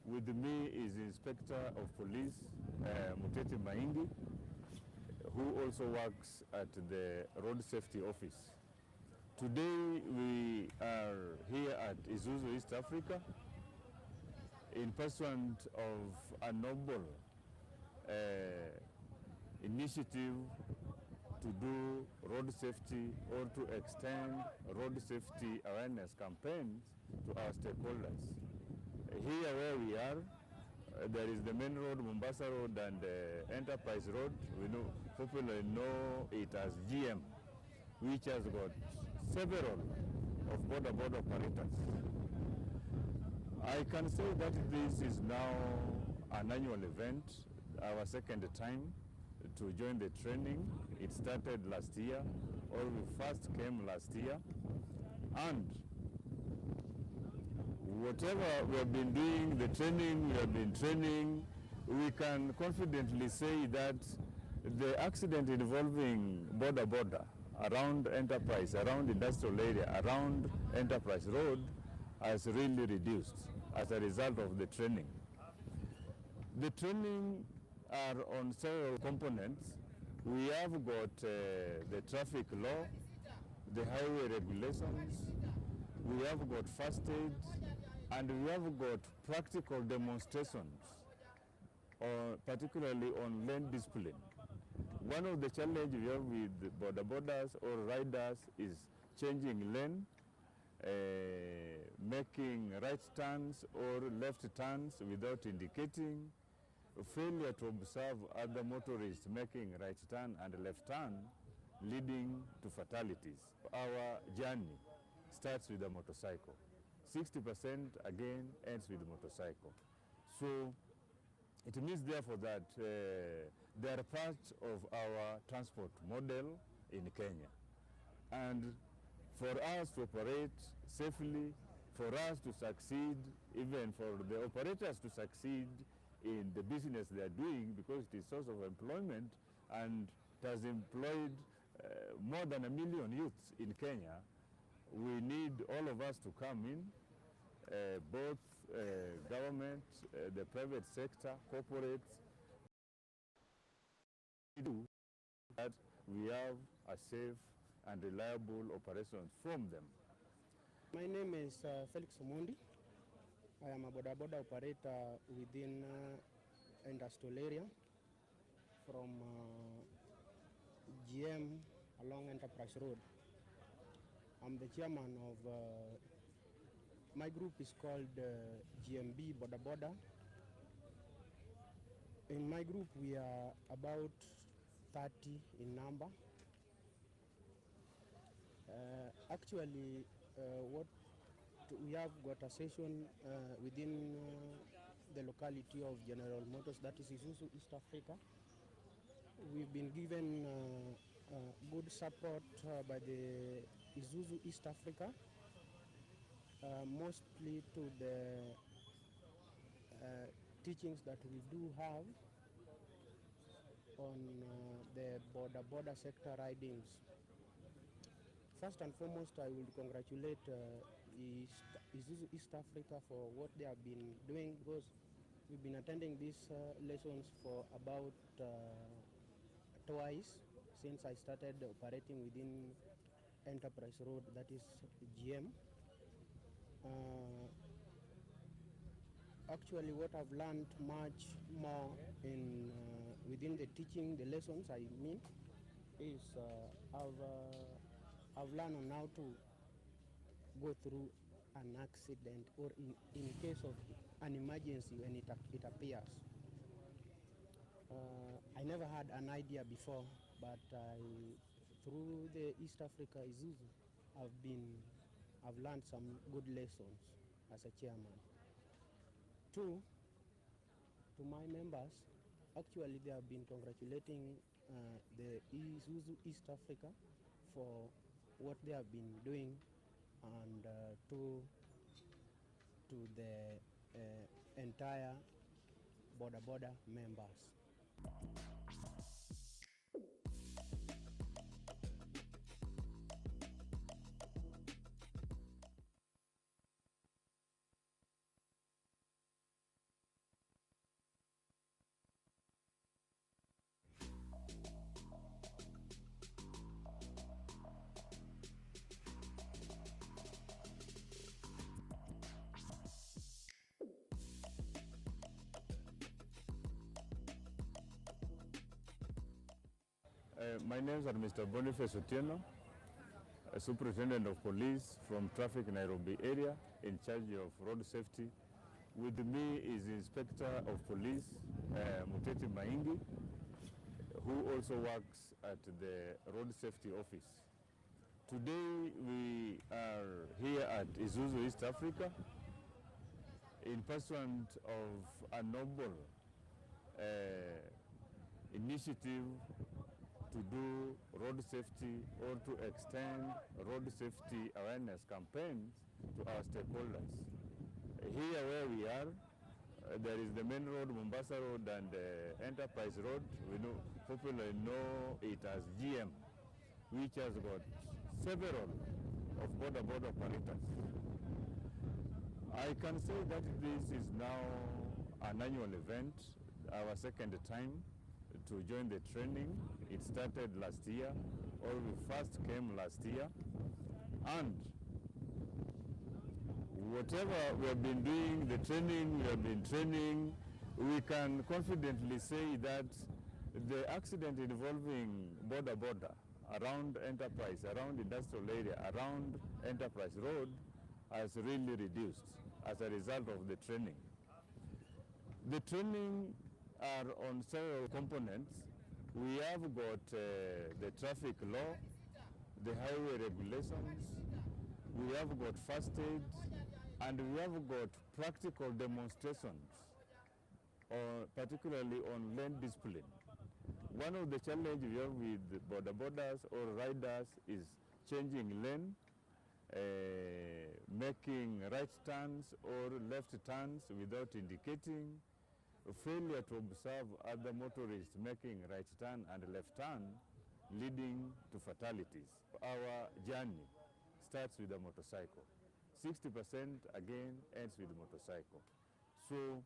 With me is Inspector of Police Mutete Maingi, who also works at the Road Safety Office. Today we are here at Isuzu, East Africa, in pursuant of a noble initiative to do road safety or to extend road safety awareness campaigns to our stakeholders. Here where we are, there is the main road, Mombasa Road, and Enterprise Road. We know, popularly know it as GM, which has got several of border operators. I can say that this is now an annual event, our second time to join the training. It started last year, or we first came last year, and whatever we have been doing, the training we have been training, we can confidently say that the accident involving border around Enterprise, around industrial area, around Enterprise Road has really reduced as a result of the training. The training are on several components. We have got the traffic law, the highway regulations, we have got first aid, and we have got practical demonstrations, particularly on lane discipline. One of the challenges we have with borders or riders is changing lane, making right turns or left turns without indicating, failure to observe other motorists making right turn and left turn, leading to fatalities. Our journey starts with a motorcycle. 60% again ends with motorcycle. So it means therefore that they are part of our transport model in Kenya. And for us to operate safely, for us to succeed, even for the operators to succeed in the business they are doing, because it is source of employment and it has employed more than 1 million youths in Kenya, we need all of us to come in, both government, the private sector, corporates, do that we have a safe and reliable operations from them. My name is Felix Omondi. I am a boda operator within industrial area from GM along Enterprise Road. I'm the chairman of, my group is called GMB Boda. In my group we are about 30 in number. Actually, we have got a session within the locality of General Motors, that is Isuzu East Africa. We've been given good support by the Isuzu East Africa, mostly to the teachings that we do have on the border sector ridings. First and foremost, I will congratulate Isuzu East Africa for what they have been doing, because we've been attending these lessons for about twice since I started operating within Enterprise Road, that is GM. Actually, what I've learned much more in within the teaching, the lessons I mean, is I've learned on how to go through an accident, or in case of an emergency when it appears. I never had an idea before, but through the East Africa Isuzu, I've learned some good lessons as a chairman. Two, to my members, actually they have been congratulating the Isuzu East Africa for what they have been doing, and to the entire boda members. My name is Mr. Boniface Otieno, a Superintendent of Police from Traffic Nairobi area in charge of road safety. With me is Inspector of Police Muteti Maingi, who also works at the Road Safety Office. Today we are here at Isuzu, East Africa, in pursuant of a noble initiative to do road safety or to extend road safety awareness campaigns to our stakeholders. Here where we are, there is the main road, Mombasa Road, and Enterprise Road. We know, popularly know it as GM, which has got several of border operators. I can say that this is now an annual event, our second time to join the training. It started last year, or we first came last year, and whatever we have been doing, the training we have been training, we can confidently say that the accident involving border around Enterprise, around industrial area, around Enterprise Road has really reduced as a result of the training. The training are on several components. We have got the traffic law, the highway regulations, we have got first aid, and we have got practical demonstrations, particularly on lane discipline. One of the challenges we have with borders or riders is changing lane, making right turns or left turns without indicating, failure to observe other motorists making right turn and left turn, leading to fatalities. Our journey starts with a motorcycle. 60% again ends with motorcycle. So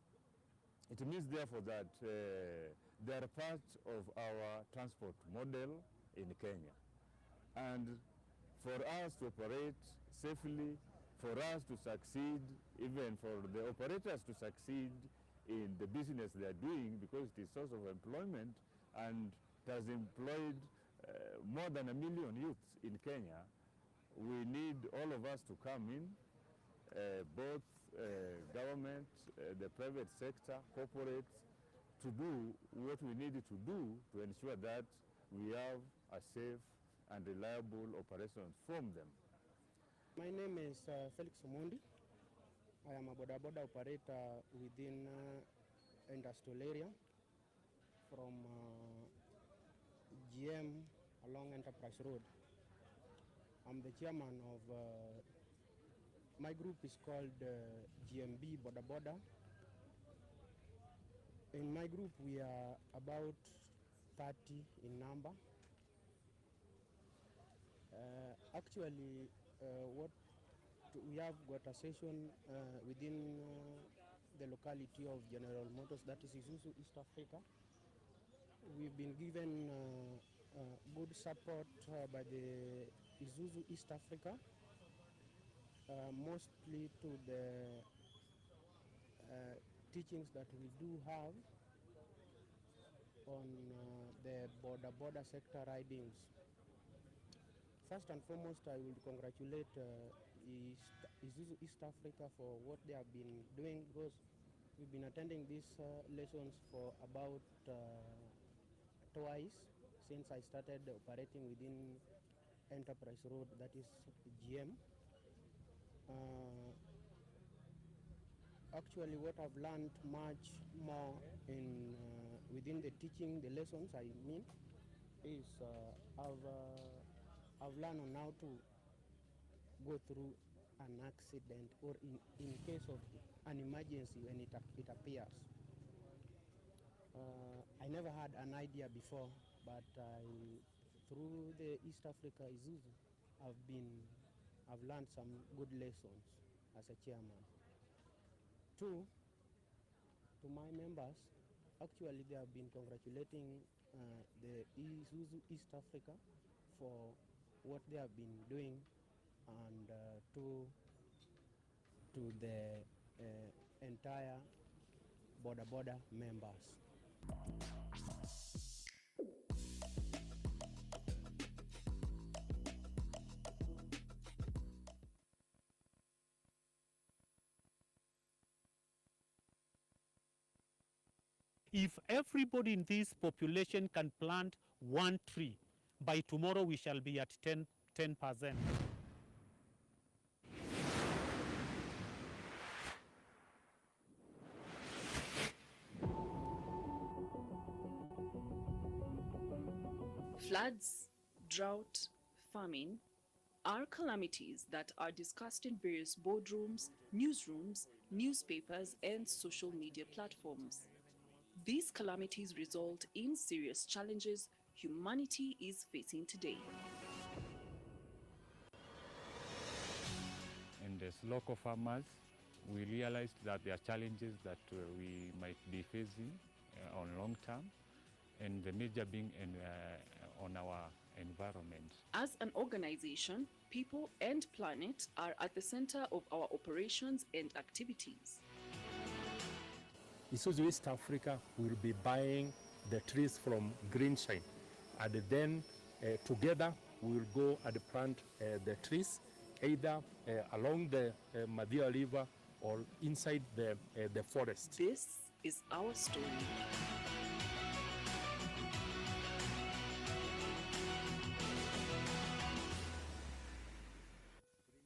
it means therefore that they are part of our transport model in Kenya. And for us to operate safely, for us to succeed, even for the operators to succeed in the business they are doing, because it is source of employment and it has employed more than 1 million youths in Kenya, we need all of us to come in, both government, the private sector, corporates, to do what we need to do to ensure that we have a safe and reliable operations from them. My name is Felix Omondi. I am a border operator within industrial area from GM along Enterprise Road. I'm the chairman of, my group is called GMB Border. In my group we are about 30 in number. Actually, we have got a session within the locality of General Motors, that is Isuzu East Africa. We've been given good support by the Isuzu East Africa, mostly to the teachings that we do have on the border sector ridings. First and foremost, I will congratulate Isuzu East Africa for what they have been doing, because we've been attending these lessons for about twice since I started operating within Enterprise Road, that is GM. Actually, what I've learned much more in within the teaching, the lessons I mean, is I've learned on how to go through an accident, or in case of an emergency when it appears. I never had an idea before, but through the East Africa Isuzu, I've learned some good lessons as a chairman. Two, to my members, actually they have been congratulating the Isuzu East Africa for what they have been doing, and to the entire border members. If everybody in this population can plant 1 tree, by tomorrow we shall be at 10%. Floods, drought, famine are calamities that are discussed in various boardrooms, newsrooms, newspapers, and social media platforms. These calamities result in serious challenges humanity is facing today. And as local farmers, we realized that there are challenges that we might be facing on long term, and the major being on our environment. As an organization, people and planet are at the center of our operations and activities. Isuzu East Africa will be buying the trees from Greenshine, and then together we will go and plant the trees either along the Madia River or inside the forest. This is our story.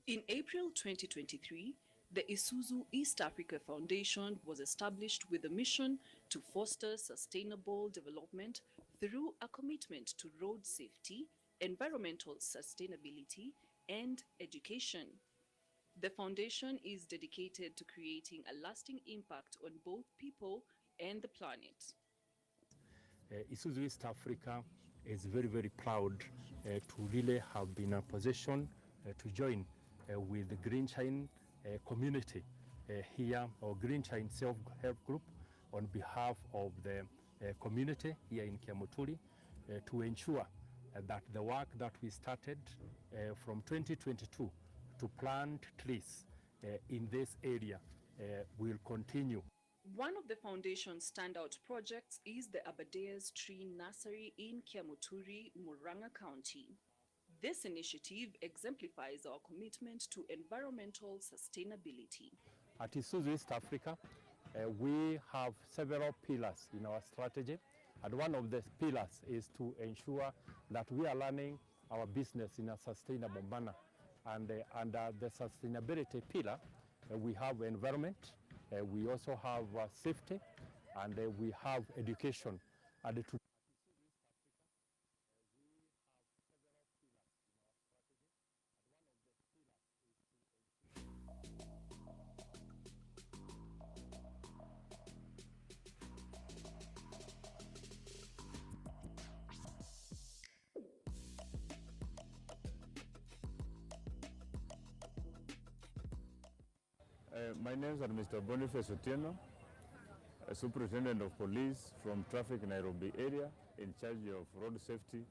In April 2023, the Isuzu East Africa Foundation was established with a mission to foster sustainable development through a commitment to road safety, environmental sustainability, and education. The foundation is dedicated to creating a lasting impact on both people and the planet. Isuzu East Africa is very, very proud to really have been in a position to join with the Greenshine community here, or Greenshine Self-Help Group, on behalf of the community here in Kiamuturi to ensure that the work that we started from 2022 to plant trees in this area will continue. One of the foundation's standout projects is the Abadeas Tree Nursery in Kiamuturi, Murang'a County. This initiative exemplifies our commitment to environmental sustainability. At Isuzu East Africa, we have several pillars in our strategy, and one of the pillars is to ensure that we are running our business in a sustainable manner. And under the sustainability pillar, we have environment, we also have safety, and we have education. And to My name is Mr. Boniface Otieno, Superintendent of Police from Traffic Nairobi area, in charge of road safety.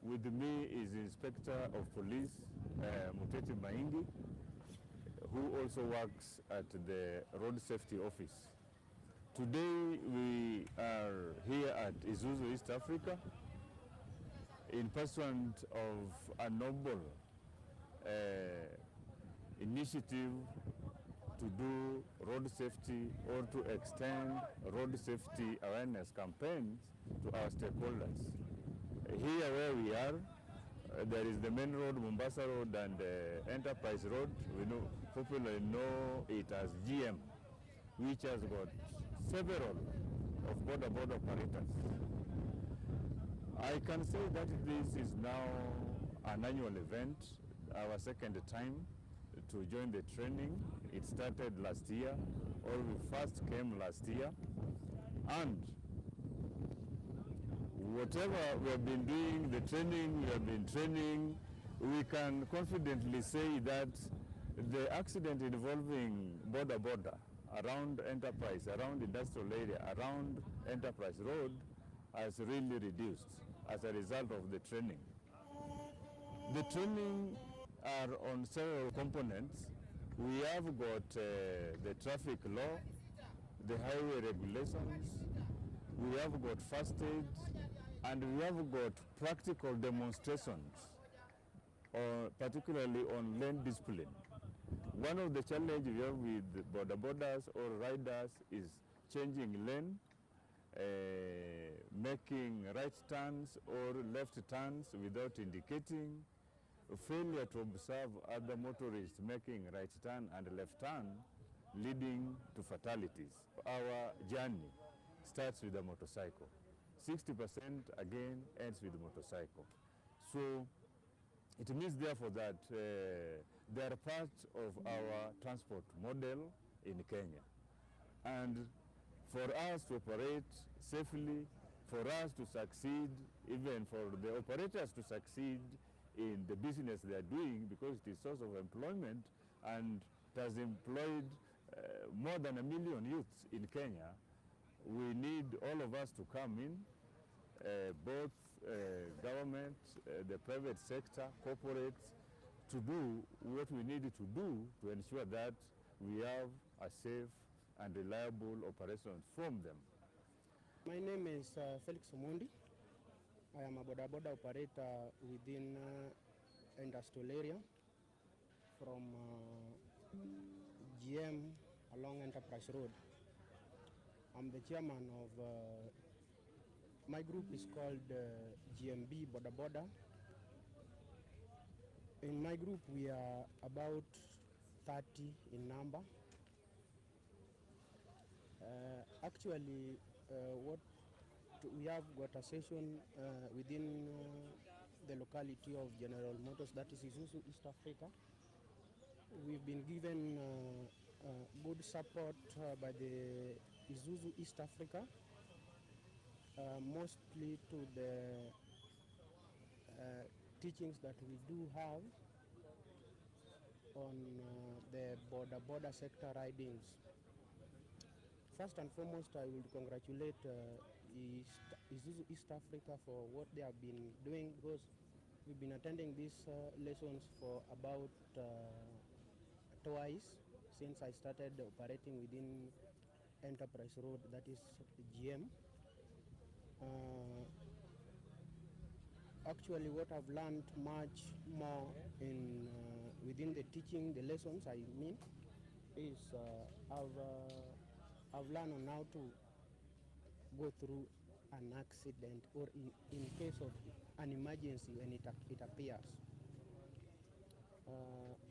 With me is Inspector of Police Muteti Maingi, who also works at the Road Safety Office. Today we are here at Isuzu East Africa in pursuant of a noble initiative to do road safety or to extend road safety awareness campaigns to our stakeholders. Here where we are, there is the main road, Mombasa Road, and Enterprise Road. We know, popularly know it as GM, which has got several of border operators. I can say that this is now an annual event, our second time to join the training. It started last year, or we first came last year, and whatever we have been doing, the training we have been training, we can confidently say that the accident involving border around Enterprise, around industrial area, around Enterprise Road has really reduced as a result of the training. The training are on several components. We have got the traffic law, the highway regulations, we have got first aid, and we have got practical demonstrations, particularly on lane discipline. One of the challenges we have with borders or riders is changing lane, making right turns or left turns without indicating, failure to observe other motorists making right turn and left turn, leading to fatalities. Our journey starts with a motorcycle. 60% again ends with motorcycle. So it means therefore that they are part of our transport model in Kenya. And for us to operate safely, for us to succeed, even for the operators to succeed in the business they are doing, because it is source of employment and it has employed more than 1 million youths in Kenya, we need all of us to come in, both government, the private sector, corporates, to do what we need to do to ensure that we have a safe and reliable operations from them. My name is Felix Omondi. I am a boda boda operator within industrial area from GM along Enterprise Road. I'm the chairman of, my group is called GMB Boda Boda. In my group we are about 30 in number. Actually, we have got a session within the locality of General Motors, that is Isuzu, East Africa. We've been given good support by the Isuzu East Africa, mostly to the teachings that we do have on the border sector ridings. First and foremost, I will congratulate Isuzu East Africa for what they have been doing, because we've been attending these lessons for about twice since I started operating within Enterprise Road, that is GM. Actually, what I've learned much more in within the teaching, the lessons I mean, is I've learned on how to go through an accident, or in case of an emergency when it appears.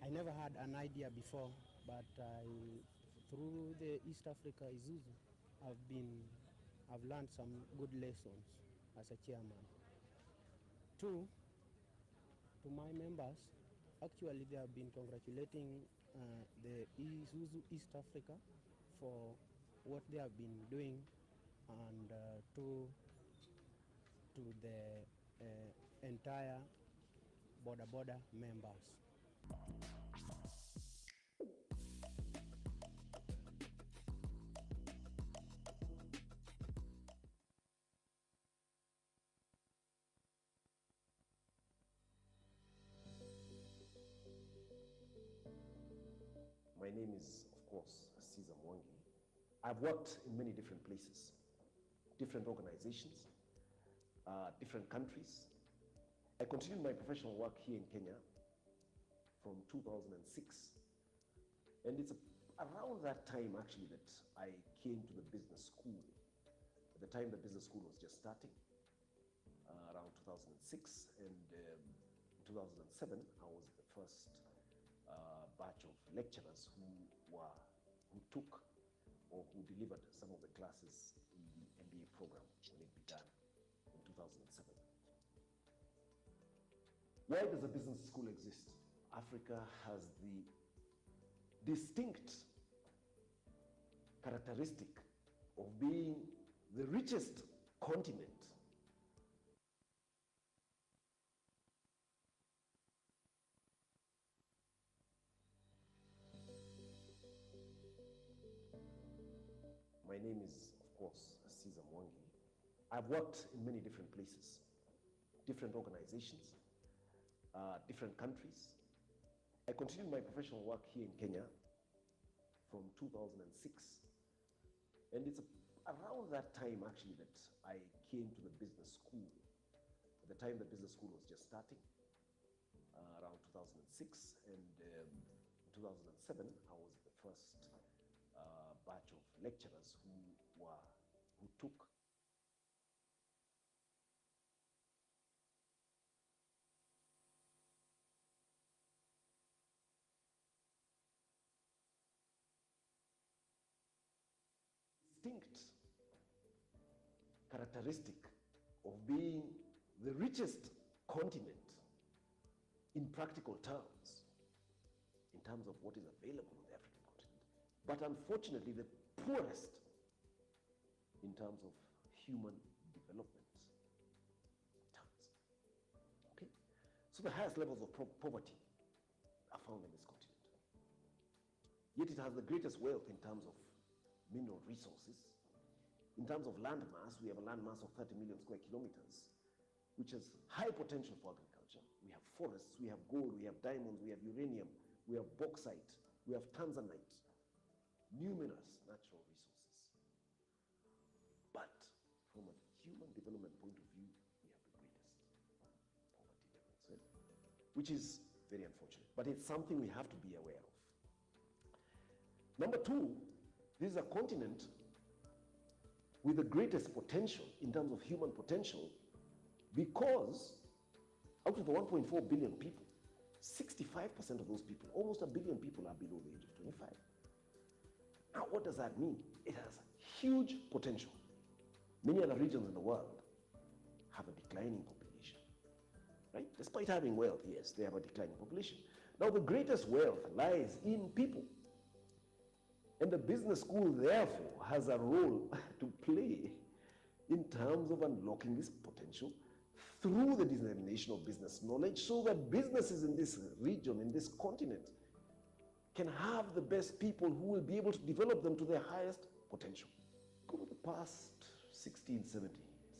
I never had an idea before, but through the East Africa Isuzu, I've learned some good lessons as a chairman. Two, to my members, actually they have been congratulating the Isuzu East Africa for what they have been doing, and to the entire Boda Boda members. My name is, of course, Caesar Mwangi. I've worked in many different places, different organizations, different countries. I continued my professional work here in Kenya from 2006. And it's around that time, actually, that I came to the business school. At the time, the business school was just starting, around 2006. And in 2007, I was the first batch of lecturers who took or who delivered some of the classes in the MBA program when it began in 2007. Why does a business school exist? Africa has the distinct characteristic of being the richest continent. My name is, of course, Caesar Mwangi. I've worked in many different places, different organizations, different countries. I continued my professional work here in Kenya from 2006. And it's around that time, actually, that I came to the business school. At the time, the business school was just starting, around 2006. And in 2007, I was the first batch of lecturers who took characteristic of being the richest continent in practical terms, in terms of what is available on the African continent, but unfortunately the poorest in terms of human development terms. Okay? So the highest levels of poverty are found in this continent. Yet it has the greatest wealth in terms of mineral resources. In terms of land mass, we have a land mass of 30 million square kilometers, which has high potential for agriculture. We have forests, we have gold, we have diamonds, we have uranium, we have bauxite, we have tanzanite, numerous natural resources. But from a human development point of view, we have the greatest poverty levels, which is very unfortunate. But it's something we have to be aware of. Number two, this is a continent with the greatest potential in terms of human potential, because out of the 1.4 billion people, 65% of those people, almost 1 billion people, are below the age of 25. Now, what does that mean? It has huge potential. Many other regions in the world have a declining population, right? Despite having wealth, yes, they have a declining population. Now, the greatest wealth lies in people. And the business school, therefore, has a role to play in terms of unlocking this potential through the dissemination of business knowledge, so that businesses in this region, in this continent, can have the best people who will be able to develop them to their highest potential. Over the past 16, 17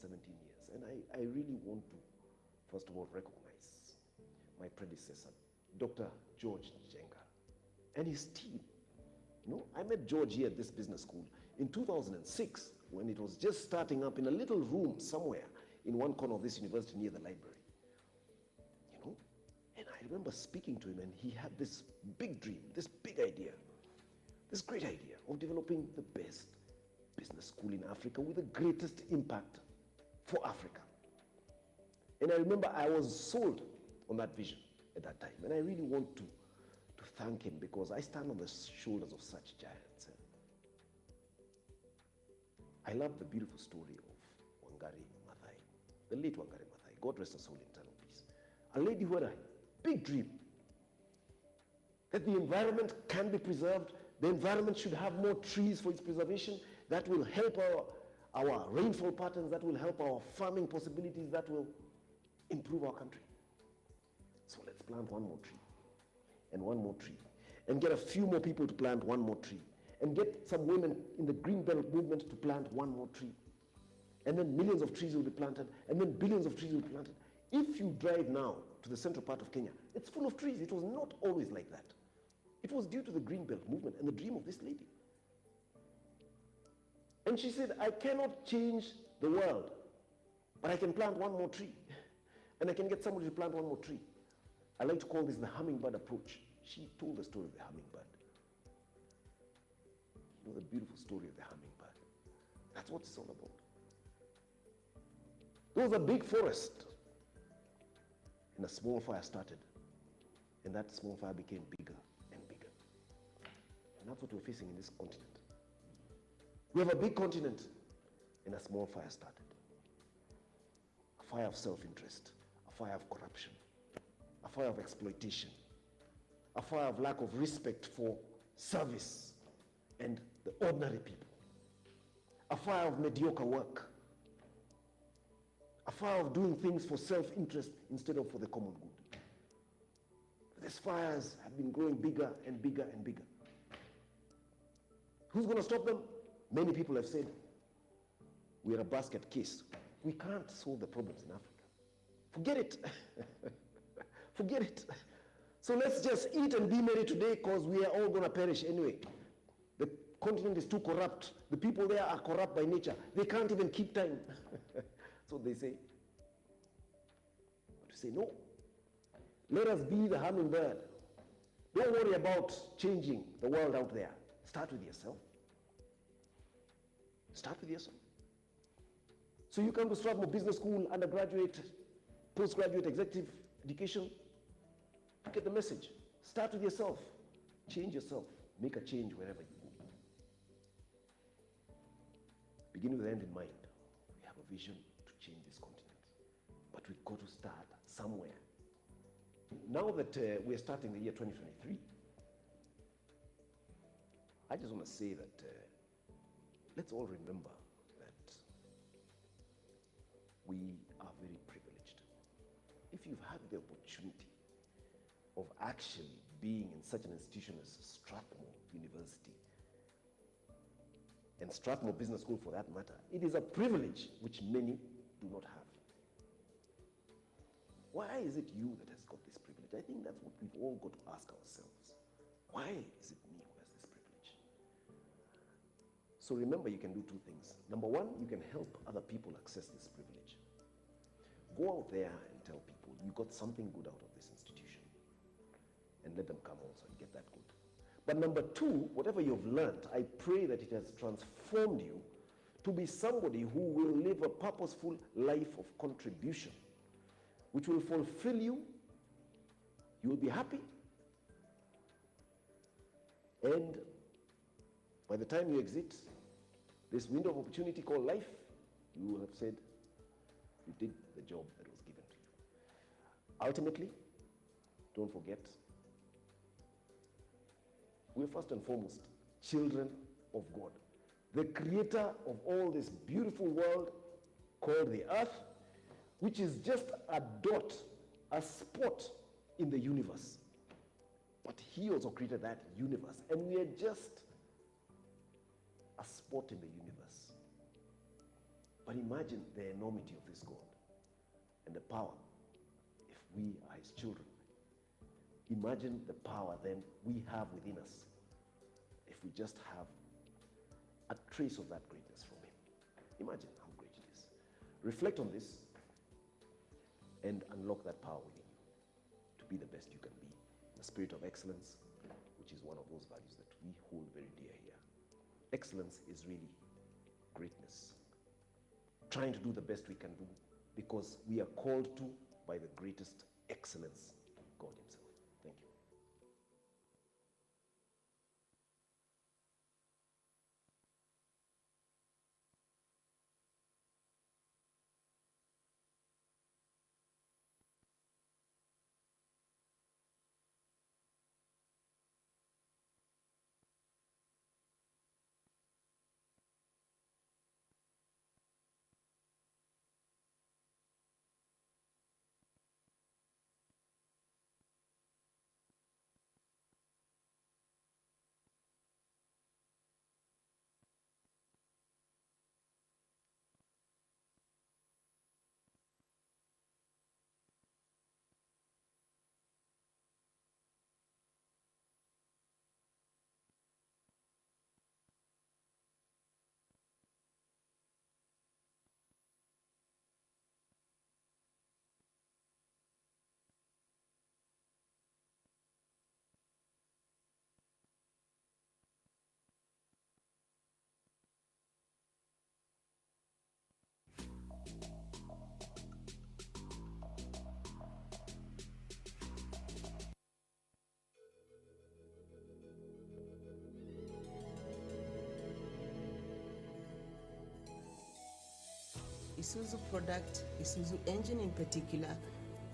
years, and I really want to, first of all, recognize my predecessor, Dr. George Njenga, and his team. You know, I met George here at this business school in 2006, when it was just starting up in a little room somewhere in one corner of this university near the library. You know, and I remember speaking to him, and he had this big dream, this big idea, this great idea of developing the best business school in Africa with the greatest impact for Africa. And I remember I was sold on that vision at that time, and I really want to thank him, because I stand on the shoulders of such giants. I love the beautiful story of Wangari Maathai, the late Wangari Maathai, God rest her soul in eternal peace. A lady who had a big dream that the environment can be preserved, the environment should have more trees for its preservation, that will help our rainfall patterns, that will help our farming possibilities, that will improve our country. So let's plant one more tree. And one more tree, and get a few more people to plant one more tree, and get some women in the Green Belt movement to plant one more tree, and then millions of trees will be planted, and then billions of trees will be planted. If you drive now to the central part of Kenya, it's full of trees. It was not always like that. It was due to the Green Belt movement and the dream of this lady. And she said, I cannot change the world, but I can plant one more tree, and I can get somebody to plant one more tree. I like to call this the hummingbird approach. She told the story of the hummingbird. You know, the beautiful story of the hummingbird. That's what it's all about. There was a big forest, and a small fire started. And that small fire became bigger and bigger. And that's what we're facing in this continent. We have a big continent, and a small fire started. A fire of self-interest, a fire of corruption, a fire of exploitation, a fire of lack of respect for service and the ordinary people, a fire of mediocre work, a fire of doing things for self-interest instead of for the common good. These fires have been growing bigger and bigger and bigger. Who's going to stop them? Many people have said, we're a basket case. We can't solve the problems in Africa. Forget it. Forget it. So let's just eat and be merry today, because we are all going to perish anyway. The continent is too corrupt. The people there are corrupt by nature. They can't even keep time. So they say. But we say, no. Let us be the hummingbird. Don't worry about changing the world out there. Start with yourself. Start with yourself. So you come to Strathmore Business School, undergraduate, postgraduate, executive education, to get the message. Start with yourself. Change yourself. Make a change wherever you go. Begin with the end in mind. We have a vision to change this continent. But we've got to start somewhere. Now that we're starting the year 2023, I just want to say that let's all remember that we are very privileged. If you've had the opportunity of actually being in such an institution as Strathmore University, and Strathmore Business School for that matter, it is a privilege which many do not have. Why is it you that has got this privilege? I think that's what we've all got to ask ourselves. Why is it me who has this privilege? So remember, you can do two things. Number one, you can help other people access this privilege. Go out there and tell people you got something good out of this institution, and let them come also and get that good. But number two, whatever you've learned, I pray that it has transformed you to be somebody who will live a purposeful life of contribution, which will fulfill you. You will be happy. And by the time you exit this window of opportunity called life, you will have said, you did the job that was given to you. Ultimately, don't forget, we're first and foremost children of God, the creator of all this beautiful world called the earth, which is just a dot, a spot in the universe. But he also created that universe, and we are just a spot in the universe. But imagine the enormity of this God and the power if we are his children. Imagine the power then we have within us if we just have a trace of that greatness from him. Imagine how great it is. Reflect on this and unlock that power within you to be the best you can be. The spirit of excellence, which is one of those values that we hold very dear here. Excellence is really greatness. Trying to do the best we can do because we are called to by the greatest excellence, God himself. Thank you. Isuzu product, Isuzu engine in particular,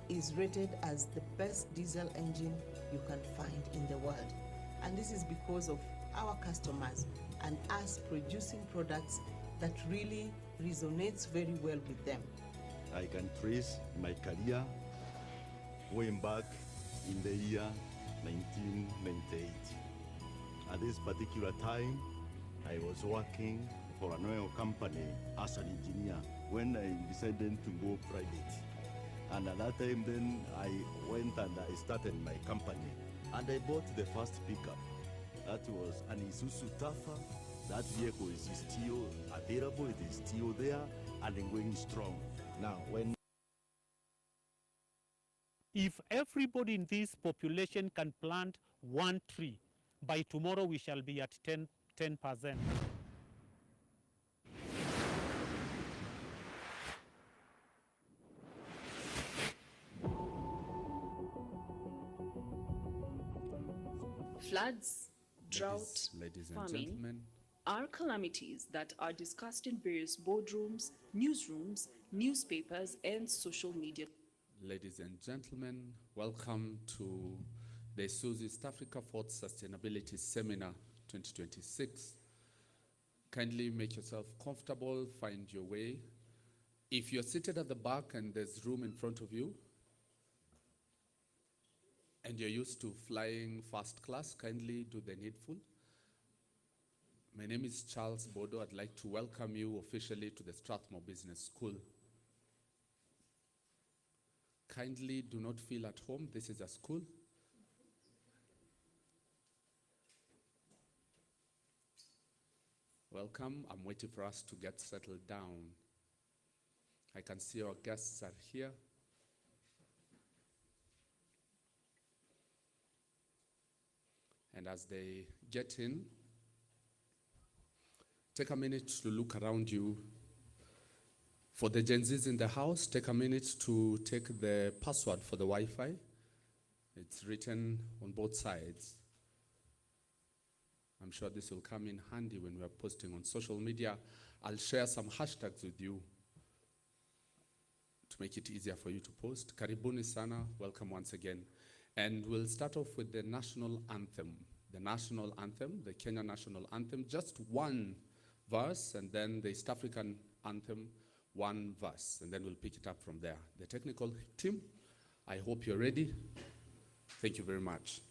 is rated as the best diesel engine you can find in the world. And this is because of our customers and us producing products that really resonates very well with them. I can trace my career way back in the year 1998. At this particular time, I was working for an oil company as an engineer when I decided to go private. And at that time then I went and I started my company. And I bought the first pickup. That was an Isuzu Tafa. That vehicle is still available, it is still there and going strong. Now when If everybody in this population can plant one tree, by tomorrow we shall be at 10%. Floods, drought, Ladies and famine, gentlemen, are calamities that are discussed in various boardrooms, newsrooms, newspapers, and social media. Ladies and gentlemen, welcome to the Isuzu East Africa 4th Sustainability Seminar 2026. Kindly make yourself comfortable, find your way. If you're seated at the back and there's room in front of you, and you're used to flying first class, kindly do the needful. My name is Charles Bodo. I'd like to welcome you officially to the Strathmore Business School. Kindly do not feel at home. This is a school. Welcome. I'm waiting for us to get settled down. I can see our guests are here. And as they get in, take a minute to look around you. For the Gen Zs in the house, take a minute to take the password for the Wi-Fi. It's written on both sides. I'm sure this will come in handy when we're posting on social media. I'll share some hashtags with you to make it easier for you to post. Karibuni sana, welcome once again. And we'll start off with the national anthem. The national anthem, the Kenya national anthem, just one verse, and then the East African anthem, one verse, and then we'll pick it up from there. The technical team, I hope you're ready. Thank you very much.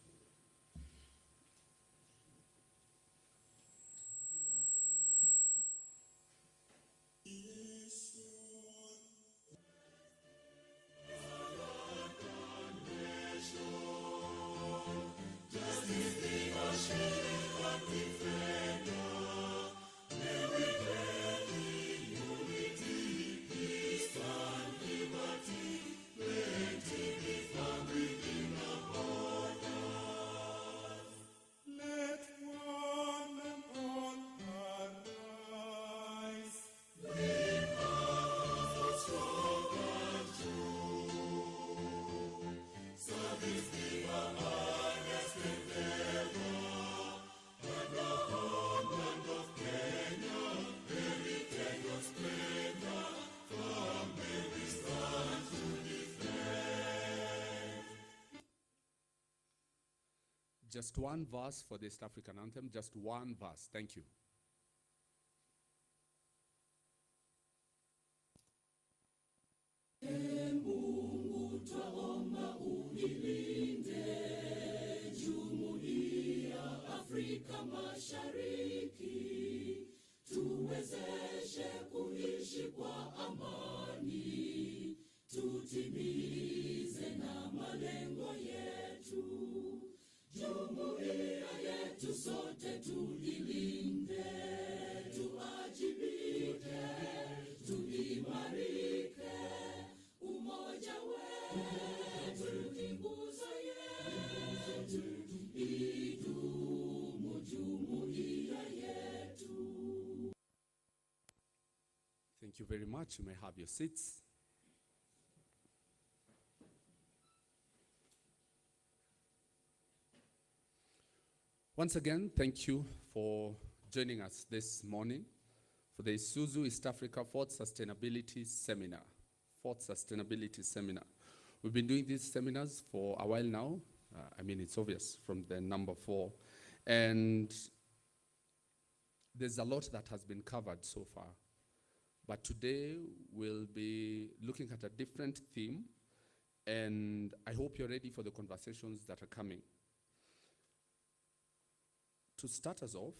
Just one verse for the East African anthem, just one verse. Thank you. Tuwezeshe kuishi kwa amani, tutimize na malengo yetu. Jumuiya yetu sote tuilinde, tuajibike, tuimarike. Umoja wetu ni nguzo yetu, idumu jumuiya yetu. Thank you very much. You may have your seats. Once again, thank you for joining us this morning for the Isuzu East Africa 4th Sustainability Seminar. 4th Sustainability Seminar. We've been doing these seminars for a while now. I mean, it's obvious from the number 4. And there's a lot that has been covered so far. But today we'll be looking at a different theme, and I hope you're ready for the conversations that are coming. To start us off,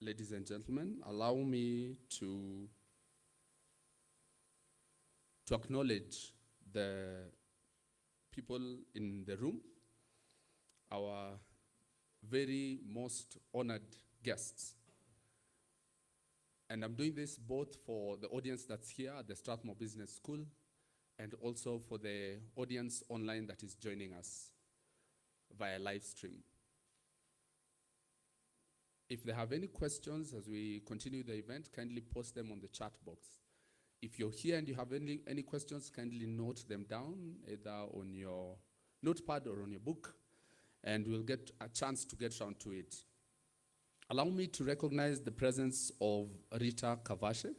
ladies and gentlemen, allow me to acknowledge the people in the room, our very most honored guests. And I'm doing this both for the audience that's here at the Strathmore Business School and also for the audience online that is joining us via live stream. If they have any questions as we continue the event, kindly post them on the chat box. If you're here and you have any questions, kindly note them down either on your notepad or on your book, and we'll get a chance to get around to it. Allow me to recognize the presence of Rita Kavashe,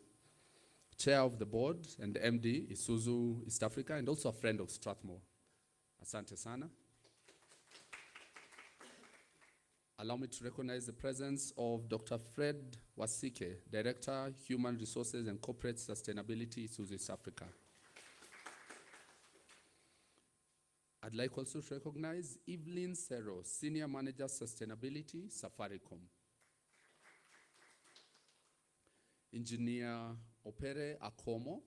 Chair of the Board and MD, Isuzu East Africa, and also a friend of Strathmore. Asante sana. Allow me to recognize the presence of Dr. Fred Wasike, Director, Human Resources and Corporate Sustainability, Isuzu East Africa. I'd like also to recognize Evelyn Sero, Senior Manager, Sustainability, Safaricom. Engineer Opere Akomo,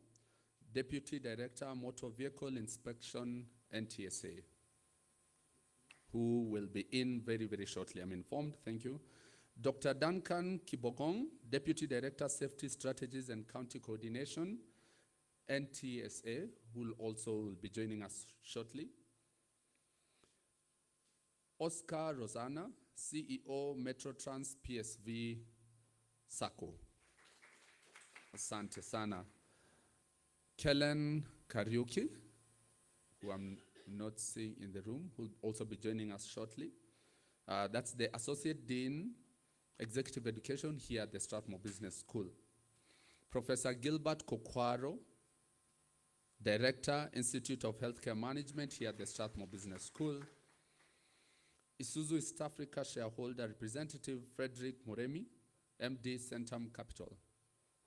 Deputy Director, Motor Vehicle Inspection, NTSA, who will be in very, very shortly, I'm informed, thank you. Dr. Duncan Kibogong, Deputy Director, Safety Strategies and County Coordination, NTSA, who will also be joining us shortly. Oscar Rosana, CEO, Metrotrans PSV Sacco. Asante sana. Kellen Kariuki, who I'm not seeing in the room, who will also be joining us shortly. That's the Associate Dean, Executive Education here at the Strathmore Business School. Professor Gilbert Kokwaro, Director, Institute of Healthcare Management here at the Strathmore Business School. Isuzu East Africa Shareholder Representative Frederick Moremi, MD Centum Capital,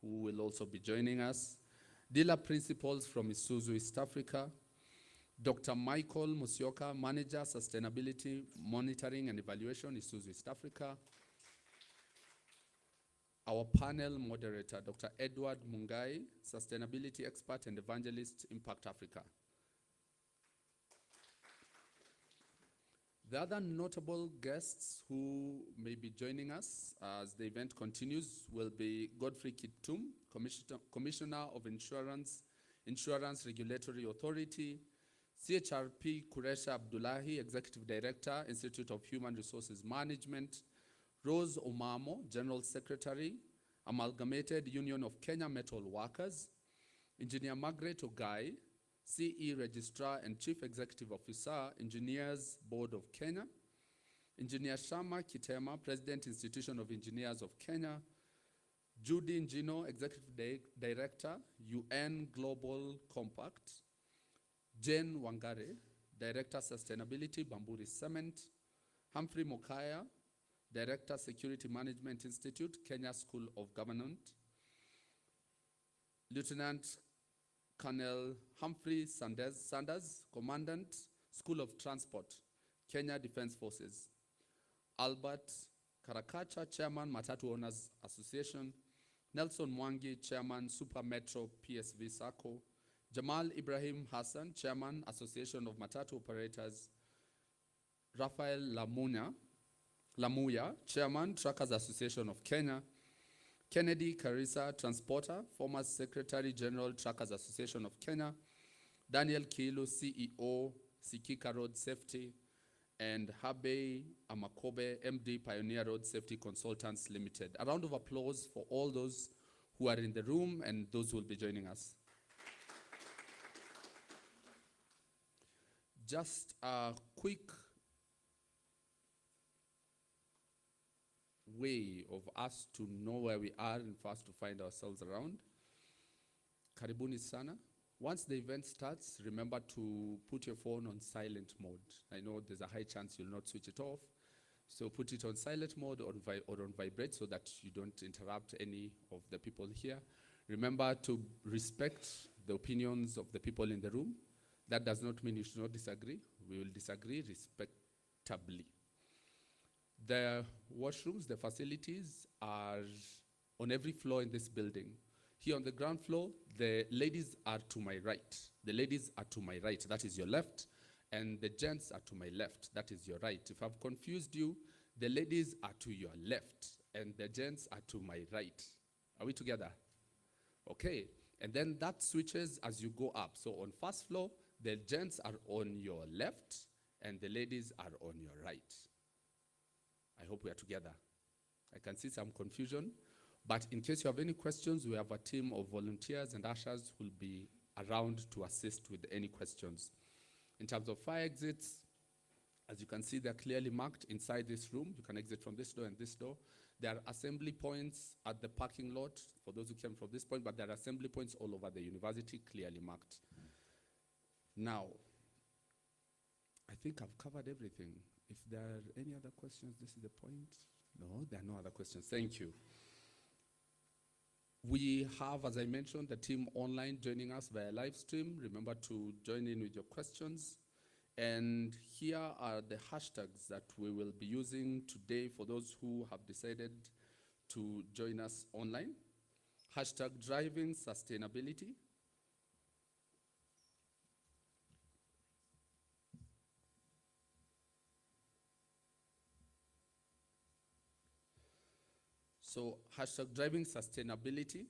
who will also be joining us. Dealer Principals from Isuzu East Africa. Dr. Michael Musioka, Manager, Sustainability, Monitoring and Evaluation, Isuzu East Africa. Our panel moderator, Dr. Edward Mungai, Sustainability Expert and Evangelist, Impact Africa. The other notable guests who may be joining us as the event continues will be Godfrey Kitum, Commissioner of Insurance Regulatory Authority, CHRP Kuresha Abdullahi, Executive Director, Institute of Human Resources Management, Rose Omamo, General Secretary, Amalgamated Union of Kenya Metal Workers, Engineer Margaret Ogai, CE Registrar and Chief Executive Officer, Engineers Board of Kenya, Engineer Shama Kitema, President Institution of Engineers of Kenya, Judy Njino, Executive Director, UN Global Compact, Jane Wangare, Director Sustainability, Bamburi Cement, Humphrey Mokaya, Director Security Management Institute, Kenya School of Government, Lieutenant Colonel Humphrey Sanders, Commandant, School of Transport, Kenya Defense Forces, Albert Karakacha, Chairman, Matatu Owners Association, Nelson Mwangi, Chairman, Super Metro PSV Sacco, Jamal Ibrahim Hassan, Chairman, Association of Matatu Operators, Rafael Lamuya, Chairman, Truckers Association of Kenya, Kennedy Karisa, Transporter, former Secretary General, Truckers Association of Kenya, Daniel Kilu, CEO, Sikika Road Safety, and Habe Amakobe, MD, Pioneer Road Safety Consultants Limited. A round of applause for all those who are in the room and those who will be joining us. Just a quick way of us to know where we are and for us to find ourselves around. Karibuni sana. Once the event starts, remember to put your phone on silent mode. I know there's a high chance you'll not switch it off, so put it on silent mode or on vibrate so that you don't interrupt any of the people here. Remember to respect the opinions of the people in the room. That does not mean you should not disagree. We will disagree respectably. The washrooms, the facilities are on every floor in this building. Here on the ground floor, the ladies are to my right. The ladies are to my right, that is your left, and the gents are to my left, that is your right. If I've confused you, the ladies are to your left, and the gents are to my right. Are we together? Okay, and then that switches as you go up. So on first floor, the gents are on your left, and the ladies are on your right. I hope we are together. I can see some confusion, but in case you have any questions, we have a team of volunteers and ushers who will be around to assist with any questions. In terms of fire exits, as you can see, they're clearly marked inside this room. You can exit from this door and this door. There are assembly points at the parking lot for those who came from this point, but there are assembly points all over the university, clearly marked. Now, I think I've covered everything. If there are any other questions, this is the point. No, there are no other questions. Thank you. We have, as I mentioned, the team online joining us via live stream. Remember to join in with your questions. And here are the hashtags that we will be using today for those who have decided to join us online. Hashtag driving sustainability. So hashtag driving sustainability.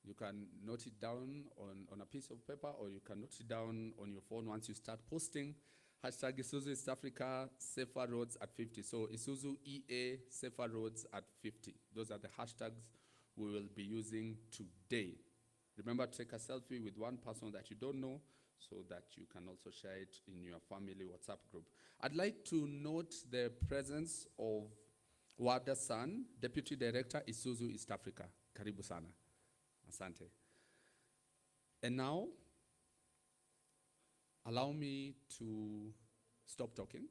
You can note it down on a piece of paper, or you can note it down on your phone once you start posting. Hashtag Isuzu East Africa, safer roads at 50. So Isuzu EA, safer roads at 50. Those are the hashtags we will be using today. Remember to take a selfie with one person that you don't know so that you can also share it in your family WhatsApp group. I'd like to note the presence of Wada San, Deputy Director, Isuzu East Africa. Karibu sana. Asante. And now, allow me to stop talking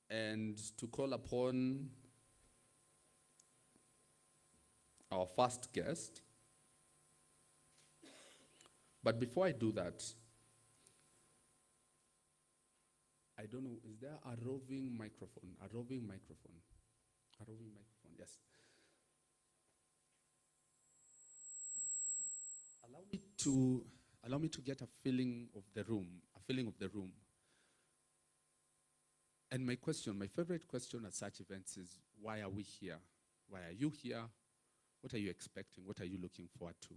and to call upon our first guest. But before I do that, I don't know, is there a roving microphone? A roving microphone? A roving microphone, yes. Allow me to get a feeling of the room, And my favorite question at such events is, why are we here? Why are you here? What are you expecting? What are you looking forward to?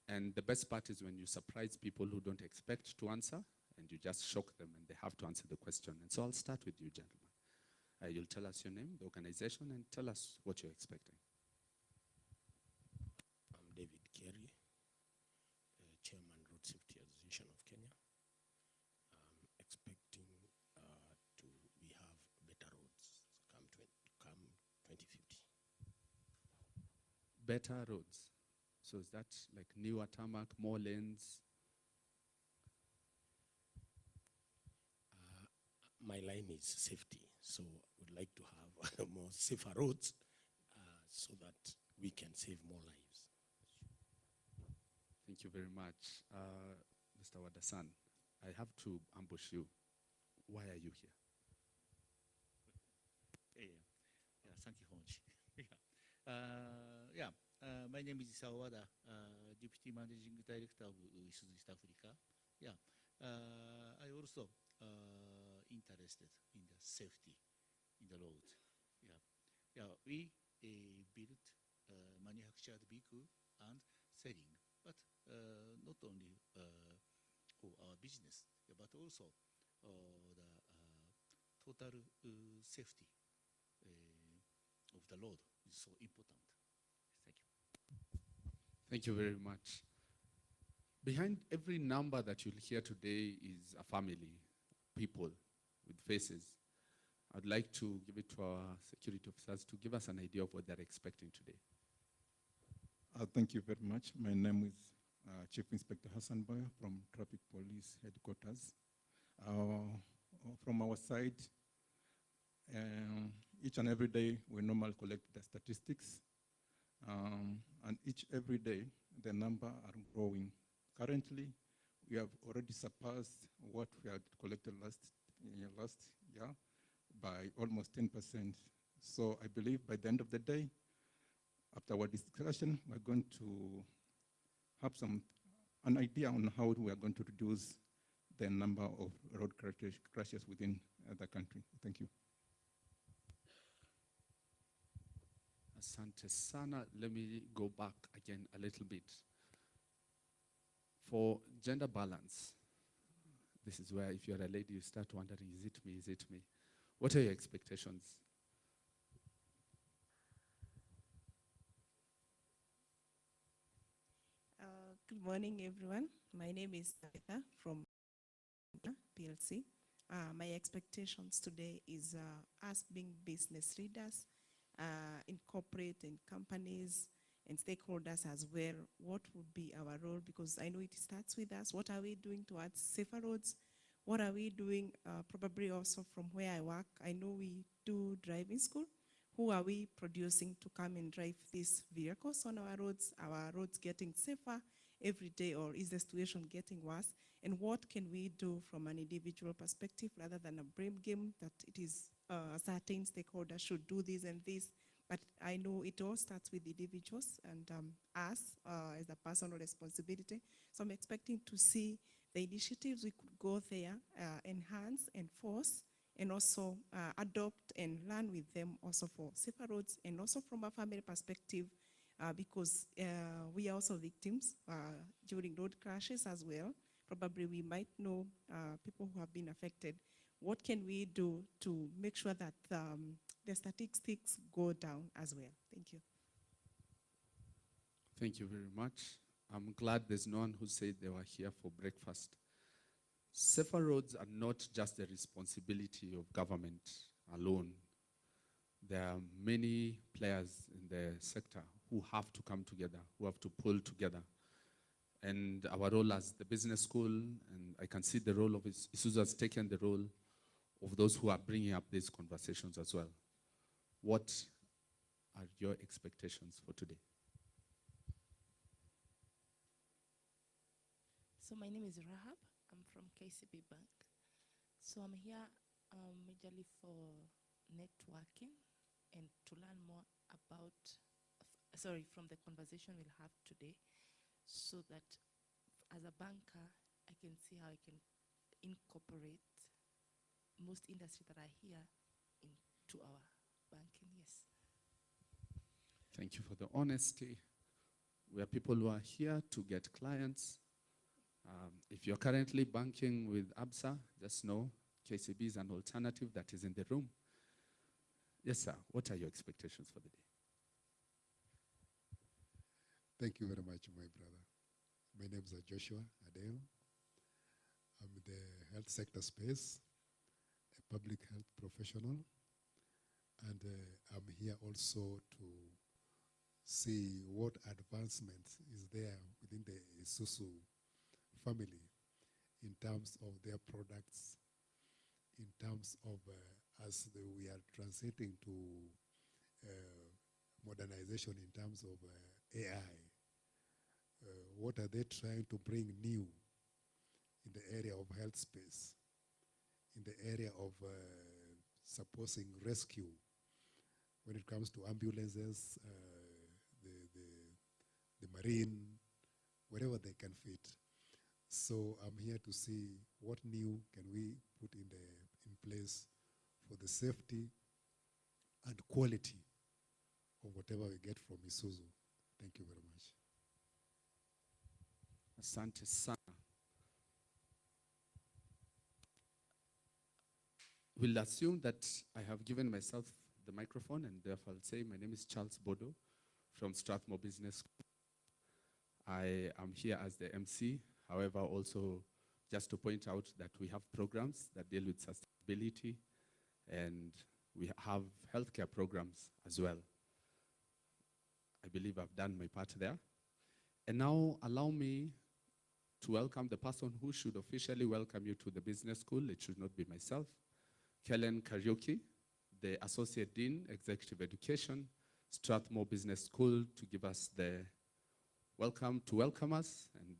And the best part is when you surprise people who don't expect to answer, and you just shock them and they have to answer the question. And so I'll start with you, gentlemen. You'll tell us your name, the organization, and tell us what you're expecting. I'm David Kerry, Chairman Road Safety Association of Kenya. I'm expecting we have better roads come 2050. Better roads. So is that like newer tarmac, more lanes? My line is safety, so we'd like to have more safer roads so that we can save more lives. Thank you very much. Mr. Wadasan, I have to ambush you. Why are you here? Thank you, Honji. My name is Isao Wada, Deputy Managing Director of Isuzu East Africa. I also interested in the safety in the road. We build manufactured vehicle and selling, but not only for our business, but also the total safety of the road is so important. Thank you. Thank you very much. Behind every number that you'll hear today is a family, people with faces. I'd like to give it to our security officers to give us an idea of what they're expecting today. Thank you very much. My name is Chief Inspector Hassan Boya from Traffic Police Headquarters. From our side, each and every day we normally collect the statistics, and every day the number are growing. Currently, we have already surpassed what we had collected last year by almost 10%. So I believe by the end of the day, after our discussion, we're going to have an idea on how we are going to reduce the number of road crashes within the country. Thank you. Asante sana. Let me go back again a little bit. For gender balance, this is where if you're a lady, you start wondering, is it me, is it me? What are your expectations? Good morning, everyone. My name is Tabitha from PLC. my expectations today is us being business leaders, in corporate and companies and stakeholders as well, what would be our role? Because I know it starts with us. What are we doing towards safer roads? What are we doing probably also from where I work? I know we do driving school. Who are we producing to come and drive these vehicles on our roads? Our roads getting safer every day, or is the situation getting worse? And what can we do from an individual perspective rather than a blame game that it is a certain stakeholder should do this and this? But I know it all starts with individuals and us as a personal responsibility. So I'm expecting to see the initiatives we could go there, enhance, enforce, and also adopt and learn with them also for safer roads, and also from a family perspective, because we are also victims during road crashes as well. Probably we might know people who have been affected. What can we do to make sure that the statistics go down as well? Thank you. Thank you very much. I'm glad there's no one who said they were here for breakfast. Safer roads are not just the responsibility of government alone. There are many players in the sector who have to come together, who have to pull together. And our role as the business school, and I can see the role of Isuzu has taken the role of those who are bringing up these conversations as well. What are your expectations for today? So my name is Rahab. I'm from KCB Bank. So I'm here majorly for networking and to learn more about, from the conversation we'll have today, so that as a banker, I can see how I can incorporate most industries that are here into our banking, yes. Thank you for the honesty. We are people who are here to get clients. If you're currently banking with ABSA, just know KCB is an alternative that is in the room. Yes, sir. What are your expectations for the day? Thank you very much, my brother. My name is Joshua Adeo. I'm in the health sector space, a public health professional, and I'm here also to see what advancements is there within the Isuzu family in terms of their products, in terms of we are transiting to modernization in terms of AI. What are they trying to bring new in the area of health space, in the area of supposing rescue, when it comes to ambulances, the marine, wherever they can fit. So I'm here to see what new can we put in place for the safety and quality of whatever we get from Isuzu. Thank you very much. Asante sana. We'll assume that I have given myself the microphone, and therefore I'll say my name is Charles Bodo from Strathmore Business School. I am here as the MC. However, also just to point out that we have programs that deal with sustainability, and we have healthcare programs as well. I believe I've done my part there. And now allow me to welcome the person who should officially welcome you to the business school. It should not be myself. Kellen Kariuki, the Associate Dean, Executive Education, Strathmore Business School, to give us the welcome us and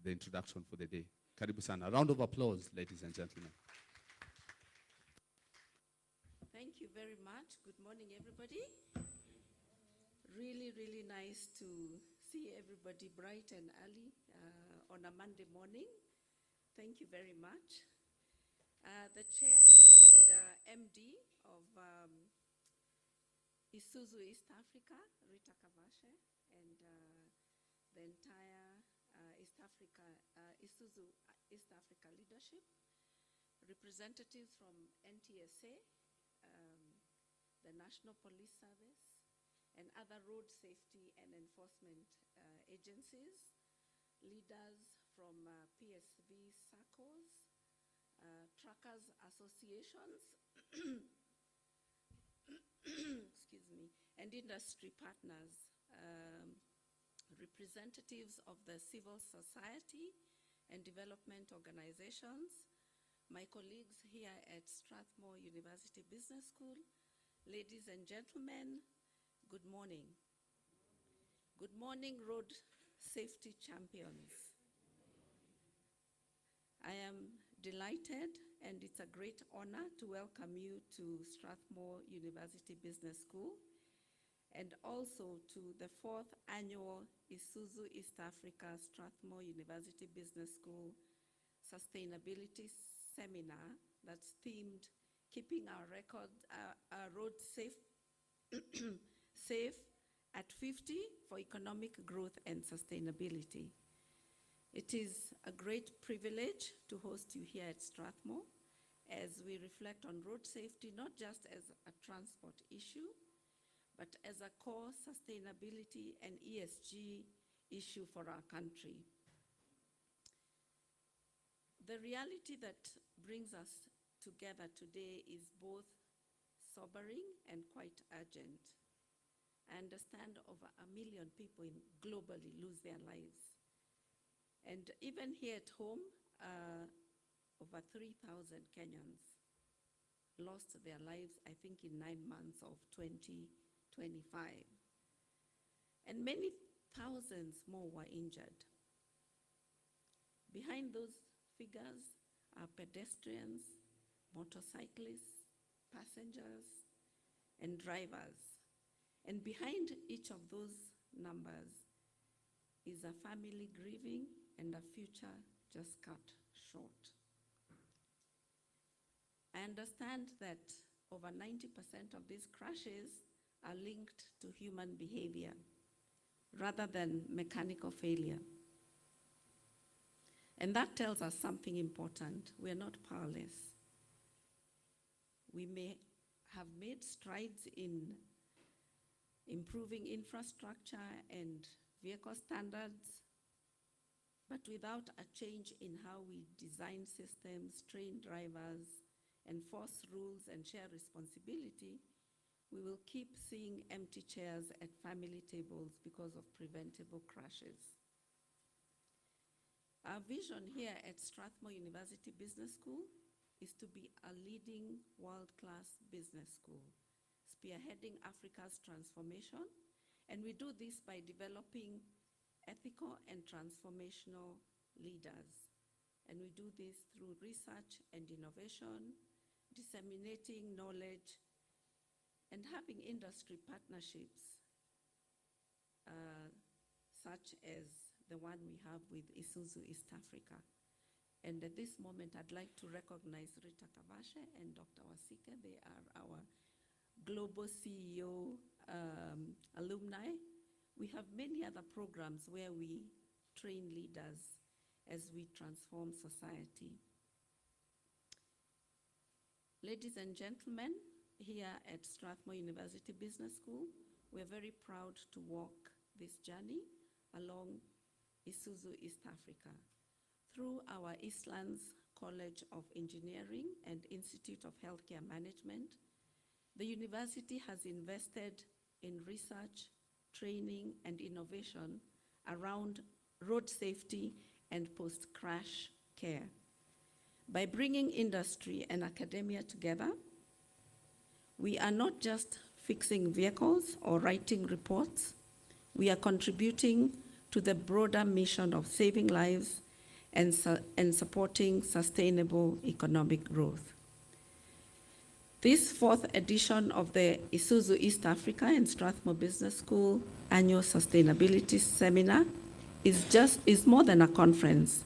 the introduction for the day. Karibu sana. A round of applause, ladies and gentlemen. Thank you very much. Good morning, everybody. Really, really nice to see everybody bright and early on a Monday morning. Thank you very much. The chair and MD of Isuzu East Africa, Rita Kavashe, and the entire Isuzu East Africa leadership, representatives from NTSA, the National Police Service, and other road safety and enforcement agencies, leaders from PSV circles, truckers associations, excuse me, and industry partners, representatives of the civil society and development organizations, my colleagues here at Strathmore University Business School, ladies and gentlemen, good morning. Good morning, road safety champions. I am delighted, and it's a great honor to welcome you to Strathmore University Business School, and also to the 4th annual Isuzu East Africa Strathmore University Business School Sustainability Seminar that's themed Keeping Our Road Safe, safe at 50 for economic growth and sustainability. It is a great privilege to host you here at Strathmore as we reflect on road safety, not just as a transport issue, but as a core sustainability and ESG issue for our country. The reality that brings us together today is both sobering and quite urgent. I understand over 1 million people globally lose their lives. And even here at home, over 3,000 Kenyans lost their lives, I think, in 9 months of 2025. And many thousands more were injured. Behind those figures are pedestrians, motorcyclists, passengers, and drivers. And behind each of those numbers is a family grieving and a future just cut short. I understand that over 90% of these crashes are linked to human behavior rather than mechanical failure. And that tells us something important. We are not powerless. We may have made strides in improving infrastructure and vehicle standards, but without a change in how we design systems, train drivers, enforce rules, and share responsibility, we will keep seeing empty chairs at family tables because of preventable crashes. Our vision here at Strathmore University Business School is to be a leading world-class business school, spearheading Africa's transformation, and we do this by developing ethical and transformational leaders. And we do this through research and innovation, disseminating knowledge, and having industry partnerships, such as the one we have with Isuzu East Africa. And at this moment, I'd like to recognize Rita Kavashe and Dr. Wasike. They are our Global CEO alumni. We have many other programs where we train leaders as we transform society. Ladies and gentlemen, here at Strathmore University Business School, we're very proud to walk this journey along Isuzu East Africa. Through our Eastlands College of Engineering and Institute of Healthcare Management, the university has invested in research, training, and innovation around road safety and post-crash care. By bringing industry and academia together, we are not just fixing vehicles or writing reports, we are contributing to the broader mission of saving lives and supporting sustainable economic growth. This 4th edition of the Isuzu East Africa and Strathmore Business School Annual Sustainability Seminar is more than a conference.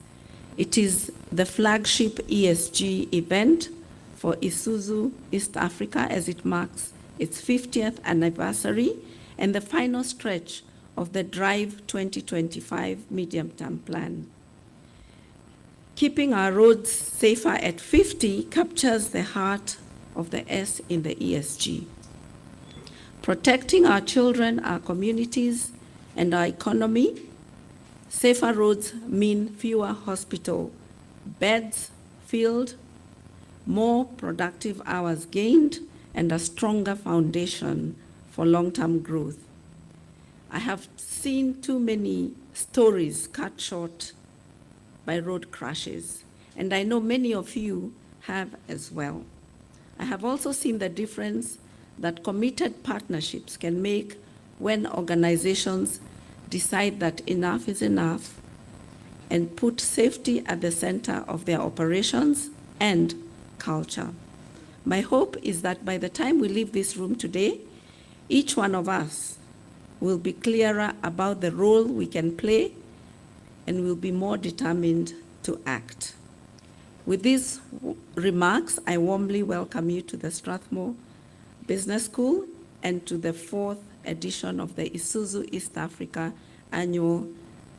It is the flagship ESG event for Isuzu East Africa as it marks its 50th anniversary and the final stretch of the Drive 2025 medium-term plan. Keeping our roads safer at 50 captures the heart of the S in the ESG. Protecting our children, our communities, and our economy, safer roads mean fewer hospital beds filled, more productive hours gained, and a stronger foundation for long-term growth. I have seen too many stories cut short by road crashes, and I know many of you have as well. I have also seen the difference that committed partnerships can make when organizations decide that enough is enough and put safety at the center of their operations and culture. My hope is that by the time we leave this room today, each one of us will be clearer about the role we can play and will be more determined to act. With these remarks, I warmly welcome you to the Strathmore Business School and to the 4th edition of the Isuzu East Africa Annual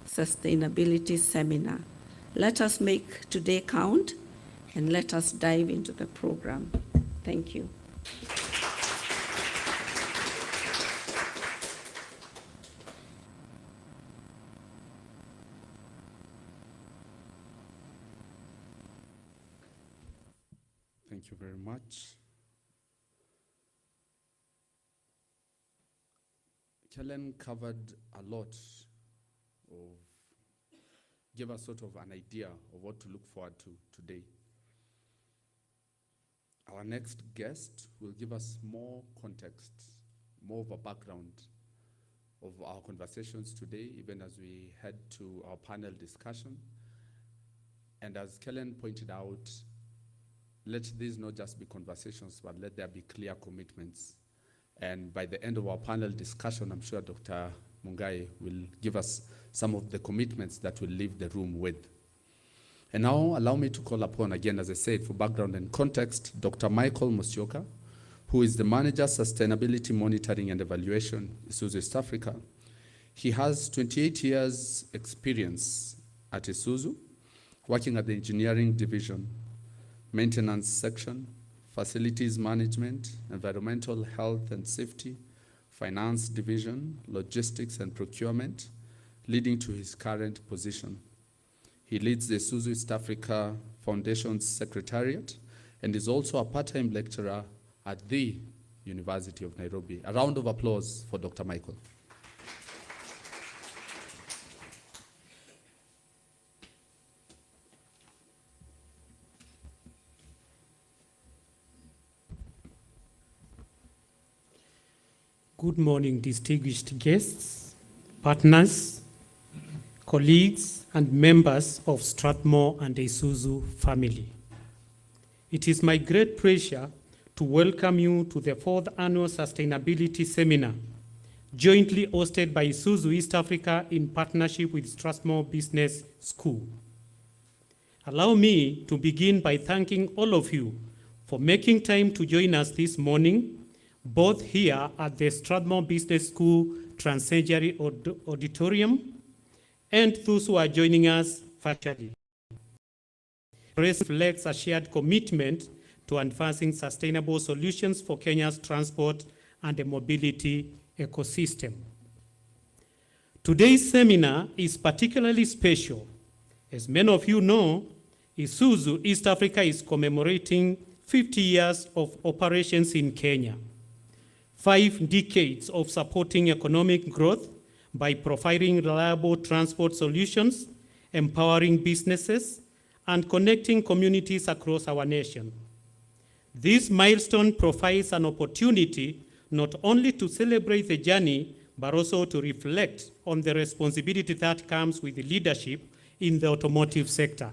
Sustainability Seminar. Let us make today count and let us dive into the program. Thank you. Thank you very much. Kellen covered a lot gave us sort of an idea of what to look forward to today. Our next guest will give us more context, more of a background of our conversations today, even as we head to our panel discussion. And as Kellen pointed out, let these not just be conversations, but let there be clear commitments. And by the end of our panel discussion, I'm sure Dr. Mungai will give us some of the commitments that we'll leave the room with. And now allow me to call upon, again, as I said, for background and context, Dr. Michael Musyoka, who is the Manager, Sustainability Monitoring and Evaluation, Isuzu East Africa. He has 28 years experience at Isuzu, working at the engineering division, maintenance section, facilities management, environmental health and safety, finance division, logistics and procurement, leading to his current position. He leads the Isuzu East Africa Foundation's Secretariat and is also a part-time lecturer at the University of Nairobi. A round of applause for Dr. Michael. Good morning, distinguished guests, partners, colleagues, and members of Strathmore and Isuzu family. It is my great pleasure to welcome you to the 4th Annual Sustainability Seminar, jointly hosted by Isuzu East Africa in partnership with Strathmore Business School. Allow me to begin by thanking all of you for making time to join us this morning, both here at the Strathmore Business School Transcendenary Auditorium and those who are joining us virtually. This reflects a shared commitment to advancing sustainable solutions for Kenya's transport and the mobility ecosystem. Today's seminar is particularly special. As many of you know, Isuzu East Africa is commemorating 50 years of operations in Kenya. 5 decades of supporting economic growth by providing reliable transport solutions, empowering businesses, and connecting communities across our nation. This milestone provides an opportunity not only to celebrate the journey, but also to reflect on the responsibility that comes with the leadership in the automotive sector.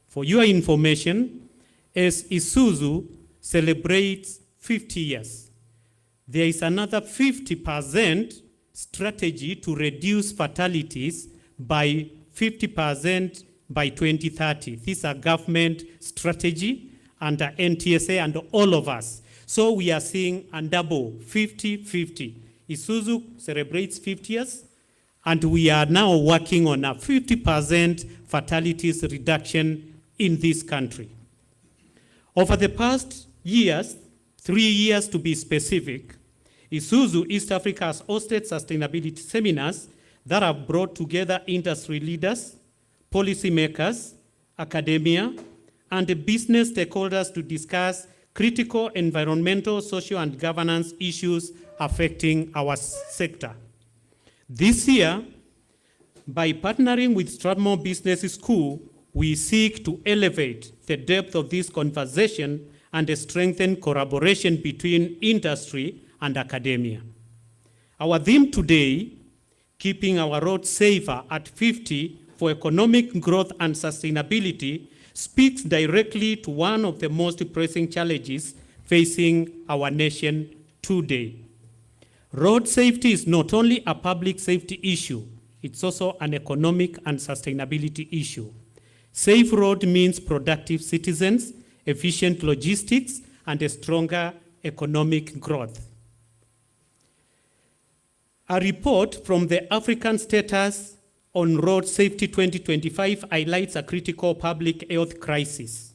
For your information, as Isuzu celebrates 50 years, there is another 50% strategy to reduce fatalities by 50% by 2030. This is a government strategy under NTSA and all of us. So we are seeing a double, 50-50. Isuzu celebrates 50 years, and we are now working on a 50% fatalities reduction in this country. Over the past years, 3 years to be specific, Isuzu East Africa has hosted sustainability seminars that have brought together industry leaders, policymakers, academia, and the business stakeholders to discuss critical environmental, social, and governance issues affecting our sector. This year, by partnering with Strathmore Business School, we seek to elevate the depth of this conversation and strengthen collaboration between industry and academia. Our theme today, keeping our roads safer at 50 for economic growth and sustainability, speaks directly to one of the most pressing challenges facing our nation today. Road safety is not only a public safety issue, it's also an economic and sustainability issue. Safe road means productive citizens, efficient logistics, and a stronger economic growth. A report from the African Status on Road Safety 2025 highlights a critical public health crisis,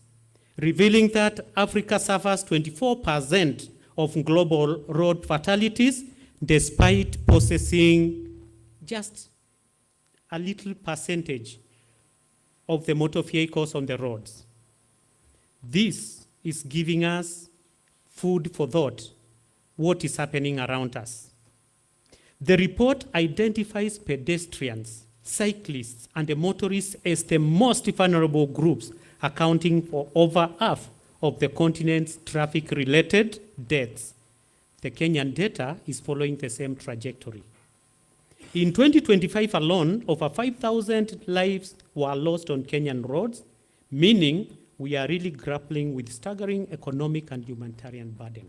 revealing that Africa suffers 24% of global road fatalities, despite possessing just a little percentage of the motor vehicles on the roads. This is giving us food for thought, what is happening around us. The report identifies pedestrians, cyclists, and the motorists as the most vulnerable groups, accounting for over half of the continent's traffic-related deaths. The Kenyan data is following the same trajectory. In 2025 alone, over 5,000 lives were lost on Kenyan roads, meaning we are really grappling with staggering economic and humanitarian burden.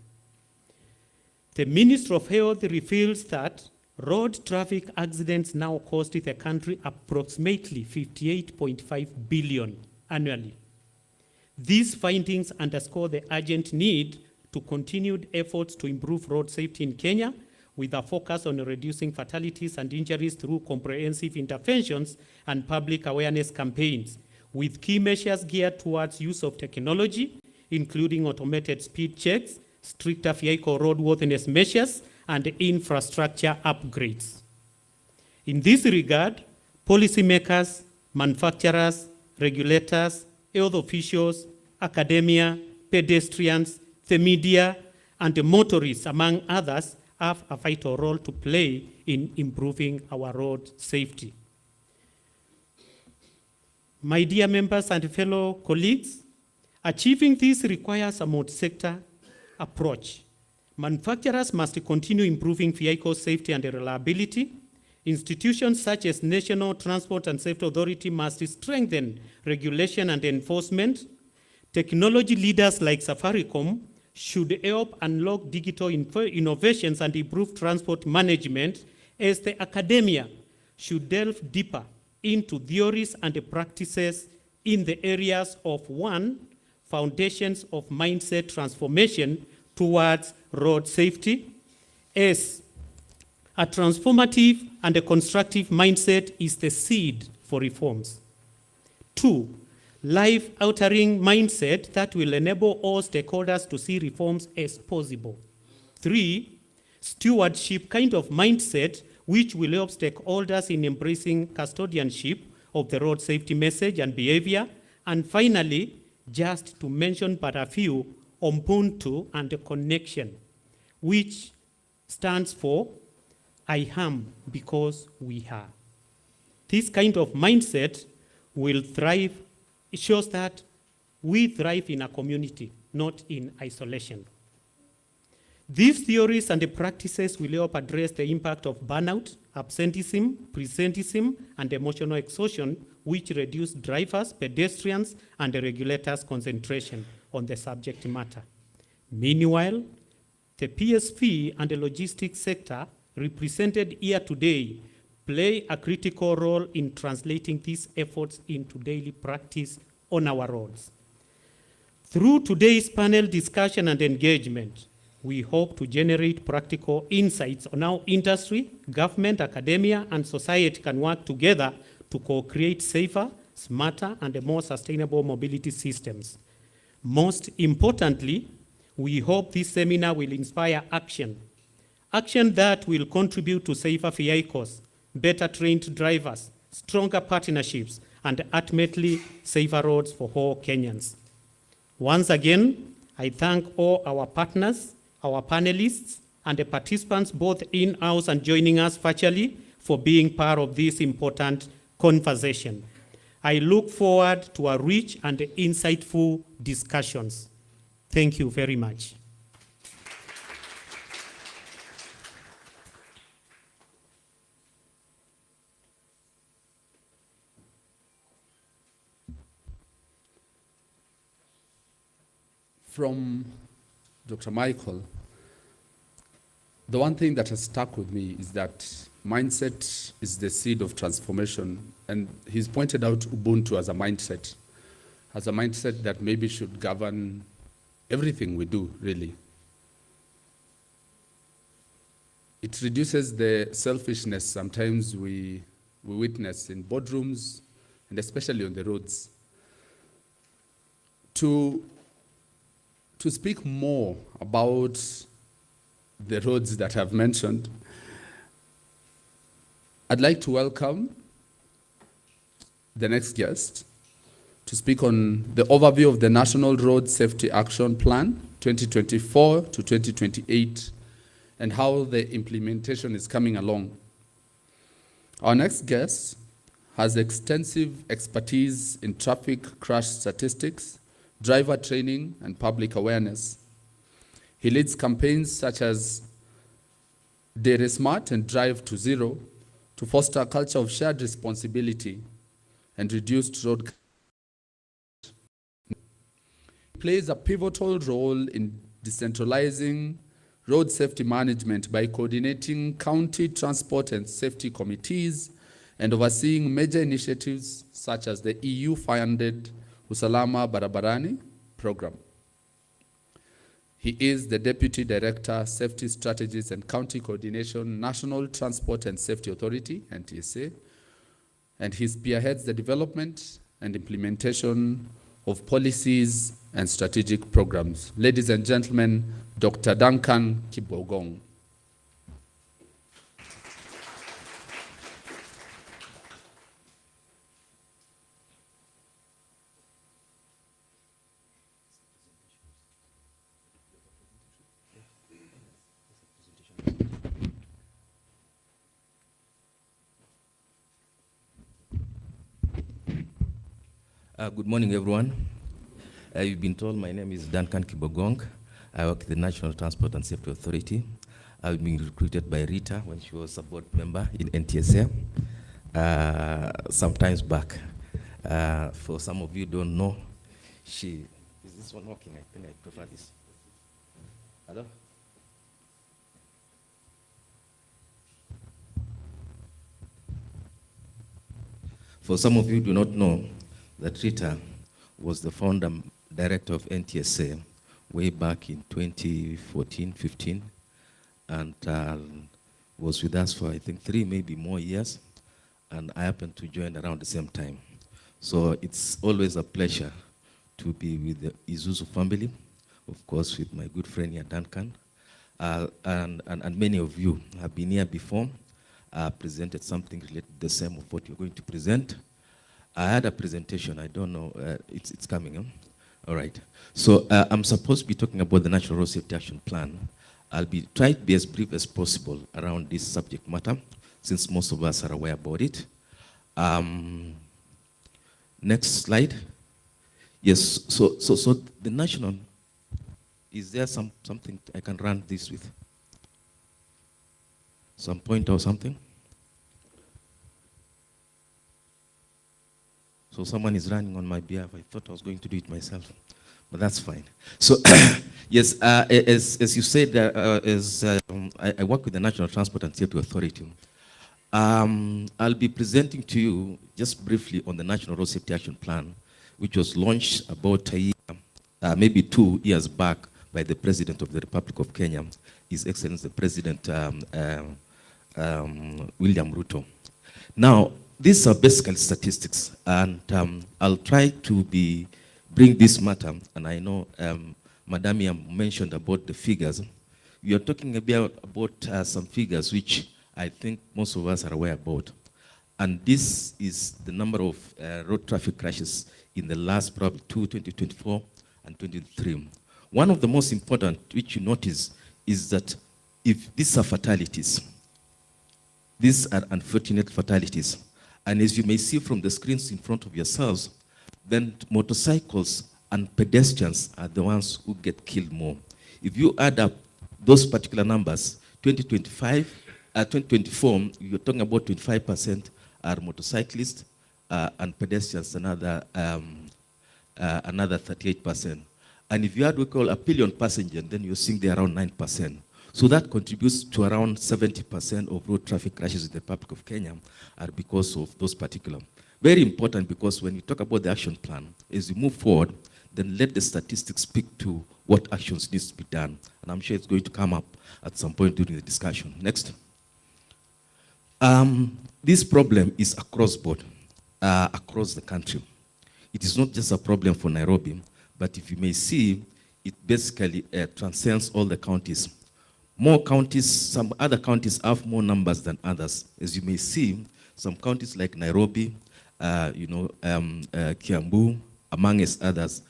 The Ministry of Health reveals that road traffic accidents now cost the country approximately 58.5 billion annually. These findings underscore the urgent need to continued efforts to improve road safety in Kenya, with a focus on reducing fatalities and injuries through comprehensive interventions and public awareness campaigns, with key measures geared towards use of technology, including automated speed checks, stricter vehicle roadworthiness measures, and infrastructure upgrades. In this regard, policymakers, manufacturers, regulators, health officials, academia, pedestrians, the media, and the motorists, among others, have a vital role to play in improving our road safety. My dear members and fellow colleagues, achieving this requires a multi-sector approach. Manufacturers must continue improving vehicle safety and reliability. Institutions such as National Transport and Safety Authority must strengthen regulation and enforcement. Technology leaders like Safaricom should help unlock digital innovations and improve transport management, as the academia should delve deeper into theories and practices in the areas of 1, foundations of mindset transformation towards road safety, as a transformative and a constructive mindset is the seed for reforms. 2, life-altering mindset that will enable all stakeholders to see reforms as possible. 3, stewardship kind of mindset which will help stakeholders in embracing custodianship of the road safety message and behavior. And finally, just to mention but a few, Ubuntu and the connection, which stands for I am because we are. This kind of mindset will thrive. It shows that we thrive in a community, not in isolation. These theories and the practices will help address the impact of burnout, absenteeism, presenteeism, and emotional exhaustion, which reduce drivers, pedestrians, and the regulators' concentration on the subject matter. Meanwhile, the PSV and the logistics sector represented here today play a critical role in translating these efforts into daily practice on our roads. Through today's panel discussion and engagement, we hope to generate practical insights on how industry, government, academia, and society can work together to co-create safer, smarter, and more sustainable mobility systems. Most importantly, we hope this seminar will inspire action that will contribute to safer vehicles, better trained drivers, stronger partnerships, and ultimately safer roads for all Kenyans. Once again, I thank all our partners, our panelists, and the participants both in-house and joining us virtually for being part of this important conversation. I look forward to a rich and insightful discussions. Thank you very much. From Dr. Michael, the one thing that has stuck with me is that mindset is the seed of transformation. And he's pointed out Ubuntu as a mindset that maybe should govern everything we do, really. It reduces the selfishness sometimes we witness in boardrooms and especially on the roads. To speak more about the roads that I've mentioned, I'd like to welcome the next guest to speak on the overview of the National Road Safety Action Plan 2024 to 2028 and how the implementation is coming along. Our next guest has extensive expertise in traffic crash statistics, driver training, and public awareness. He leads campaigns such as Dere Smart and Drive to Zero to foster a culture of shared responsibility and reduced road. He plays a pivotal role in decentralizing road safety management by coordinating county transport and safety committees and overseeing major initiatives such as the EU-funded Usalama Barabarani program. He is the Deputy Director, Safety Strategies and County Coordination, National Transport and Safety Authority, NTSA, and he spearheads the development and implementation of policies and strategic programs. Ladies and gentlemen, Dr. Duncan Kibogong. Good morning, everyone. You've been told my name is Duncan Kibogong. I work at the National Transport and Safety Authority. I've been recruited by Rita when she was a board member in NTSA some times back. For some of you who don't know, is this one working? I think I prefer this. Hello? For some of you who do not know, that Rita was the founder director of NTSA way back in 2014-15 and was with us for I think 3, maybe more years, and I happened to join around the same time. So it's always a pleasure to be with the Isuzu family, of course with my good friend here Duncan, and many of you have been here before, presented something related to the same of what you're going to present. I had a presentation, I don't know, it's coming, huh? All right. So I'm supposed to be talking about the National Road Safety Action Plan. I'll be trying to be as brief as possible around this subject matter, since most of us are aware about it. Next slide. Yes, so the national, is there something I can run this with? Some point or something? So someone is running on my behalf. I thought I was going to do it myself, but that's fine. So yes, as you said, I work with the National Transport and Safety Authority. I'll be presenting to you just briefly on the National Road Safety Action Plan, which was launched about a year, maybe 2 years back by the President of the Republic of Kenya, His Excellency the President William Ruto. Now, these are basically statistics, and I'll try to bring this matter, and I know Madam mentioned about the figures. We are talking about some figures which I think most of us are aware about. And this is the number of road traffic crashes in the last probably 2024 and 2023. One of the most important, which you notice, is that if these are fatalities, these are unfortunate fatalities. And as you may see from the screens in front of yourselves, then motorcycles and pedestrians are the ones who get killed more. If you add up those particular numbers, 2024, you're talking about 25% are motorcyclists and pedestrians, another 38%. And if you add what we call a pillion passenger, then you're seeing they're around 9%. So that contributes to around 70% of road traffic crashes in the Republic of Kenya are because of those particular. Very important, because when you talk about the action plan, as you move forward, then let the statistics speak to what actions needs to be done. And I'm sure it's going to come up at some point during the discussion. Next. This problem is across board, across the country. It is not just a problem for Nairobi, but if you may see, it basically transcends all the counties. More counties, some other counties have more numbers than others. As you may see, some counties like Nairobi, Kiambu, amongst others,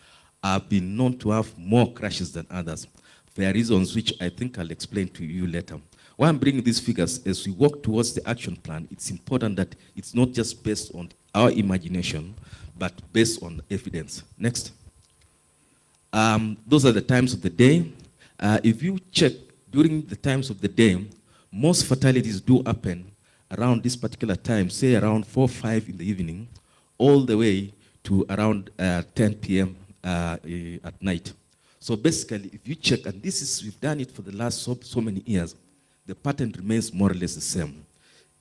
have been known to have more crashes than others. There are reasons which I think I'll explain to you later. Why I'm bringing these figures, as we work towards the action plan, it's important that it's not just based on our imagination, but based on evidence. Next. Those are the times of the day. If you check during the times of the day, most fatalities do happen around this particular time, say around 4 or 5 in the evening, all the way to around 10 p.m. At night. So basically, if you check, and we've done it for the last so many years, the pattern remains more or less the same.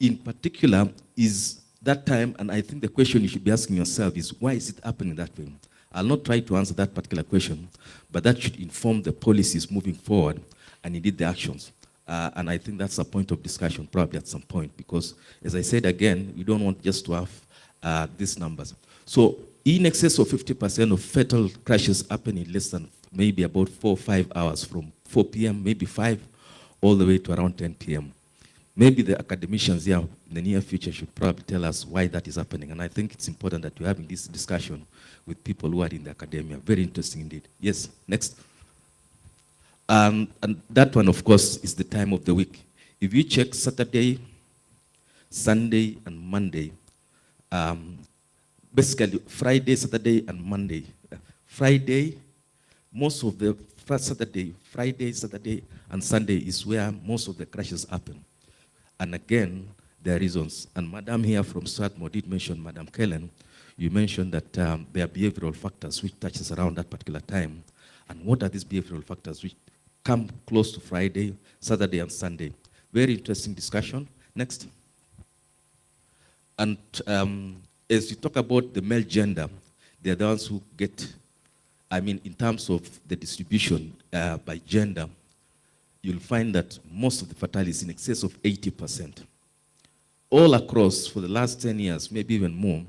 In particular, is that time, and I think the question you should be asking yourself is, why is it happening that way? I'll not try to answer that particular question, but that should inform the policies moving forward, and indeed the actions. And I think that's a point of discussion probably at some point, because as I said again, we don't want just to have these numbers. So in excess of 50% of fatal crashes happen in less than maybe about 4 or 5 hours, from 4 p.m., maybe 5, all the way to around 10 p.m. Maybe the academicians here in the near future should probably tell us why that is happening. And I think it's important that we're having this discussion with people who are in the academia. Very interesting indeed. Yes, next. And that one, of course, is the time of the week. If you check Saturday, Sunday, and Monday, basically Friday, Saturday, and Monday. Friday, most of the Saturday, Friday, Saturday, and Sunday is where most of the crashes happen. And again, there are reasons. And Madam here from Strathmore did mention, Madam Kellen, you mentioned that there are behavioral factors which touches around that particular time. And what are these behavioral factors which come close to Friday, Saturday, and Sunday? Very interesting discussion. Next. And as you talk about the male gender, they're the ones who get, in terms of the distribution by gender, you'll find that most of the fatalities in excess of 80%. All across, for the last 10 years, maybe even more,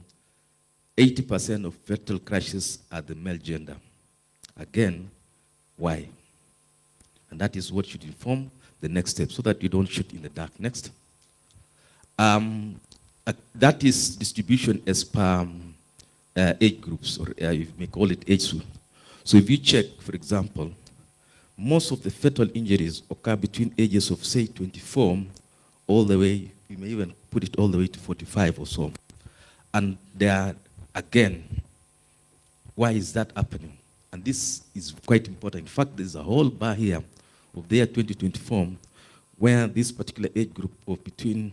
80% of fatal crashes are the male gender. Again, why? And that is what should inform the next step, so that you don't shoot in the dark. Next. That is distribution as per age groups, or you may call it age group. So if you check, for example, most of the fatal injuries occur between ages of, say, 24 all the way, you may even put it all the way to 45 or so. And there are, again, why is that happening? And this is quite important. In fact, there's a whole bar here of the year 2024 where this particular age group of between,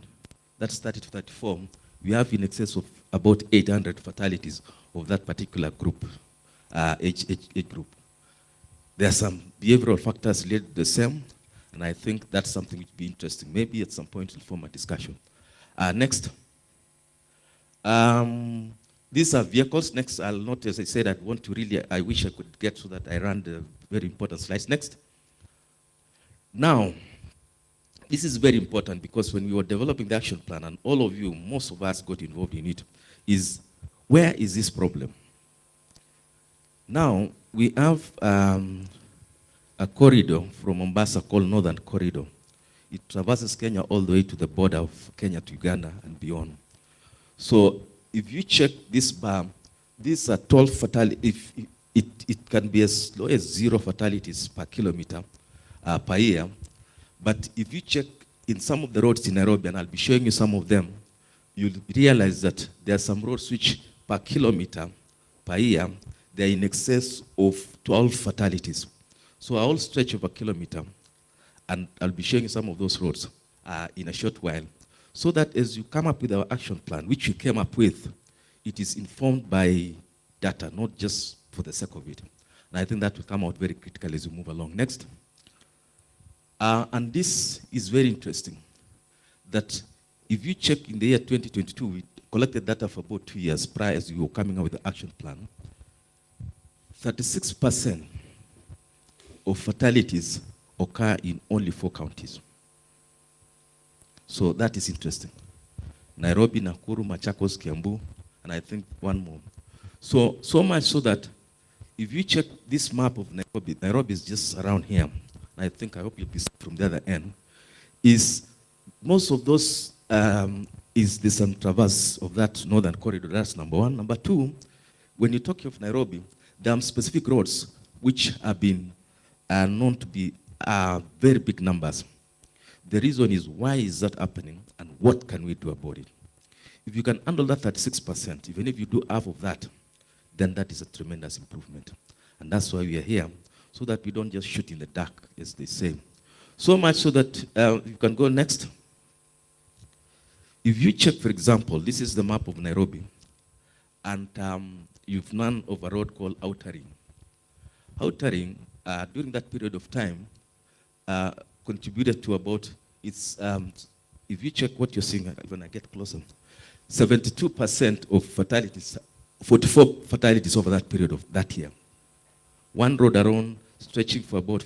that started to 34, we have in excess of about 800 fatalities of that particular group, age group. There are some behavioral factors related to the same, and I think that's something which would be interesting. Maybe at some point we'll form a discussion. Next. These are vehicles. Next, I'll not, as I said, I wish I could get so that I ran the very important slides. Next. Now, this is very important because when we were developing the action plan, and all of you, most of us got involved in it, is where is this problem? Now, we have a corridor from Mombasa called Northern Corridor. It traverses Kenya all the way to the border of Kenya to Uganda and beyond. So if you check this bar, these are 12 fatalities. it can be as low as 0 fatalities per kilometer per year. But if you check in some of the roads in Nairobi, and I'll be showing you some of them, you'll realize that there are some roads which per kilometer per year, they're in excess of 12 fatalities. So a whole stretch of a kilometer, and I'll be showing you some of those roads in a short while, so that as you come up with our action plan, which we came up with, it is informed by data, not just for the sake of it. And I think that will come out very critical as we move along. Next. And this is very interesting, that if you check in the year 2022, we collected data for about 2 years prior as we were coming up with the action plan. 36% of fatalities occur in only 4 counties. So that is interesting. Nairobi, Nakuru, Machakos, Kiambu, and I think one more. So much so that if you check this map of Nairobi, Nairobi is just around here. I think, I hope you'll be from the other end, is most of those is the San Traverse of that northern corridor. That's number one. Number two, when you talk of Nairobi, there are specific roads which have been known to be very big numbers. The reason is, why is that happening and what can we do about it? If you can handle that 36%, even if you do half of that, then that is a tremendous improvement. And that's why we are here, so that we don't just shoot in the dark, as they say. So much so that, you can go next. If you check, for example, this is the map of Nairobi, and you've known of a road called Outer Ring. Outer Ring, during that period of time, contributed to about, it's, if you check what you're seeing, when I get closer, 72% of fatalities, 44 fatalities over that period of that year. One road around stretching for about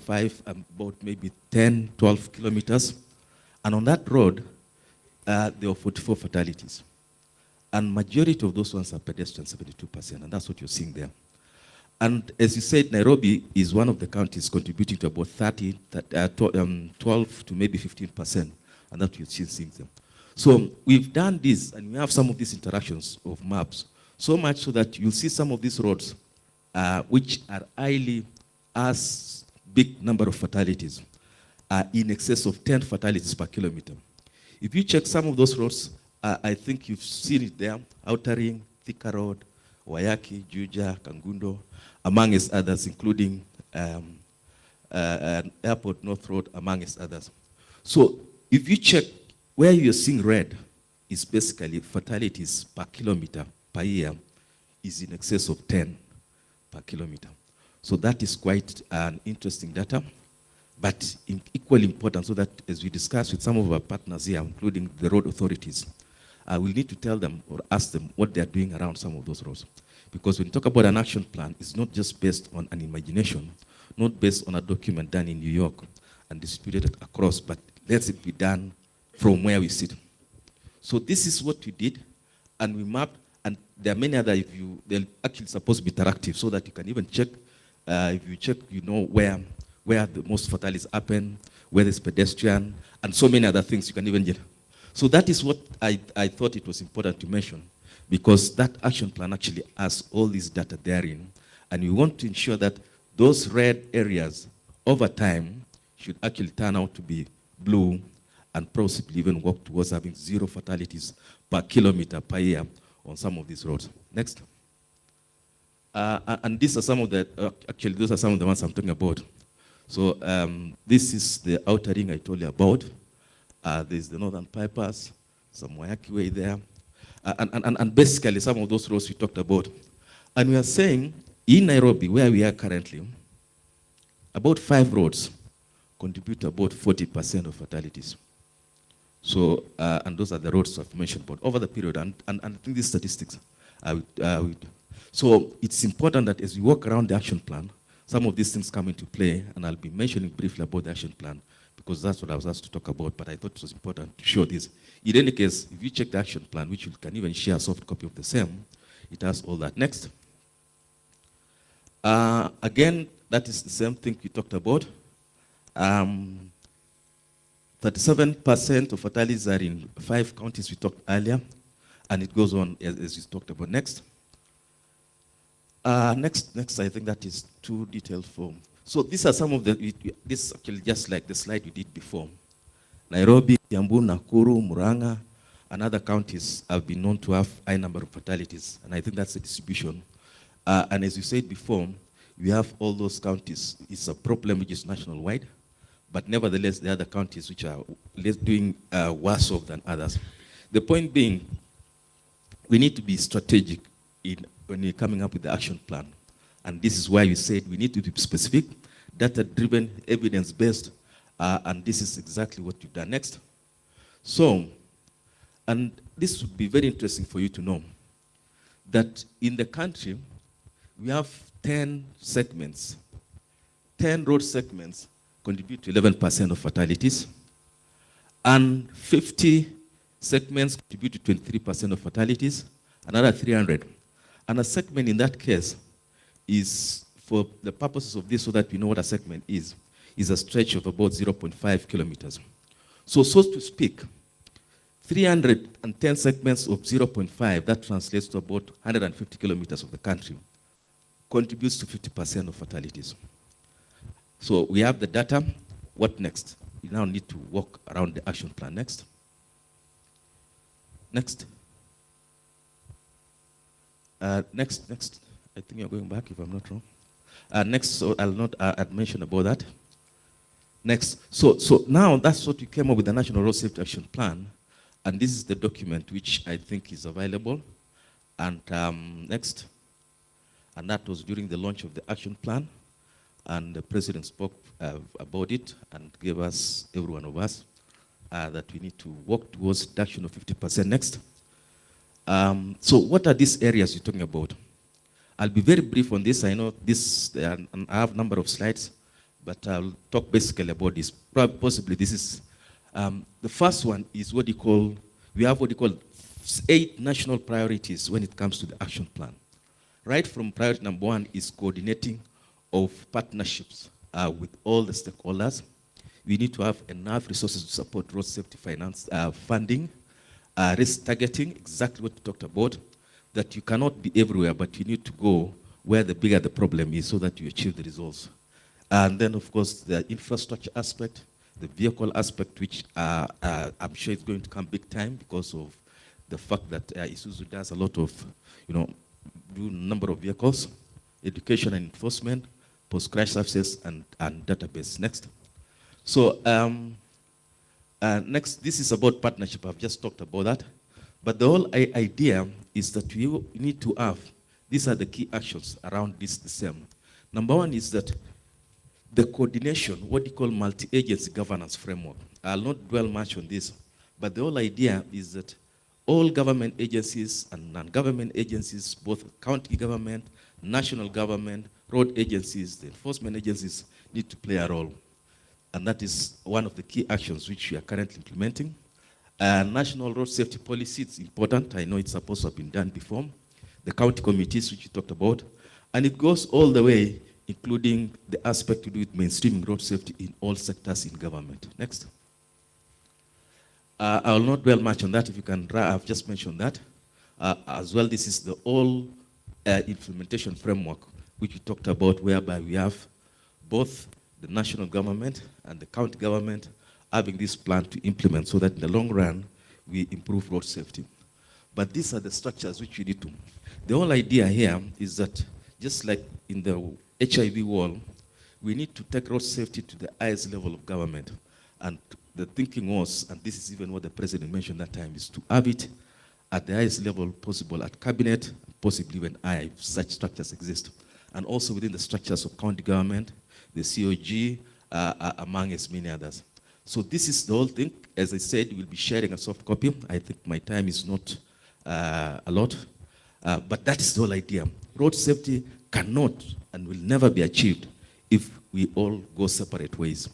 maybe 10, 12 kilometers. And on that road, there were 44 fatalities. And majority of those ones are pedestrians, 72%, and that's what you're seeing there. And as you said, Nairobi is one of the counties contributing to about 12 to maybe 15%, and that's what you're seeing there. So we've done this, and we have some of these interactions of maps, so much so that you'll see some of these roads which are highly as big number of fatalities, in excess of 10 fatalities per kilometer. If you check some of those roads, I think you've seen it there, Outer Ring, Thika Road, Wayaki, Juja, Kangundo, amongst others, including Airport North Road, amongst others. So if you check where you're seeing red, is basically fatalities per kilometer per year is in excess of 10 per kilometer. So that is quite an interesting data, but equally important, so that as we discuss with some of our partners here, including the road authorities, we need to tell them or ask them what they're doing around some of those roads. Because when you talk about an action plan, it's not just based on an imagination, not based on a document done in New York and distributed across, but let it be done from where we sit. So this is what we did, and we mapped, and there are many other, they're actually supposed to be interactive, so that you can even check, if you check, you know where the most fatalities happen, where there's pedestrian, and so many other things you can even get. So that is what I thought it was important to mention, because that action plan actually has all this data therein, and we want to ensure that those red areas over time should actually turn out to be blue, and possibly even work towards having 0 fatalities per kilometer per year on some of these roads. Next. And these are some of the, actually those are some of the ones I'm talking about. So this is the Outer Ring I told you about. There's the Northern Pipers, some Wayaki Way there. And basically some of those roads we talked about. And we are saying, in Nairobi, where we are currently, about 5 roads contribute to about 40% of fatalities. So, and those are the roads I've mentioned about over the period, and I think these statistics. So it's important that as we walk around the action plan, some of these things come into play, and I'll be mentioning briefly about the action plan, because that's what I was asked to talk about, but I thought it was important to show this. In any case, if you check the action plan, which you can even share a soft copy of the same, it has all that. Next. Again, that is the same thing we talked about. 37% of fatalities are in 5 counties we talked earlier, and it goes on as we talked about. Next. Next, I think that is too detailed for. So these are some of the, this is actually just like the slide we did before. Nairobi, Kiambu, Nakuru, Murang'a, and other counties have been known to have high number of fatalities, and I think that's the distribution. And as you said before, we have all those counties. It's a problem which is national-wide, but nevertheless, there are other counties which are doing worse off than others. The point being, we need to be strategic when we're coming up with the action plan. And this is why we said we need to be specific, data-driven, evidence-based, and this is exactly what you've done. Next. So, and this would be very interesting for you to know, that in the country, we have 10 segments. 10 road segments contribute to 11% of fatalities, and 50 segments contribute to 23% of fatalities, another 300. And a segment in that case is, for the purposes of this, so that we know what a segment is a stretch of about 0.5 kilometers. So to speak, 310 segments of 0.5, that translates to about 150 kilometers of the country, contributes to 50% of fatalities. So we have the data. What next? We now need to walk around the action plan. Next. Next. Next. I think you're going back if I'm not wrong. Next, so I'll not mention about that. Next. So now that's what we came up with, the National Road Safety Action Plan. And this is the document which I think is available. And next. And that was during the launch of the action plan. And the president spoke about it and gave us, every one of us, that we need to work towards reduction of 50%. Next. So what are these areas you're talking about? I'll be very brief on this. I know this, I have a number of slides, but I'll talk basically about this. Possibly this is, the first one is what you call, we have what you call 8 national priorities when it comes to the action plan. Right from priority number 1 is coordinating of partnerships with all the stakeholders. We need to have enough resources to support road safety finance funding, risk targeting, exactly what we talked about, that you cannot be everywhere, but you need to go where the bigger the problem is so that you achieve the results. And then, of course, the infrastructure aspect, the vehicle aspect, which I'm sure is going to come big time because of the fact that Isuzu does a lot of, do number of vehicles, education and enforcement, post-crash services, and database. Next. So next, this is about partnership. I've just talked about that. But the whole idea is that we need to have, these are the key actions around this the same. Number 1 is that the coordination, what you call multi-agency governance framework. I'll not dwell much on this, but the whole idea is that all government agencies and non-government agencies, both county government, national government, road agencies, the enforcement agencies need to play a role. And that is one of the key actions which we are currently implementing. National road safety policy, it's important. I know it's supposed to have been done before. The county committees, which you talked about. And it goes all the way, including the aspect to do with mainstreaming road safety in all sectors in government. Next. I will not dwell much on that. If you can, I've just mentioned that. As well, this is the all implementation framework, which we talked about, whereby we have both the national government and the county government having this plan to implement so that in the long run, we improve road safety. But these are the structures which we need to. The whole idea here is that just like in the HIV wall, we need to take road safety to the highest level of government. And the thinking was, and this is even what the president mentioned that time, is to have it at the highest level possible at cabinet, possibly when such structures exist. And also within the structures of county government, the COG, among as many others. So this is the whole thing. As I said, we'll be sharing a soft copy. I think my time is not a lot, but that is the whole idea. Road safety cannot and will never be achieved if we all go separate ways.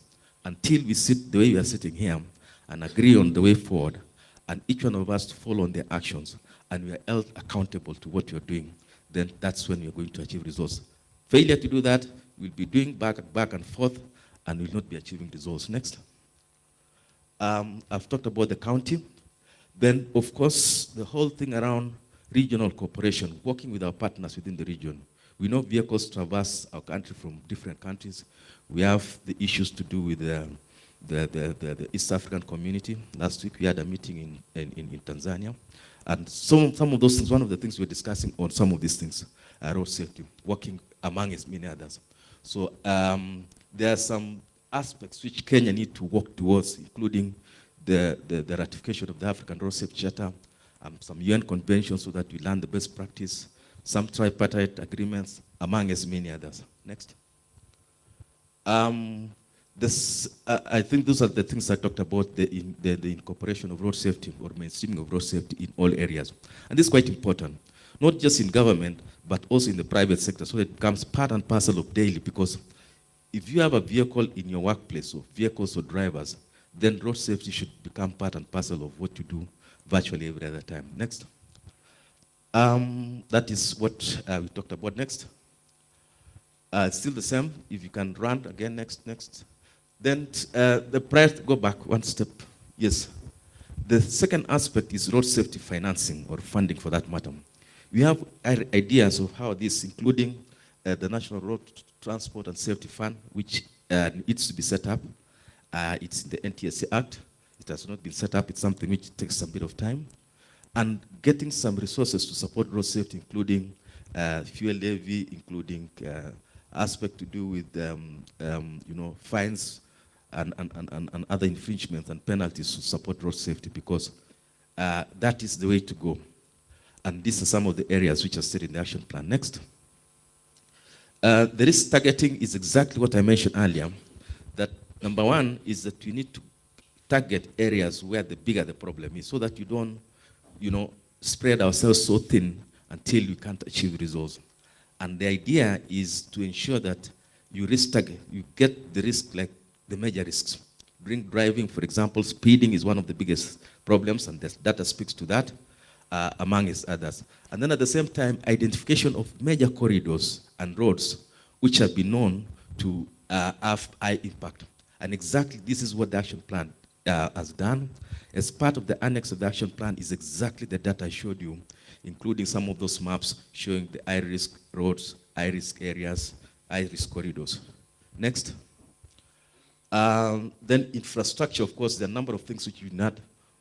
Until we sit the way we are sitting here and agree on the way forward, and each one of us to follow on their actions, and we are held accountable to what you're doing, then that's when you're going to achieve results. Failure to do that, we'll be doing back and forth, and will not be achieving results. Next. I've talked about the county. Then, of course, the whole thing around regional cooperation, working with our partners within the region. We know vehicles traverse our country from different countries. We have the issues to do with the East African community. Last week we had a meeting in Tanzania. And some of those things, one of the things we're discussing on some of these things, road safety, working among as many others. So there are some aspects which Kenya need to work towards, including the ratification of the African Road Safety Charter, some UN conventions so that we learn the best practice, some tripartite agreements, among as many others. Next. I think those are the things I talked about, the incorporation of road safety or mainstreaming of road safety in all areas. And this is quite important, not just in government, but also in the private sector, so it becomes part and parcel of daily, because if you have a vehicle in your workplace, or vehicles or drivers, then road safety should become part and parcel of what you do virtually every other time. Next. That is what we talked about. Next. Still the same, if you can run again, next. Then the prior, go back one step, yes. The second aspect is road safety financing, or funding for that matter. We have ideas of how this, including the National Road Transport and Safety Fund, which needs to be set up. It's in the NTSA Act. It has not been set up. It's something which takes a bit of time. And getting some resources to support road safety, including fuel levy, including aspect to do with fines and other infringements and penalties to support road safety, because that is the way to go. And these are some of the areas which are stated in the action plan. Next. The risk targeting is exactly what I mentioned earlier, that number one is that we need to target areas where the bigger the problem is, so that you don't, spread ourselves so thin until we can't achieve results. And the idea is to ensure that you risk target, you get the risk like the major risks. Drink driving, for example, speeding is one of the biggest problems, and the data speaks to that, among others. And then at the same time, identification of major corridors and roads which have been known to have high impact. And exactly this is what the action plan has done. As part of the annex of the action plan is exactly the data I showed you, including some of those maps showing the high-risk roads, high-risk areas, high-risk corridors. Next. Then infrastructure, of course, there are a number of things which you need.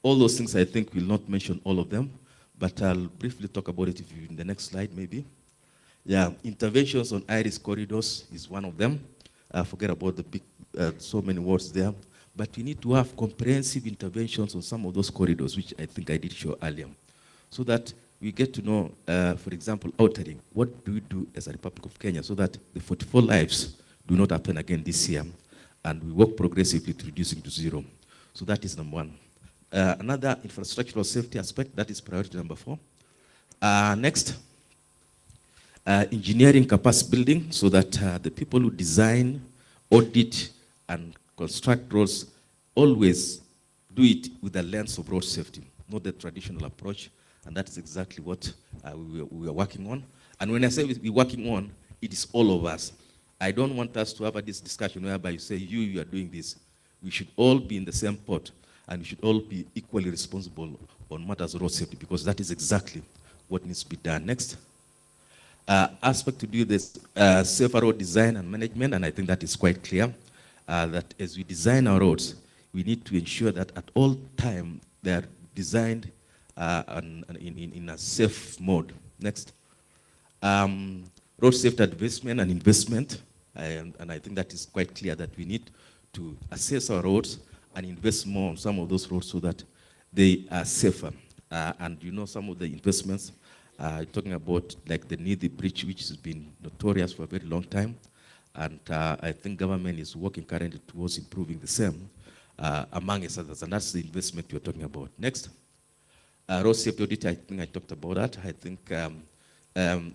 All those things, I think, will not mention all of them, but I'll briefly talk about it if you in the next slide, maybe. Yeah, interventions on high-risk corridors is one of them. Forget about the big, so many words there. But we need to have comprehensive interventions on some of those corridors, which I think I did show earlier, so that we get to know, for example, outering. What do we do as a Republic of Kenya so that the 44 lives do not happen again this year, and we work progressively to reducing to zero. So that is number one. Another infrastructural safety aspect, that is priority number 4. Next, engineering capacity building, so that the people who design, audit, and construct roads always do it with a lens of road safety, not the traditional approach. And that is exactly what we are working on. And when I say we're working on, it is all of us. I don't want us to have this discussion whereby you say, you are doing this. We should all be in the same pot, and we should all be equally responsible on matters of road safety, because that is exactly what needs to be done. Next. Aspect to do this safer road design and management, and I think that is quite clear, that as we design our roads, we need to ensure that at all time they are designed in a safe mode. Next. Road safety advancement and investment, and I think that is quite clear that we need to assess our roads and invest more on some of those roads so that they are safer. And some of the investments, talking about like the Nithi Bridge, which has been notorious for a very long time, and I think government is working currently towards improving the same, among others, and that's the investment we're talking about. Next. Road safety audit, I think I talked about that. I think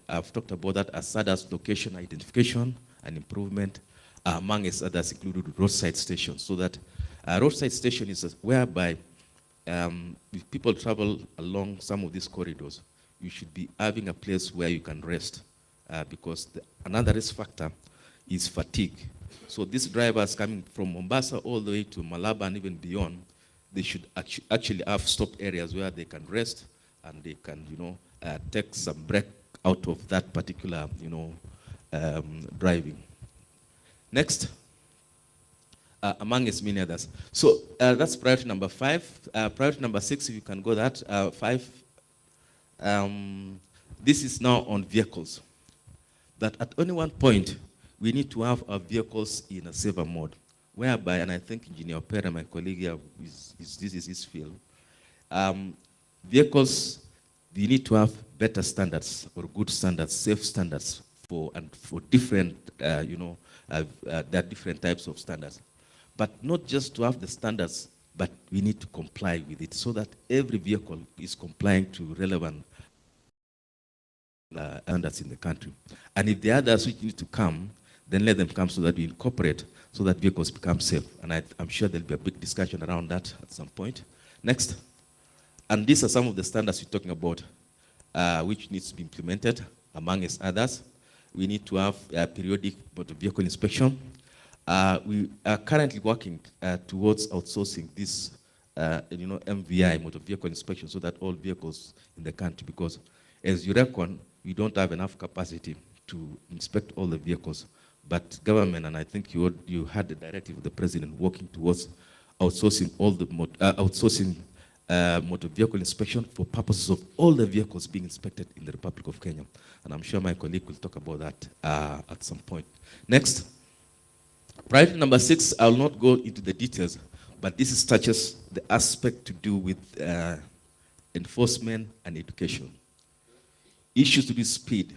I've talked about that as SADA's location identification and improvement, among others, included roadside stations. So that roadside station is whereby if people travel along some of these corridors, you should be having a place where you can rest, because another risk factor is fatigue. So these drivers coming from Mombasa all the way to Malaba and even beyond, they should actually have stop areas where they can rest and they can, take some break out of that particular, driving. Next, among as many others. So that's priority number 5. Priority number 6, if you can go that, 5. This is now on vehicles. That at only one point, we need to have our vehicles in a safer mode, whereby, and I think Engineer Pera, my colleague here, this is his field, vehicles, we need to have better standards or good standards, safe standards for different, there are different types of standards. But not just to have the standards, but we need to comply with it so that every vehicle is complying to relevant standards in the country. And if the others which need to come, then let them come so that we incorporate, so that vehicles become safe. And I'm sure there'll be a big discussion around that at some point. Next. And these are some of the standards we're talking about, which needs to be implemented, among others. We need to have periodic motor vehicle inspection. We are currently working towards outsourcing this, MVI, motor vehicle inspection, so that all vehicles in the country, because as you reckon, we don't have enough capacity to inspect all the vehicles. But government, and I think you had the directive of the president working towards outsourcing all the motor vehicle inspection for purposes of all the vehicles being inspected in the Republic of Kenya. And I'm sure my colleague will talk about that at some point. Next, priority number 6, I will not go into the details, but this touches the aspect to do with enforcement and education. Issues to do with speed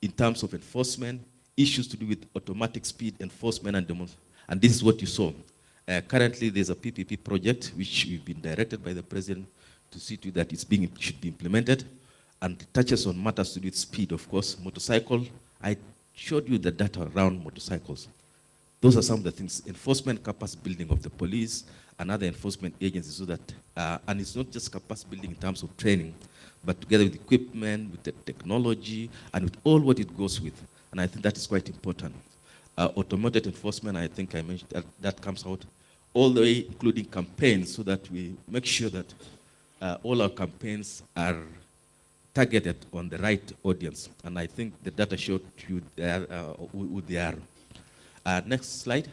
in terms of enforcement, issues to do with automatic speed enforcement and demonstration. And this is what you saw. Currently, there's a PPP project which we've been directed by the president to see to that should be implemented, and it touches on matters to do with speed, of course. Motorcycle, I showed you the data around motorcycles. Those are some of the things. Enforcement capacity building of the police and other enforcement agencies, so that, and it's not just capacity building in terms of training, but together with equipment, with the technology, and with all what it goes with. And I think that is quite important. Automated enforcement, I think I mentioned that comes out all the way, including campaigns, so that we make sure that all our campaigns are targeted on the right audience. And I think the data showed you who they are. Next slide.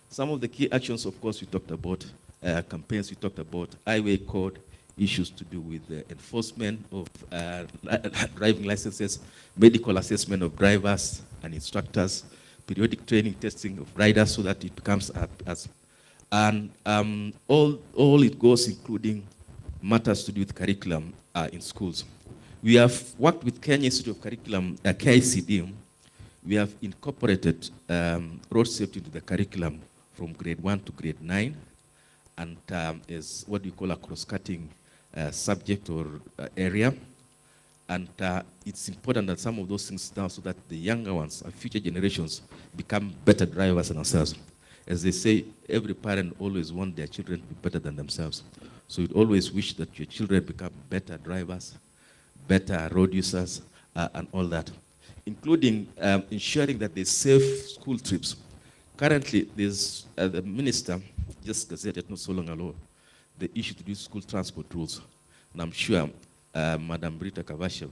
Some of the key actions, of course, we talked about campaigns, we talked about highway code, issues to do with the enforcement of driving licenses, medical assessment of drivers and instructors, periodic training, testing of riders, so that it becomes and all it goes, including matters to do with curriculum in schools. We have worked with Kenya Institute of Curriculum, KICD. We have incorporated road safety into the curriculum from grade 1 to grade 9, and is what we call a cross-cutting subject or area. And it's important that some of those things now, so that the younger ones, our future generations, become better drivers than ourselves. As they say, every parent always wants their children to be better than themselves. So you'd always wish that your children become better drivers, better road users, and all that, including ensuring that there's safe school trips. Currently, there's the minister just gazetted not so long ago the issue to do school transport rules. And I'm sure Madam Rita Kavasha,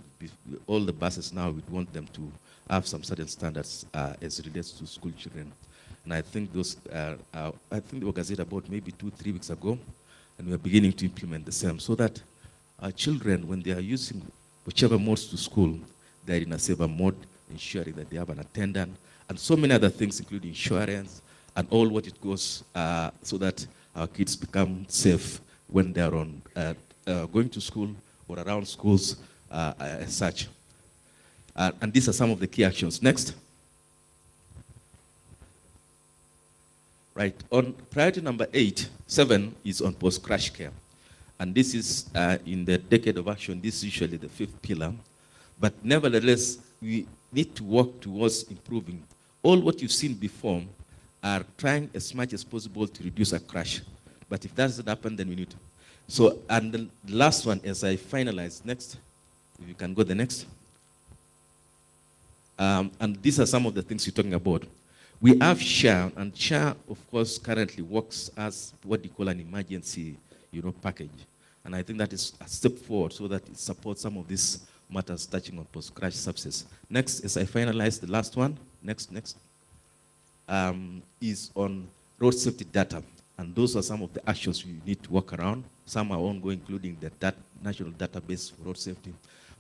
all the buses now, would want them to have some certain standards as it relates to school children. And I think those, I think they were gazetted about maybe 2-3 weeks ago, and we are beginning to implement the same, so that our children, when they are using whichever modes to school, they're in a safer mode, ensuring that they have an attendant, and so many other things, including insurance, and all what it goes, so that our kids become safe when they're on going to school or around schools as such. And these are some of the key actions. Next. Right, on priority number 7 is on post-crash care. And this is in the decade of action, this is usually the 5th pillar. But nevertheless, we need to work towards improving. All what you've seen before are trying as much as possible to reduce a crash. But if that doesn't happen, then we need to. So, and the last one, as I finalize, next, if you can go the next. And these are some of the things you're talking about. We have SHA, and SHA, of course, currently works as what you call an emergency, package. And I think that is a step forward so that it supports some of these matters touching on post-crash services. Next, as I finalize the last one, next, is on road safety data. And those are some of the actions you need to work around. Some are ongoing, including the national database for road safety,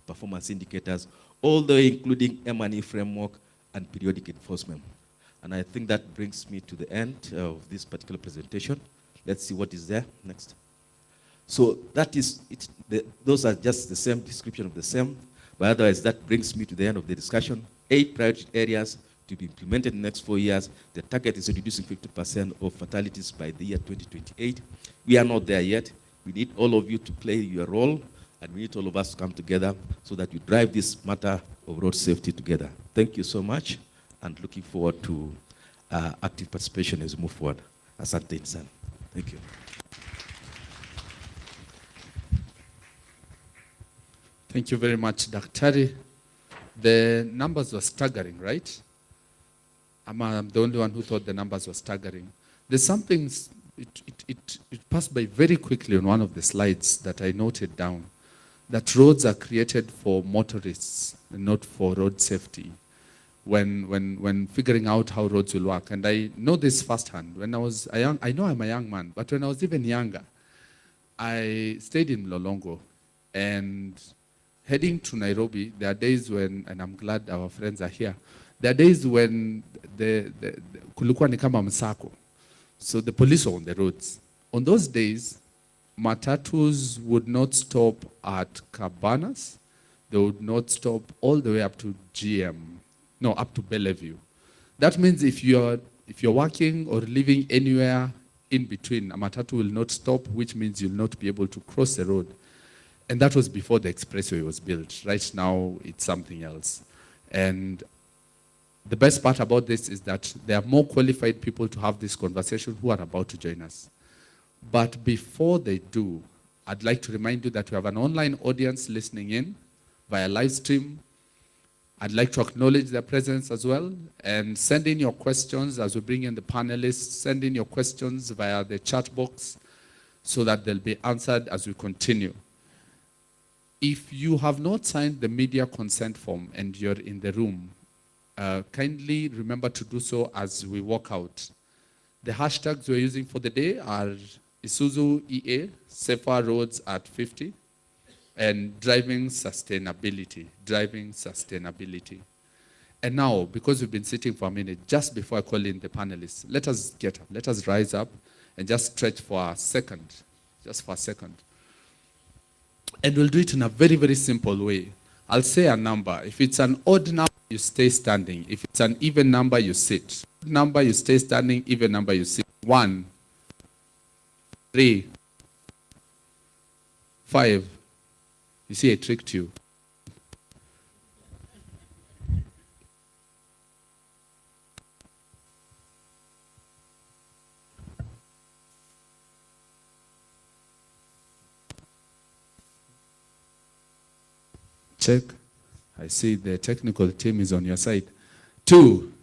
performance indicators, all the way including M&E framework and periodic enforcement. And I think that brings me to the end of this particular presentation. Let's see what is there. Next. So that is it. Those are just the same description of the same, but otherwise that brings me to the end of the discussion. 8 priority areas to be implemented in the next 4 years. The target is reducing 50% of fatalities by the year 2028. We are not there yet. We need all of you to play your role, and we need all of us to come together so that we drive this matter of road safety together. Thank you so much, and looking forward to active participation as we move forward. Asante sana. Thank you. Thank you very much, Daktari. The numbers were staggering, right? I'm the only one who thought the numbers were staggering. There's something, it passed by very quickly on one of the slides that I noted down, that roads are created for motorists and not for road safety when figuring out how roads will work. And I know this firsthand. When I was young, I know I'm a young man, but when I was even younger, I stayed in Lolongo, and heading to Nairobi, there are days when, and I'm glad our friends are here, there are days when kulikuwa ni kama msako. So the police were on the roads. On those days, matatus would not stop at Cabanas. They would not stop all the way up to up to Bellevue. That means if you're working or living anywhere in between, a matatu will not stop, which means you'll not be able to cross the road. And that was before the expressway was built. Right now, it's something else. And the best part about this is that there are more qualified people to have this conversation who are about to join us. But before they do, I'd like to remind you that we have an online audience listening in via live stream. I'd like to acknowledge their presence as well, and send in your questions as we bring in the panelists. Send in your questions via the chat box so that they'll be answered as we continue. If you have not signed the media consent form and you're in the room, kindly remember to do so as we walk out. The hashtags we're using for the day are Isuzu EA, Safer Roads at 50, and driving sustainability. And now, because we've been sitting for a minute, just before I call in the panelists, let us get up, let us rise up and just stretch for a second, just for a second. And we'll do it in a very, very simple way. I'll say a number. If it's an odd number, you stay standing. If it's an even number, you sit. Odd number, you stay standing. Even number, you sit. 1, 3, 5. You see, I tricked you. Check. I see the technical team is on your side. 2,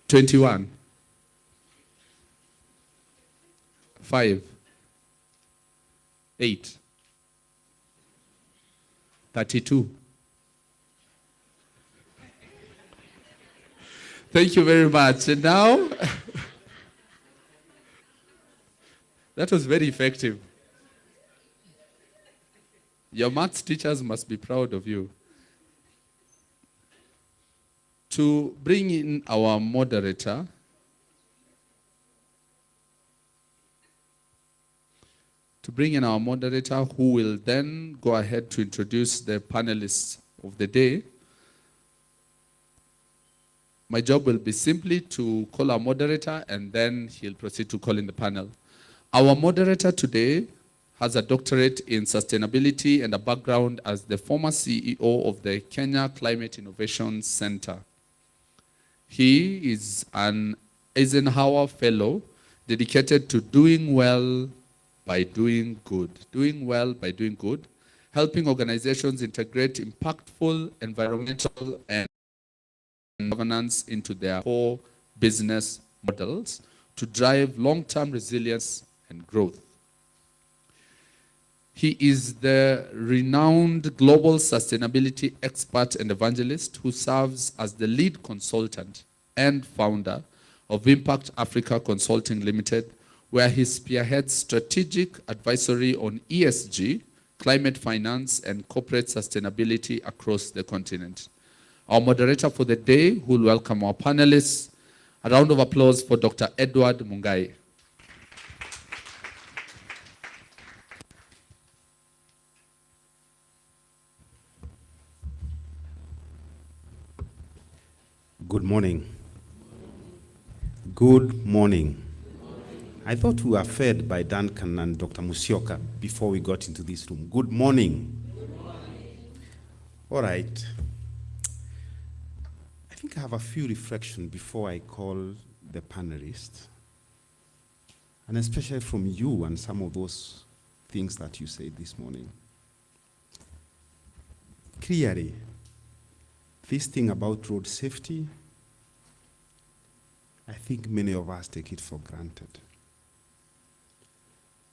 21, 5, 8, 32. Thank you very much. And now, that was very effective. Your maths teachers must be proud of you. To bring in our moderator, who will then go ahead to introduce the panelists of the day. My job will be simply to call our moderator, and then he'll proceed to call in the panel. Our moderator today has a doctorate in sustainability and a background as the former CEO of the Kenya Climate Innovation Center. He is an Eisenhower Fellow dedicated to doing well by doing good. Doing well by doing good, helping organizations integrate impactful environmental and governance into their core business models to drive long-term resilience and growth. He is the renowned global sustainability expert and evangelist who serves as the lead consultant and founder of Impact Africa Consulting Limited, where he spearheads strategic advisory on ESG, climate finance, and corporate sustainability across the continent. Our moderator for the day, who will welcome our panelists. A round of applause for Dr. Edward Mungai. Good morning. Good morning. I thought we were fed by Duncan and Dr. Musyoka before we got into this room. Good morning. Good morning. All right. I think I have a few reflections before I call the panelists, and especially from you and some of those things that you said this morning. Clearly, this thing about road safety, I think many of us take it for granted.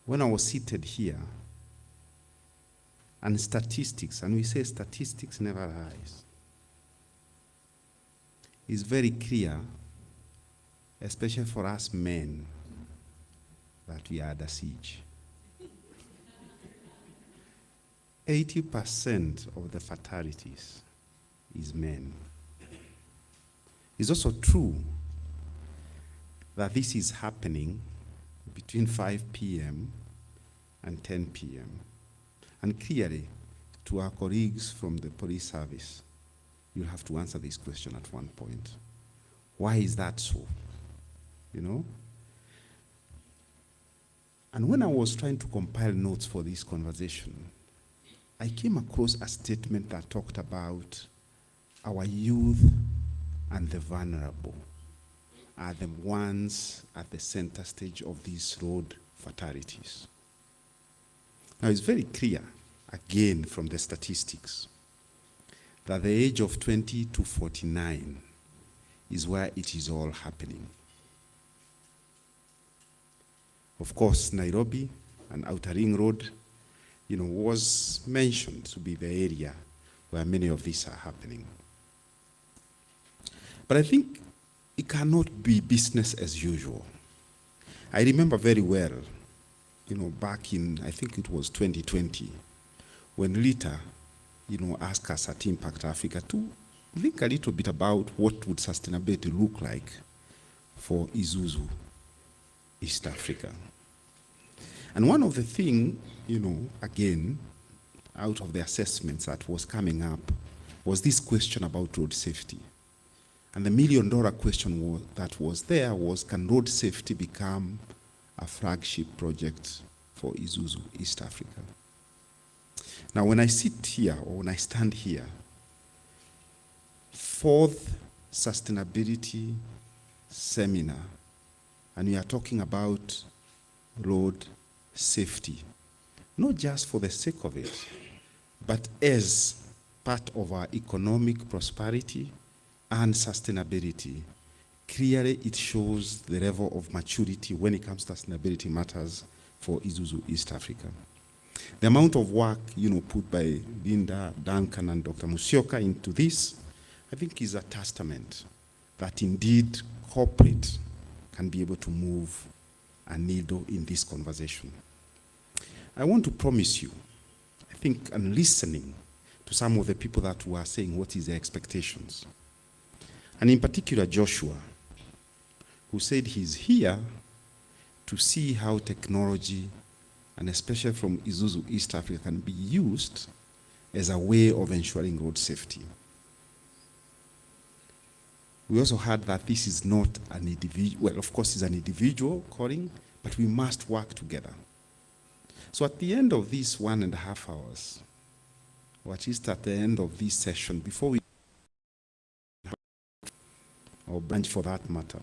When I was seated here, and statistics, and we say statistics never lies, it's very clear, especially for us men, that we are under siege. 80% of the fatalities is men. It's also true that this is happening between 5 p.m. and 10 p.m. And clearly, to our colleagues from the police service, you'll have to answer this question at one point. Why is that so? You know? And when I was trying to compile notes for this conversation, I came across a statement that talked about our youth and the vulnerable are the ones at the center stage of these road fatalities. Now, it's very clear, again, from the statistics, that the age of 20 to 49 is where it is all happening. Of course, Nairobi and Outer Ring Road, was mentioned to be the area where many of these are happening. But I think it cannot be business as usual. I remember very well, back in, I think it was 2020, when Lita, asked us at Impact Africa to think a little bit about what would sustainability look like for Isuzu East Africa. And one of the things, again, out of the assessments that was coming up was this question about road safety. And the million-dollar question that was there was, can road safety become a flagship project for Isuzu East Africa? Now, when I sit here, or when I stand here, fourth sustainability seminar, and we are talking about road safety, not just for the sake of it, but as part of our economic prosperity and sustainability. Clearly, it shows the level of maturity when it comes to sustainability matters for Isuzu East Africa. The amount of work, put by Linda, Duncan, and Dr. Musyoka into this, I think is a testament that indeed corporate can be able to move a needle in this conversation. I want to promise you, I think, and listening to some of the people that were saying what is their expectations, and in particular Joshua, who said he's here to see how technology, and especially from Isuzu East Africa, can be used as a way of ensuring road safety. We also heard that this is not an individual, well, of course it's an individual calling, but we must work together. So at the end of these 1.5 hours, or at least at the end of this session, before we, or branch for that matter,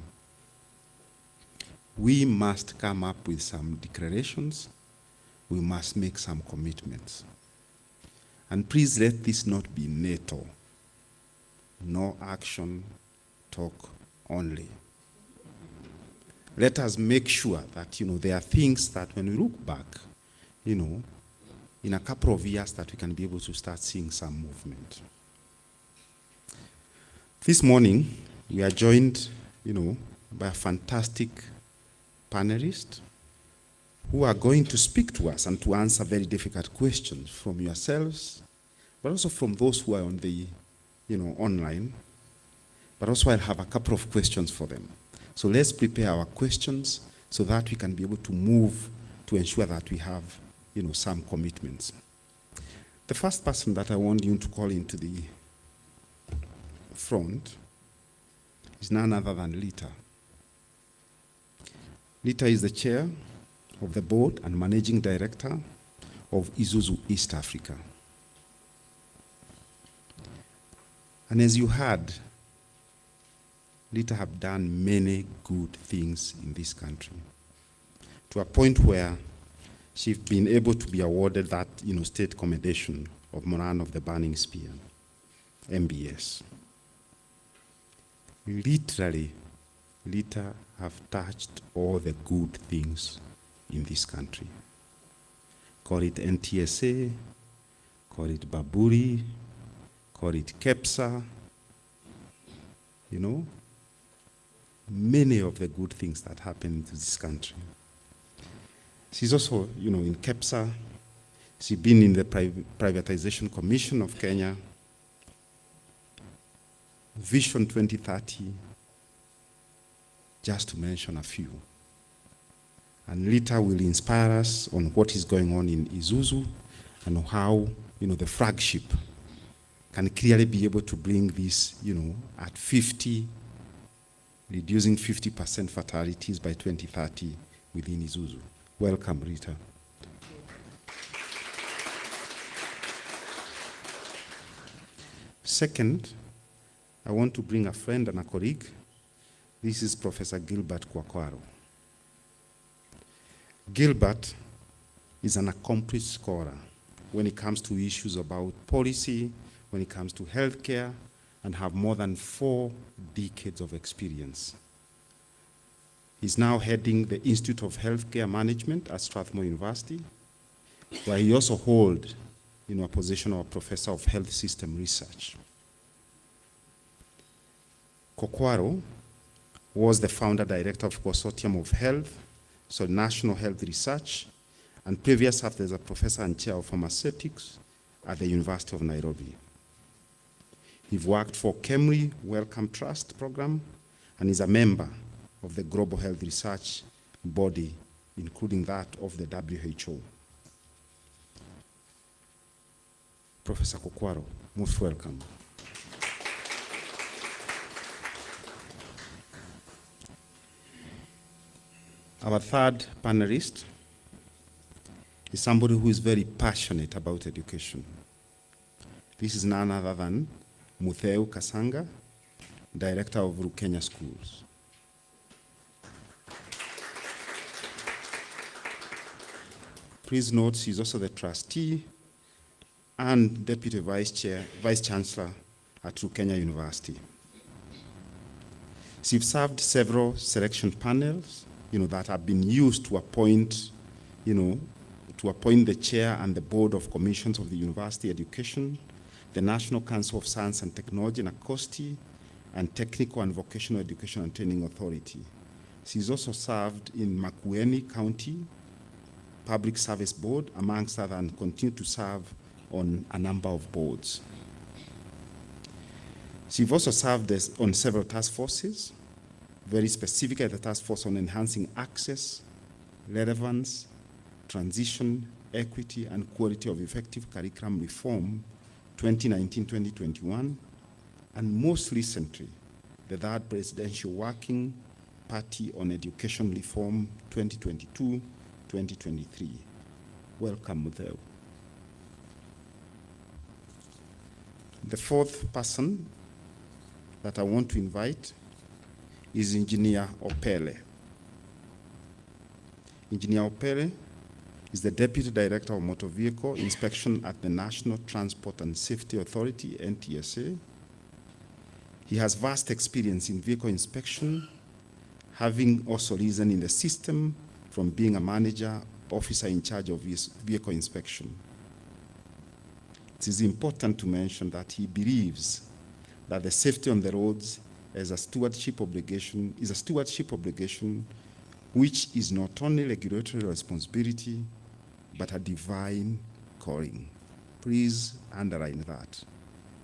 we must come up with some declarations, we must make some commitments. And please let this not be NATO, no action, talk only. Let us make sure that, there are things that when we look back, in a couple of years that we can be able to start seeing some movement. This morning, we are joined, by a fantastic panelist who are going to speak to us and to answer very difficult questions from yourselves, but also from those who are on the, online. But also I'll have a couple of questions for them. So let's prepare our questions so that we can be able to move to ensure that we have, some commitments. The first person that I want you to call into the front is none other than Lita. Lita is the chair of the board and managing director of Isuzu East Africa. And as you heard, Lita have done many good things in this country, to a point where she's been able to be awarded that, state commendation of Moran of the Burning Spear, MBS. Literally, Lita have touched all the good things in this country. Call it NTSA, call it Baburi, call it KEPSA, many of the good things that happen in this country. She's also, in KEPSA. She's been in the Privatization Commission of Kenya, Vision 2030, just to mention a few. And Lita will inspire us on what is going on in Isuzu and how, the flagship can clearly be able to bring this, at 50, reducing 50% fatalities by 2030 within Isuzu. Welcome, Rita. Second, I want to bring a friend and a colleague. This is Professor Gilbert Kwakwaro. Gilbert is an accomplished scholar when it comes to issues about policy, when it comes to healthcare, and have more than 4 decades of experience. He's now heading the Institute of Healthcare Management at Strathmore University, where he also holds, a position of Professor of Health System Research. Kwakwaro was the founder director of Consortium of Health, so National Health Research, and previously served as a professor and chair of pharmaceutics at the University of Nairobi. He worked for KEMRI Wellcome Trust program and is a member of the Global Health Research body, including that of the WHO. Professor Kwakwaro, most welcome. Our third panelist is somebody who is very passionate about education. This is none other than Mutheu Kasanga, director of Kenya Schools. Please note she's also the trustee and deputy vice chancellor at Kenya University. She's served several selection panels, that have been used to appoint, the chair and the board of commissions of the university education, the National Council of Science and Technology, NACOSTI, and Technical and Vocational Education and Training Authority. She's also served in Makueni County Public Service Board, amongst others, and continue to serve on a number of boards. She's also served on several task forces, very specifically the task force on enhancing access, relevance, transition, equity, and quality of effective curriculum reform, 2019-2021, and most recently, the third presidential working party on education reform, 2022-2023. Welcome, Mutheu. The fourth person that I want to invite is Engineer Opele. Engineer Opele is the Deputy Director of Motor Vehicle Inspection at the National Transport and Safety Authority, NTSA. He has vast experience in vehicle inspection, having also risen in the system from being a manager, officer in charge of vehicle inspection. it is important to mention that he believes that the safety on the roads is a stewardship obligation, which is not only regulatory responsibility, but a divine calling. Please underline that.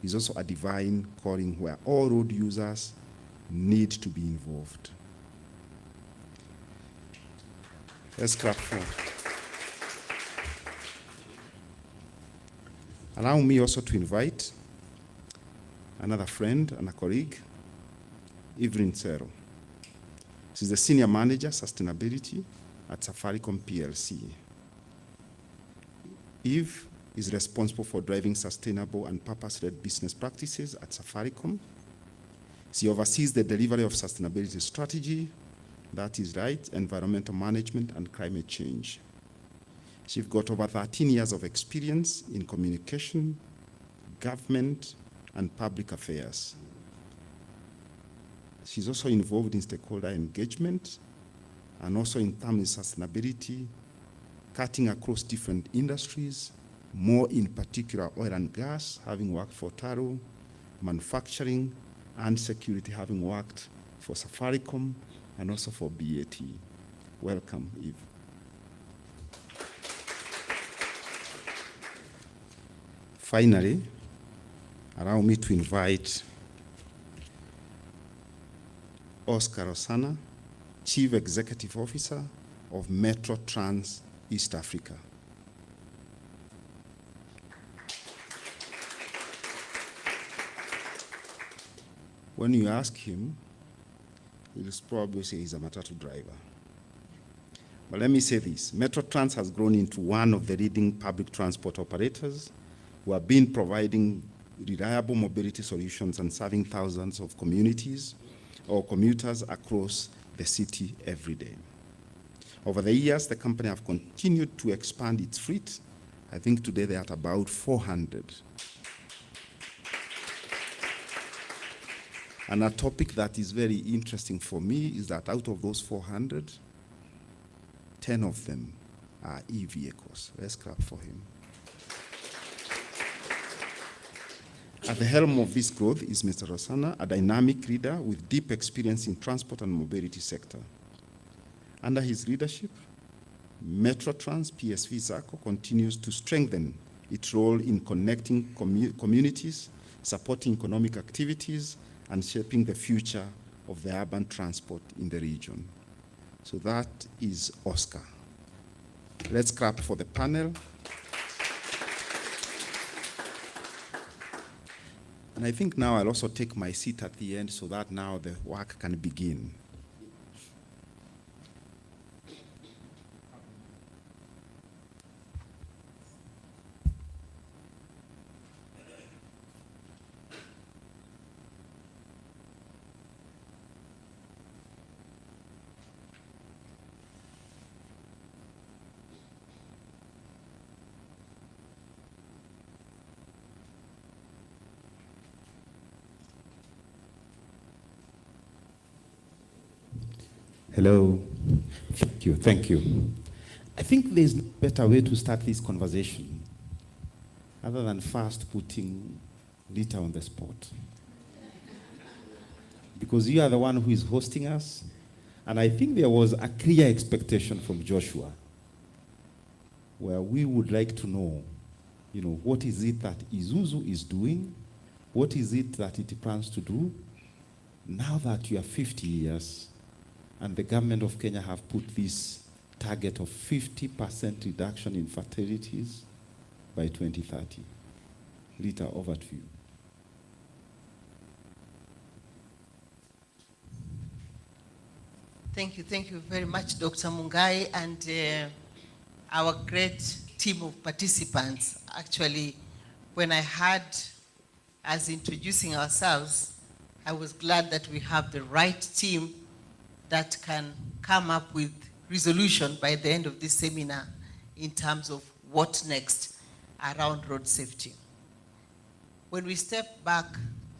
It's also a divine calling where all road users need to be involved. Let's clap for. Allow me also to invite another friend and a colleague, Evelyn Sero. She's the Senior Manager, Sustainability at Safaricom PLC. Eve is responsible for driving sustainable and purpose-led business practices at Safaricom. She oversees the delivery of sustainability strategy, that is right, environmental management and climate change. She's got over 13 years of experience in communication, government, and public affairs. She's also involved in stakeholder engagement and also in terms of sustainability, cutting across different industries, more in particular oil and gas, having worked for Taro, manufacturing, and security, having worked for Safaricom and also for BAT. Welcome, Eve. Finally, allow me to invite Oscar Osana, Chief Executive Officer of Metro Trans East Africa. When you ask him, he'll probably say he's a matatu driver. But let me say this, Metro Trans has grown into one of the leading public transport operators who have been providing reliable mobility solutions and serving thousands of communities or commuters across the city every day. Over the years, the company have continued to expand its fleet. I think today they're at about 400. And a topic that is very interesting for me is that out of those 400, 10 of them are e-vehicles. Let's clap for him. At the helm of this growth is Mr. Rosana, a dynamic leader with deep experience in transport and mobility sector. Under his leadership, Metro Trans PSV SACCO continues to strengthen its role in connecting communities, supporting economic activities, and shaping the future of the urban transport in the region. So that is Oscar. Let's clap for the panel. And I think now I'll also take my seat at the end so that now the work can begin. Hello. Thank you. Thank you. I think there's no better way to start this conversation other than first putting Rita on the spot. Because you are the one who is hosting us, and I think there was a clear expectation from Joshua where we would like to know, what is it that Isuzu is doing? What is it that it plans to do now that you are 50 years and the government of Kenya have put this target of 50% reduction in fatalities by 2030. Rita, over to you. Thank you very much, Dr. Mungai, and our great team of participants. Actually, when I heard us introducing ourselves, I was glad that we have the right team that can come up with resolution by the end of this seminar in terms of what next around road safety. When we step back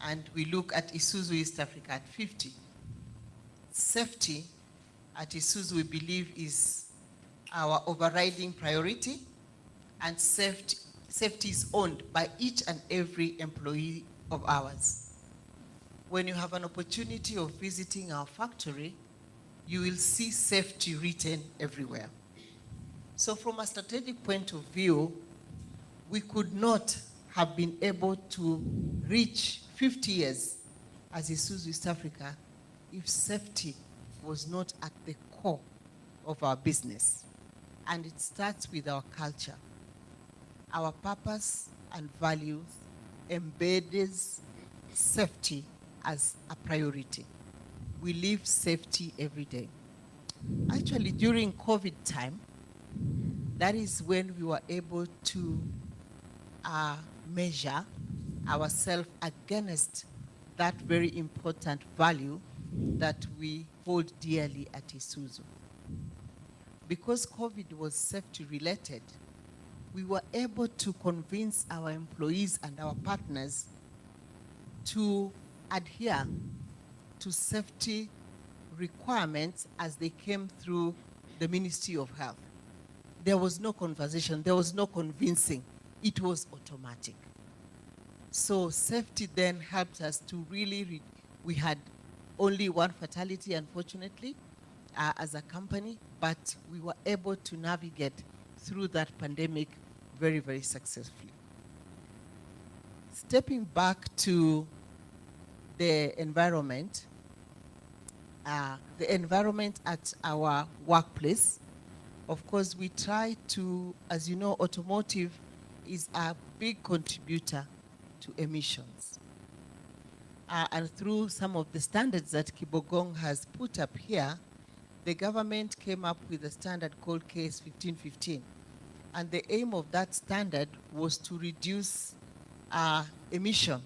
and we look at Isuzu East Africa at 50, safety at Isuzu, we believe, is our overriding priority, and safety safety is owned by each and every employee of ours. When you have an opportunity of visiting our factory, you will see safety written everywhere. So from a strategic point of view, we could not have been able to reach 50 years as Isuzu East Africa if safety was not at the core of our business. And it starts with our culture. Our purpose and values embeds safety as a priority. We live safety every day. Actually, during COVID time, that is when we were able to measure ourselves against that very important value that we hold dearly at Isuzu. Because COVID was safety related, we were able to convince our employees and our partners to adhere to safety requirements as they came through the Ministry of Health. There was no conversation, there was no convincing, it was automatic. So safety then helped us to really, we had only one fatality, unfortunately, as a company, but we were able to navigate through that pandemic very, very successfully. Stepping back to the environment at our workplace, of course, we try to, as you know, automotive is a big contributor to emissions. And through some of the standards that Kibogong has put up here, the government came up with a standard called KS 1515. And the aim of that standard was to reduce emission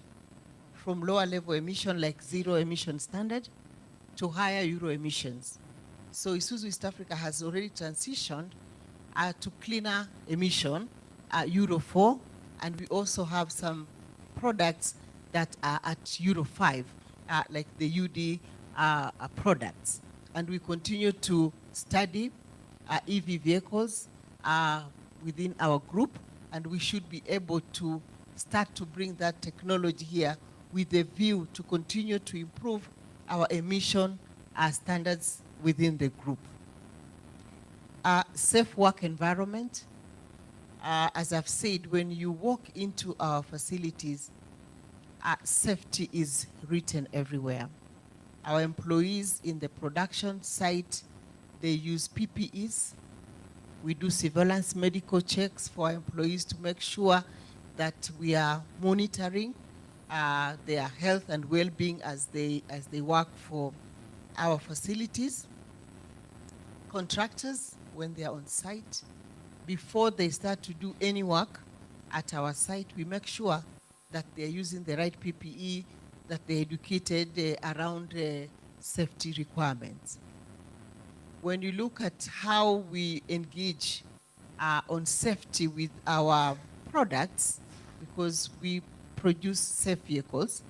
from lower level emission like zero emission standard to higher Euro emissions. So Isuzu East Africa has already transitioned to cleaner emission, Euro 4, and we also have some products that are at Euro 5, like the UD products. And we continue to study EV vehicles within our group, and we should be able to start to bring that technology here with a view to continue to improve our emission standards within the group. Safe work environment. As I've said, when you walk into our facilities, safety is written everywhere. Our employees in the production site, they use PPEs. We do surveillance medical checks for our employees to make sure that we are monitoring their health and well-being as they work for our facilities. Contractors, when they are on site, before they start to do any work at our site, we make sure that they're using the right PPE, that they're educated around safety requirements. When you look at how we engage on safety with our products, because we produce safe vehicles,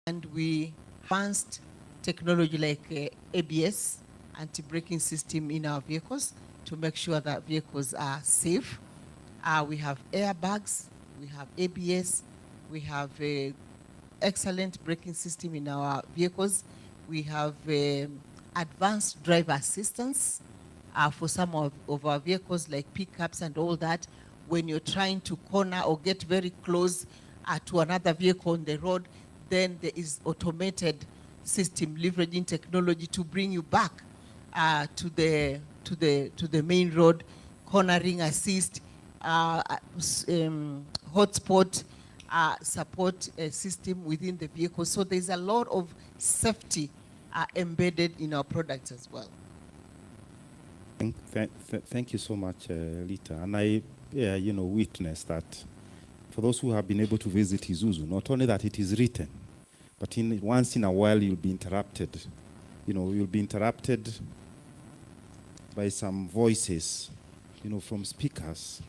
and we advanced technology like ABS, anti-braking system in our vehicles to make sure that vehicles are safe. We have airbags, we have ABS, we have a excellent braking system in our vehicles. We have advanced driver assistance for some of our vehicles like pickups and all that. When you're trying to corner or get very close to another vehicle on the road, then there is automated system leveraging technology to bring you back to the main road, cornering assist, hotspot support system within the vehicle. So there's a lot of safety embedded in our products as well. Thank you so much, Lita. And I, witness that for those who have been able to visit Isuzu, not only that it is written, but once in a while you'll be interrupted. You'll be interrupted by some voices, from speakers,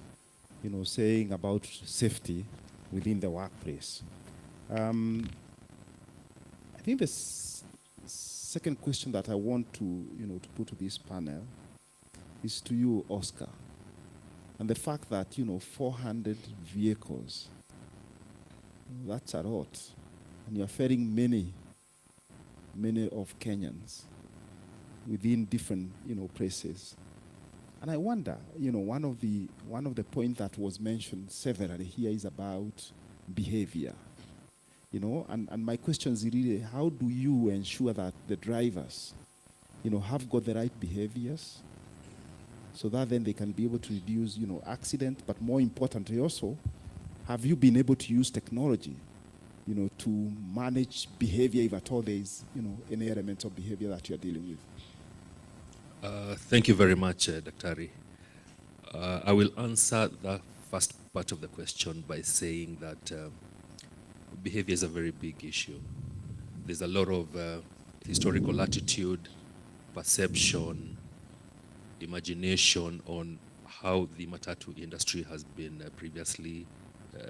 saying about safety within the workplace. I think the second question that I want to put to this panel is to you, Oscar. And the fact that, 400 vehicles, that's a lot. And you're ferrying many of Kenyans within different, places. And I wonder, one of the points that was mentioned severally here is about behavior. And my question is really, how do you ensure that the drivers, have got the right behaviors so that then they can be able to reduce, accident, but more importantly also, have you been able to use technology, to manage behavior if at all there is, any element of behavior that you're dealing with? Thank you very much, Daktari. I will answer the first part of the question by saying that behavior is a very big issue. There's a lot of historical attitude, perception, imagination on how the matatu industry has been previously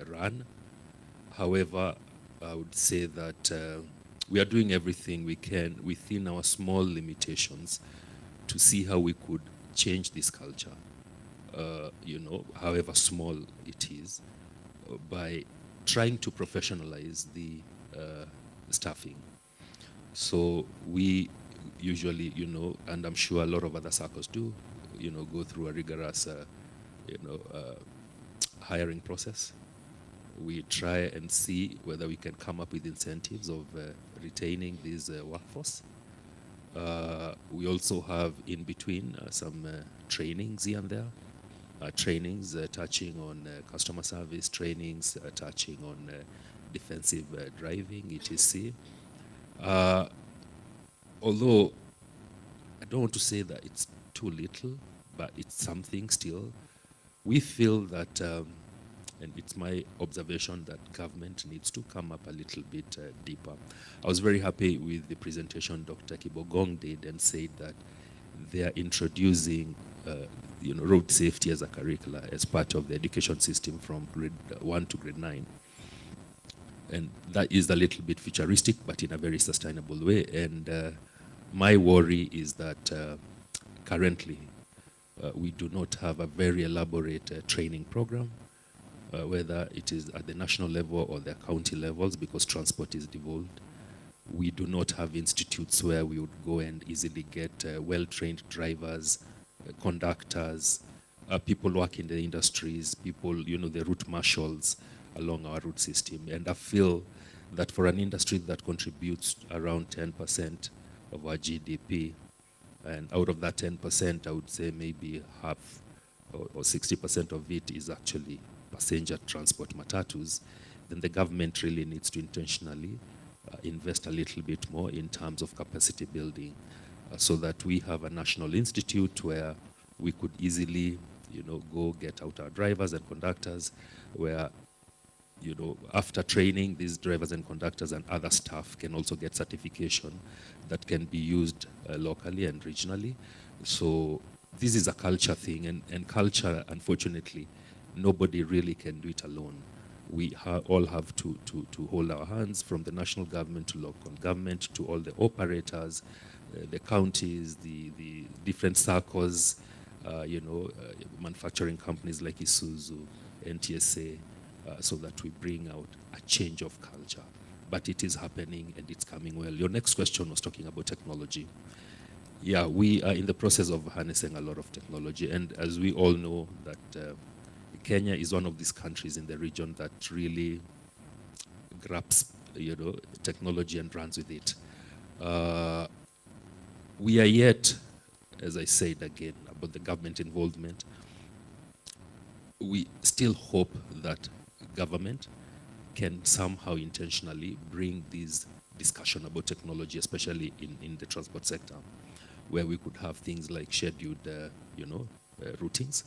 run. However, I would say that we are doing everything we can within our small limitations to see how we could change this culture, however small it is, by trying to professionalize the staffing. So we usually, and I'm sure a lot of other circles do, go through a rigorous, hiring process. We try and see whether we can come up with incentives of retaining this workforce. We also have in between some trainings here and there, trainings touching on customer service, trainings touching on defensive driving, etc. Although I don't want to say that it's too little, but it's something still. We feel that, and it's my observation, that government needs to come up a little bit deeper. I was very happy with the presentation Dr. Kibogong did and said that they are introducing road safety as a curricula as part of the education system from grade 1 to grade 9. And that is a little bit futuristic, but in a very sustainable way. And my worry is that currently we do not have a very elaborate training program, whether it is at the national level or the county levels, because transport is devolved. We do not have institutes where we would go and easily get well-trained drivers, conductors, people working in the industries, people, the route marshals along our route system. And I feel that for an industry that contributes around 10% of our GDP, and out of that 10%, I would say maybe half or 60% of it is actually passenger transport matatus, then the government really needs to intentionally invest a little bit more in terms of capacity building, so that we have a national institute where we could easily, go get out our drivers and conductors, where, after training, these drivers and conductors and other staff can also get certification that can be used locally and regionally. So this is a culture thing, and culture, unfortunately, nobody really can do it alone. We all have to hold our hands, from the national government to local government to all the operators, the counties, the different circles, manufacturing companies like Isuzu, NTSA, so that we bring out a change of culture. But it is happening and it's coming well. Your next question was talking about technology. Yeah, we are in the process of harnessing a lot of technology, and as we all know that Kenya is one of these countries in the region that really grabs, technology and runs with it. We are yet, as I said again, about the government involvement. We still hope that government can somehow intentionally bring this discussion about technology, especially in the transport sector, where we could have things like scheduled, routings.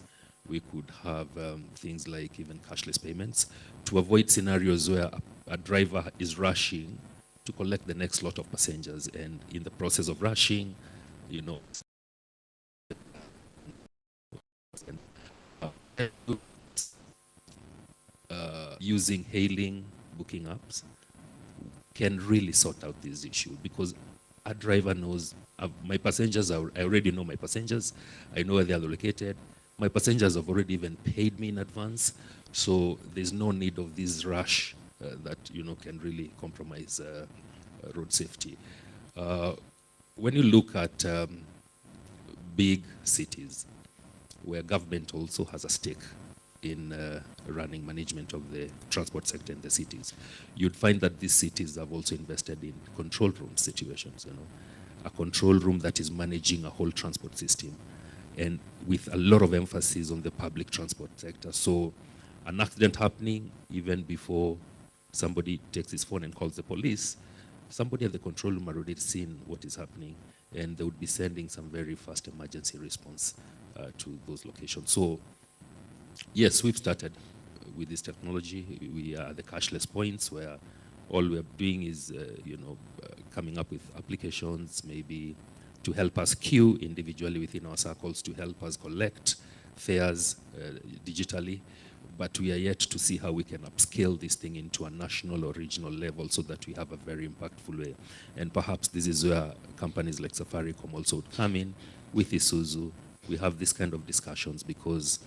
We could have things like even cashless payments, to avoid scenarios where a driver is rushing to collect the next lot of passengers, and in the process of rushing, using hailing, booking apps can really sort out this issue, because a driver knows my passengers. I already know my passengers. I know where they are located. My passengers have already even paid me in advance, so there's no need of this rush that can really compromise road safety. When you look at big cities, where government also has a stake in running management of the transport sector in the cities, you'd find that these cities have also invested in control room situations, a control room that is managing a whole transport system, and with a lot of emphasis on the public transport sector. So an accident happening, even before somebody takes his phone and calls the police, somebody at the control room already seen what is happening, and they would be sending some very fast emergency response to those locations. So yes, we've started with this technology. We are at the cashless points where all we're doing is, coming up with applications, maybe to help us queue individually within our circles, to help us collect fares digitally. But we are yet to see how we can upscale this thing into a national or regional level so that we have a very impactful way. And perhaps this is where companies like Safaricom also would come in with Isuzu. We have this kind of discussions because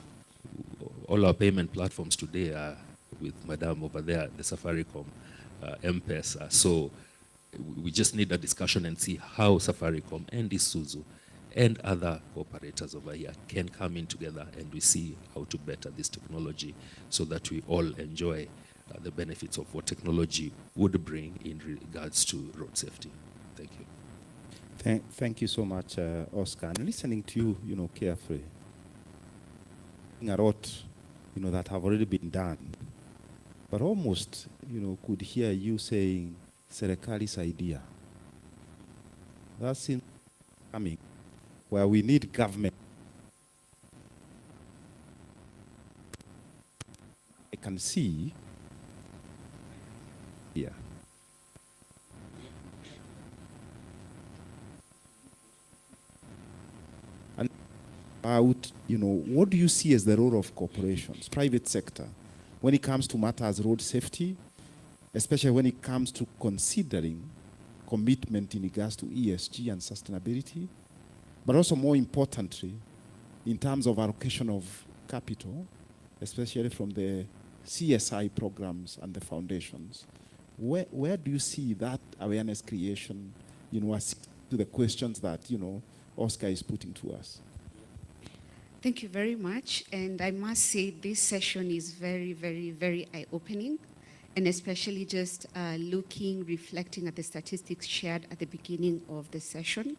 all our payment platforms today are with Madam over there, the Safaricom M-Pesa. So we just need a discussion and see how Safaricom and Isuzu and other operators over here can come in together, and we see how to better this technology so that we all enjoy the benefits of what technology would bring in regards to road safety. Thank you. Thank you so much, Oscar. And listening to you, carefully, a lot, that have already been done, but almost, could hear you saying, Serekali's idea. That seems coming, where we need government. I can see here. And about, what do you see as the role of corporations, private sector, when it comes to matters road safety, especially when it comes to considering commitment in regards to ESG and sustainability, but also more importantly, in terms of allocation of capital, especially from the CSI programs and the foundations. Where do you see that awareness creation, as to the questions that, Oscar is putting to us? Thank you very much. And I must say this session is very, very, very eye-opening, and especially just reflecting at the statistics shared at the beginning of the session.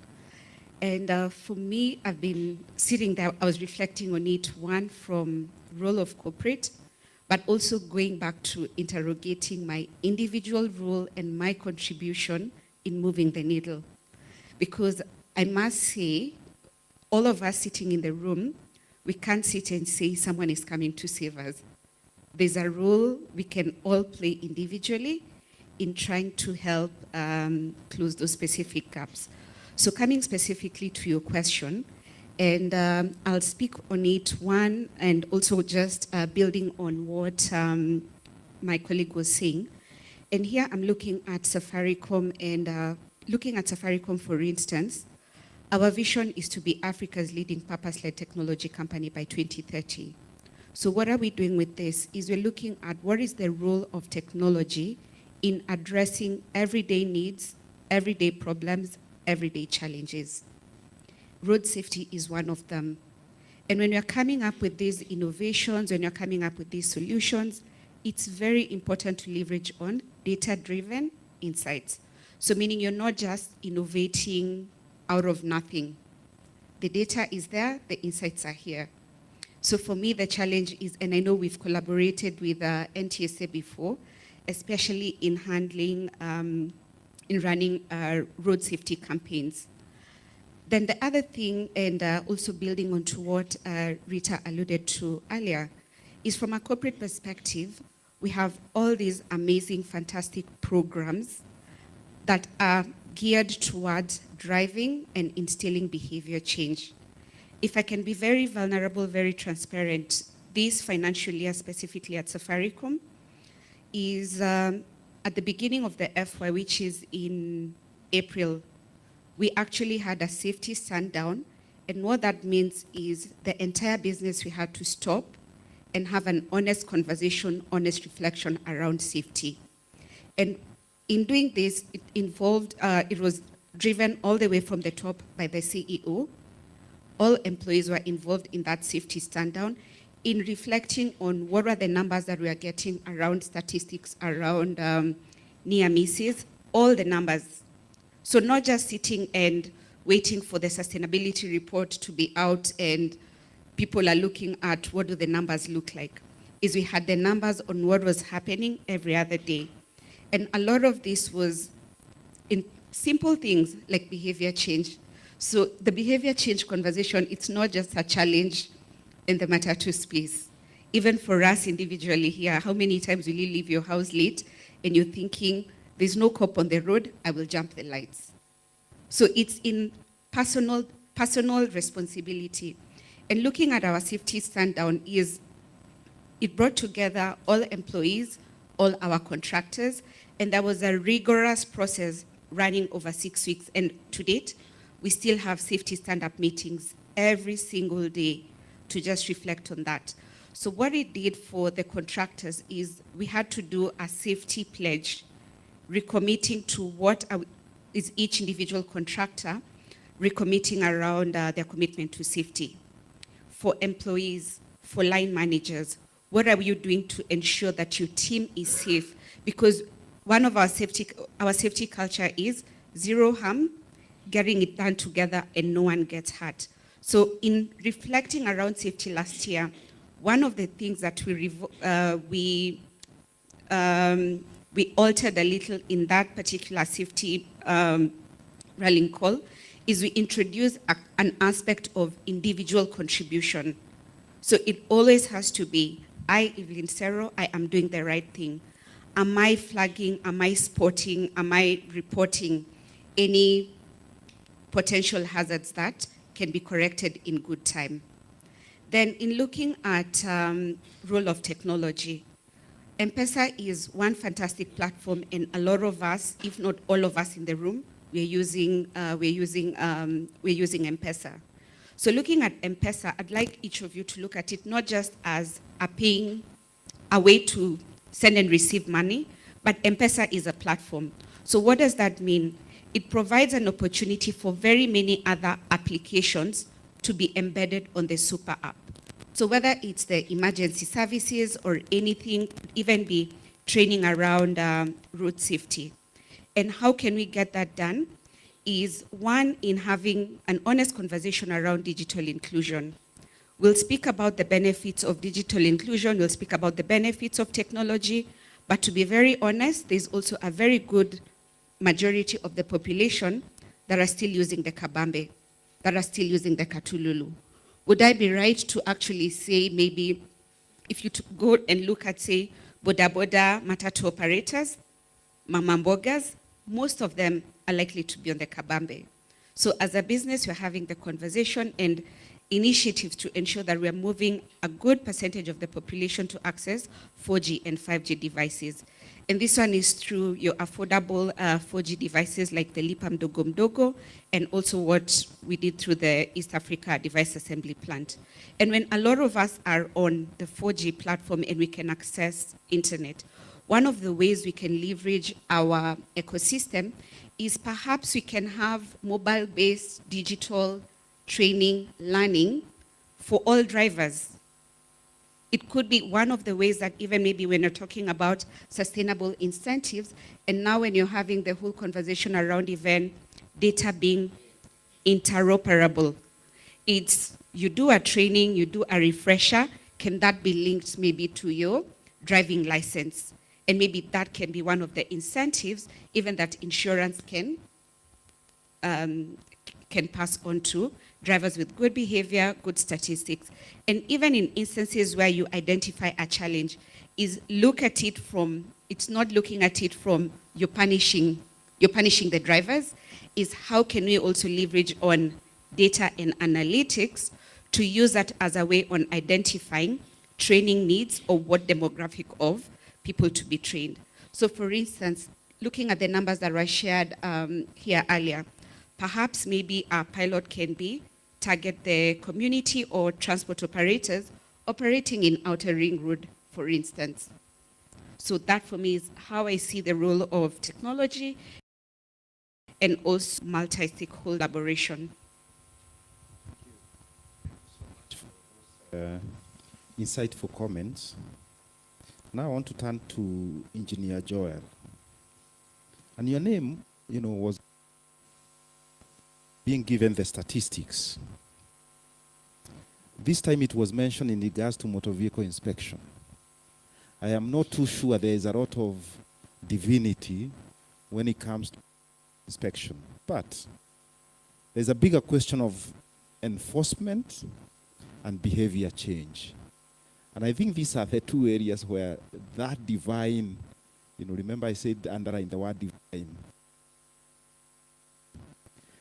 And for me, I've been sitting there, I was reflecting on it, one from role of corporate, but also going back to interrogating my individual role and my contribution in moving the needle. Because I must say, all of us sitting in the room, we can't sit and say someone is coming to save us. There's a role we can all play individually in trying to help close those specific gaps. So coming specifically to your question, and I'll speak on it, one, and also just building on what my colleague was saying. And here I'm looking at Safaricom, and looking at Safaricom, for instance, our vision is to be Africa's leading purpose-led technology company by 2030. So what are we doing with this? Is we're looking at what is the role of technology in addressing everyday needs, everyday problems, everyday challenges. Road safety is one of them. And when you're coming up with these innovations, when you're coming up with these solutions, it's very important to leverage on data-driven insights. So meaning you're not just innovating out of nothing. The data is there, the insights are here. So for me, the challenge is, and I know we've collaborated with NTSA before, especially in handling, in running road safety campaigns. Then the other thing, and also building on to what Rita alluded to earlier, is from a corporate perspective, we have all these amazing, fantastic programs that are geared towards driving and instilling behavior change. If I can be very vulnerable, very transparent, this financial year, specifically at Safaricom, is at the beginning of the FY, which is in April, we actually had a safety sundown, And what that means is the entire business we had to stop and have an honest conversation, honest reflection around safety. And in doing this, it involved, it was driven all the way from the top by the CEO. All employees were involved in that safety stand down in reflecting on what were the numbers that we are getting around statistics, around near misses, all the numbers. So not just sitting and waiting for the sustainability report to be out and people are looking at what do the numbers look like, is we had the numbers on what was happening every other day. And a lot of this was in simple things like behavior change. So the behavior change conversation, it's not just a challenge in the Matatu space. Even for us individually here, how many times will you leave your house late and you're thinking, there's no cop on the road, I will jump the lights. So it's in personal responsibility. And looking at our safety stand down is, it brought together all employees, all our contractors, and there was a rigorous process running over 6 weeks. And to date, we still have safety stand-up meetings every single day to just reflect on that. So what it did for the contractors is we had to do a safety pledge, recommitting to what is each individual contractor, recommitting around their commitment to safety. For employees, for line managers, what are you doing to ensure that your team is safe? Because one of our safety culture is zero harm, getting it done together, and no one gets hurt. So in reflecting around safety last year, one of the things that we altered a little in that particular safety rallying call is we introduced an aspect of individual contribution. So it always has to be, I, Evelyn Serro, I am doing the right thing. Am I flagging, am I spotting, am I reporting any potential hazards that can be corrected in good time? Then in looking at role of technology, M-Pesa is one fantastic platform, and a lot of us, if not all of us in the room, we're using M-Pesa. So looking at M-Pesa, I'd like each of you to look at it not just as a way to send and receive money, but M-Pesa is a platform. So what does that mean? It provides an opportunity for very many other applications to be embedded on the super app. So whether it's the emergency services or anything, even be training around road safety. And how can we get that done? Is one, in having an honest conversation around digital inclusion. We'll speak about the benefits of digital inclusion, we'll speak about the benefits of technology, but to be very honest, there's also a very good majority of the population that are still using the kabambe, that are still using the katululu. Would I be right to actually say maybe if you go and look at, say, boda boda matatu operators, mamambogas, most of them are likely to be on the kabambe. So as a business, we're having the conversation and initiatives to ensure that we're moving a good percentage of the population to access 4G and 5G devices. And this one is through your affordable 4G devices like the Lipa Mdogo Mdogo, and also what we did through the East Africa Device Assembly Plant. And when a lot of us are on the 4G platform and we can access internet, one of the ways we can leverage our ecosystem is perhaps we can have mobile-based digital training, learning for all drivers. It could be one of the ways that even maybe when you're talking about sustainable incentives, and now when you're having the whole conversation around even data being interoperable, it's you do a training, you do a refresher, can that be linked maybe to your driving license? And maybe that can be one of the incentives, even that insurance can pass on to drivers with good behavior, good statistics. And even in instances where you identify a challenge, is look at it from, it's not looking at it from you're punishing the drivers, is how can we also leverage on data and analytics to use that as a way on identifying training needs or what demographic of people to be trained. So for instance, looking at the numbers that were shared here earlier, perhaps maybe our pilot can be target the community or transport operators operating in Outer Ring Road, for instance. So that for me is how I see the role of technology and also multi-stakeholder collaboration. Insightful comments. Now I want to turn to Engineer Joel. And your name, was being given the statistics. This time it was mentioned in regards to motor vehicle inspection. I am not too sure there is a lot of divinity when it comes to inspection. But there's a bigger question of enforcement and behavior change. And I think these are the two areas where that divine, remember I said underline the word divine.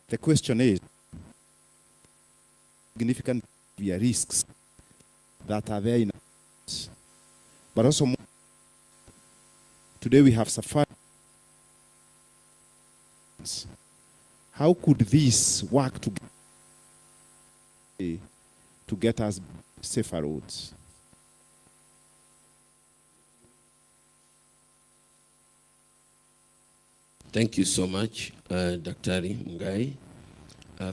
The question is, significant behavior risks that are there in us. But also, today we have safari. How could this work to get us safer roads? Thank you so much, Dr. Mungai.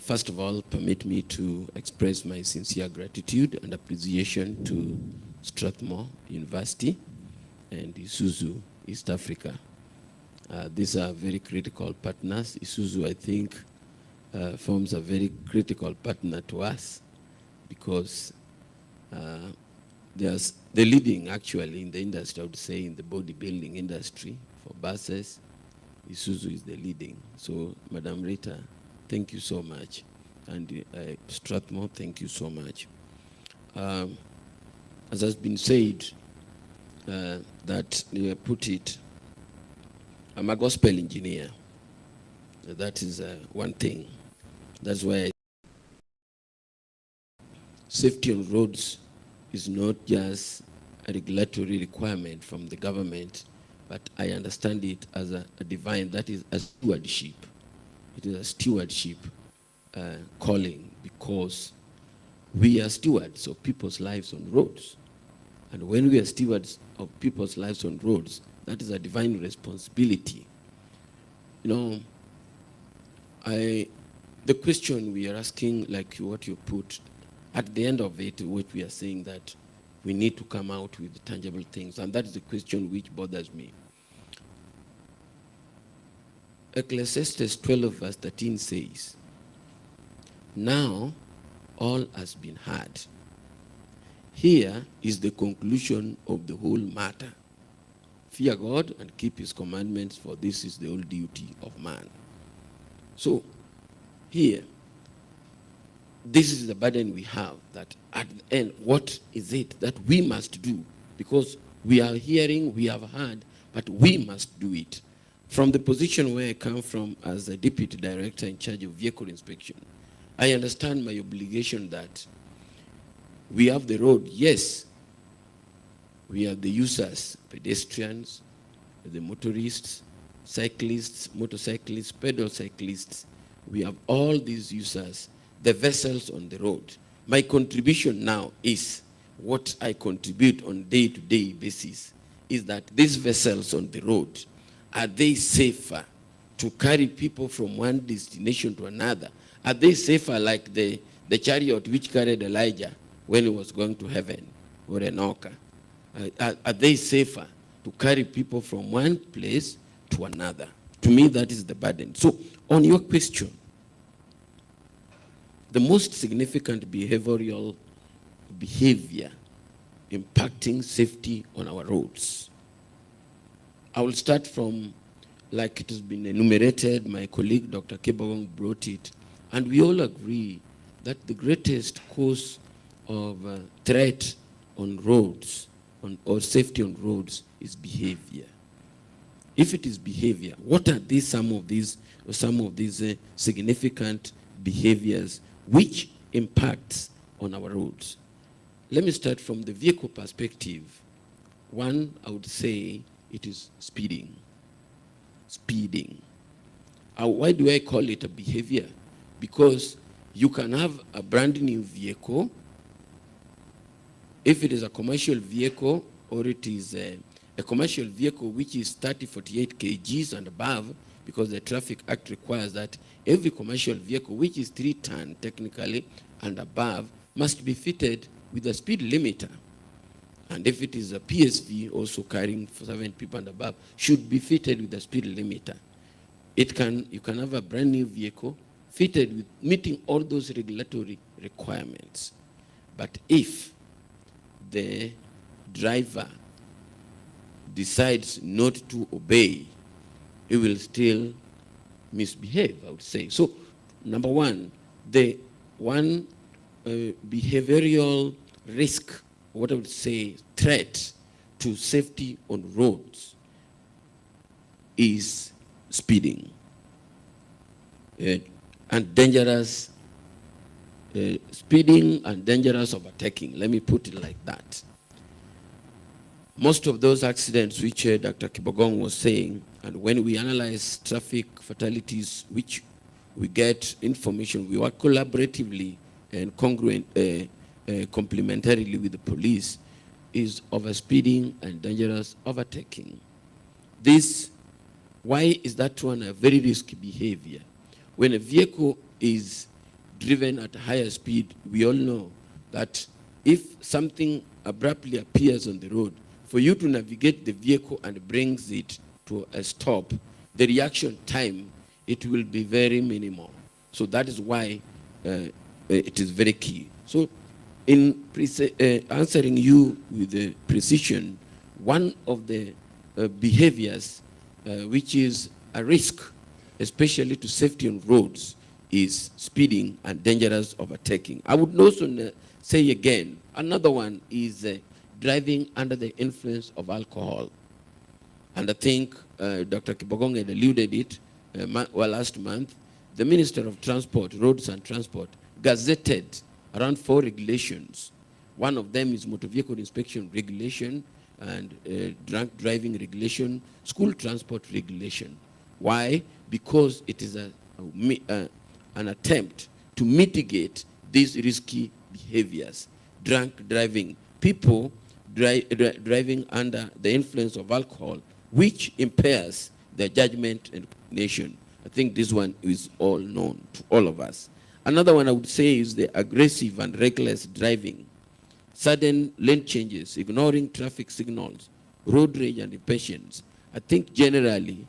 First of all, permit me to express my sincere gratitude and appreciation to Strathmore University and Isuzu East Africa. These are very critical partners. Isuzu, I think, forms a very critical partner to us because they're leading actually in the industry, I would say, in the bodybuilding industry for buses. Isuzu is the leading. So, Madam Rita, thank you so much. And Strathmore, thank you so much. As has been said, that you put it, I'm a gospel engineer. That is one thing. That's why safety on roads is not just a regulatory requirement from the government, but I understand it as a divine, that is a stewardship. It is a stewardship calling because we are stewards of people's lives on roads. And when we are stewards of people's lives on roads, that is a divine responsibility. The question we are asking, like what you put, at the end of it, what we are saying that we need to come out with tangible things. And that is the question which bothers me. Ecclesiastes 12 verse 13 says, now all has been heard. Here is the conclusion of the whole matter. Fear God and keep his commandments, for this is the whole duty of man. So, here, this is the burden we have, that at the end, what is it that we must do? Because we are hearing, we have heard, but we must do it. From the position where I come from as a deputy director in charge of vehicle inspection, I understand my obligation that we have the road, yes. We are the users, pedestrians, the motorists, cyclists, motorcyclists, pedal cyclists. We have all these users, the vessels on the road. My contribution now is what I contribute on day-to-day basis is that these vessels on the road, are they safer to carry people from one destination to another? Are they safer like the chariot which carried Elijah when he was going to heaven, or Enoch? Are they safer to carry people from one place to another? To me, that is the burden. So, on your question, the most significant behavioral behavior impacting safety on our roads. I will start from, like it has been enumerated, my colleague Dr. Kebawang brought it, and we all agree that the greatest cause of threat on roads, or safety on roads, is behavior. If it is behavior, what are these some of these significant behaviors which impacts on our roads? Let me start from the vehicle perspective. One, I would say, it is speeding. Speeding. Why do I call it a behavior? Because You can have a brand new vehicle. If it is a commercial vehicle, or it is a commercial vehicle which is 48 kgs and above, because the Traffic Act requires that every commercial vehicle which is 3 ton technically and above must be fitted with a speed limiter. And if it is a PSV also carrying 7 people and above, should be fitted with a speed limiter. You can have a brand new vehicle fitted with meeting all those regulatory requirements. But if the driver decides not to obey, he will still misbehave, I would say. So, number one, the one behavioral risk, what I would say, threat to safety on roads is speeding and dangerous speeding and dangerous overtaking. Let me put it like that. Most of those accidents which Dr. Kibogong was saying, and when we analyze traffic fatalities, which we get information, we work collaboratively and complementarily with the police, is overspeeding and dangerous overtaking. Why is that one a very risky behavior? When a vehicle is driven at a higher speed, we all know that if something abruptly appears on the road, for you to navigate the vehicle and brings it to a stop, the reaction time, it will be very minimal. So that is why it is very key. So in answering you with the precision, one of the behaviors which is a risk, especially to safety on roads, is speeding and dangerous overtaking. I would also say again, another one is driving under the influence of alcohol. And I think Dr. Kibogong had alluded it last month. The Minister of Transport, Roads and Transport, gazetted around 4 regulations. One of them is motor vehicle inspection regulation and drunk driving regulation, school transport regulation. Why? Because it is an attempt to mitigate these risky behaviors. Drunk driving, people driving under the influence of alcohol, which impairs their judgment and coordination. I think this one is all known to all of us. Another one I would say is the aggressive and reckless driving, sudden lane changes, ignoring traffic signals, road rage and impatience. I think generally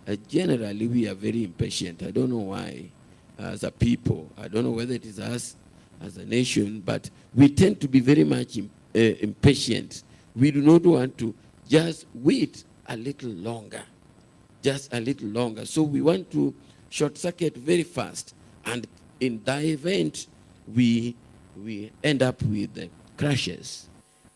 we are very impatient. I don't know why as a people. I don't know whether it is us as a nation, but we tend to be very much impatient. We do not want to just wait a little longer, just a little longer. So we want to short circuit very fast. And in that event, we end up with crashes.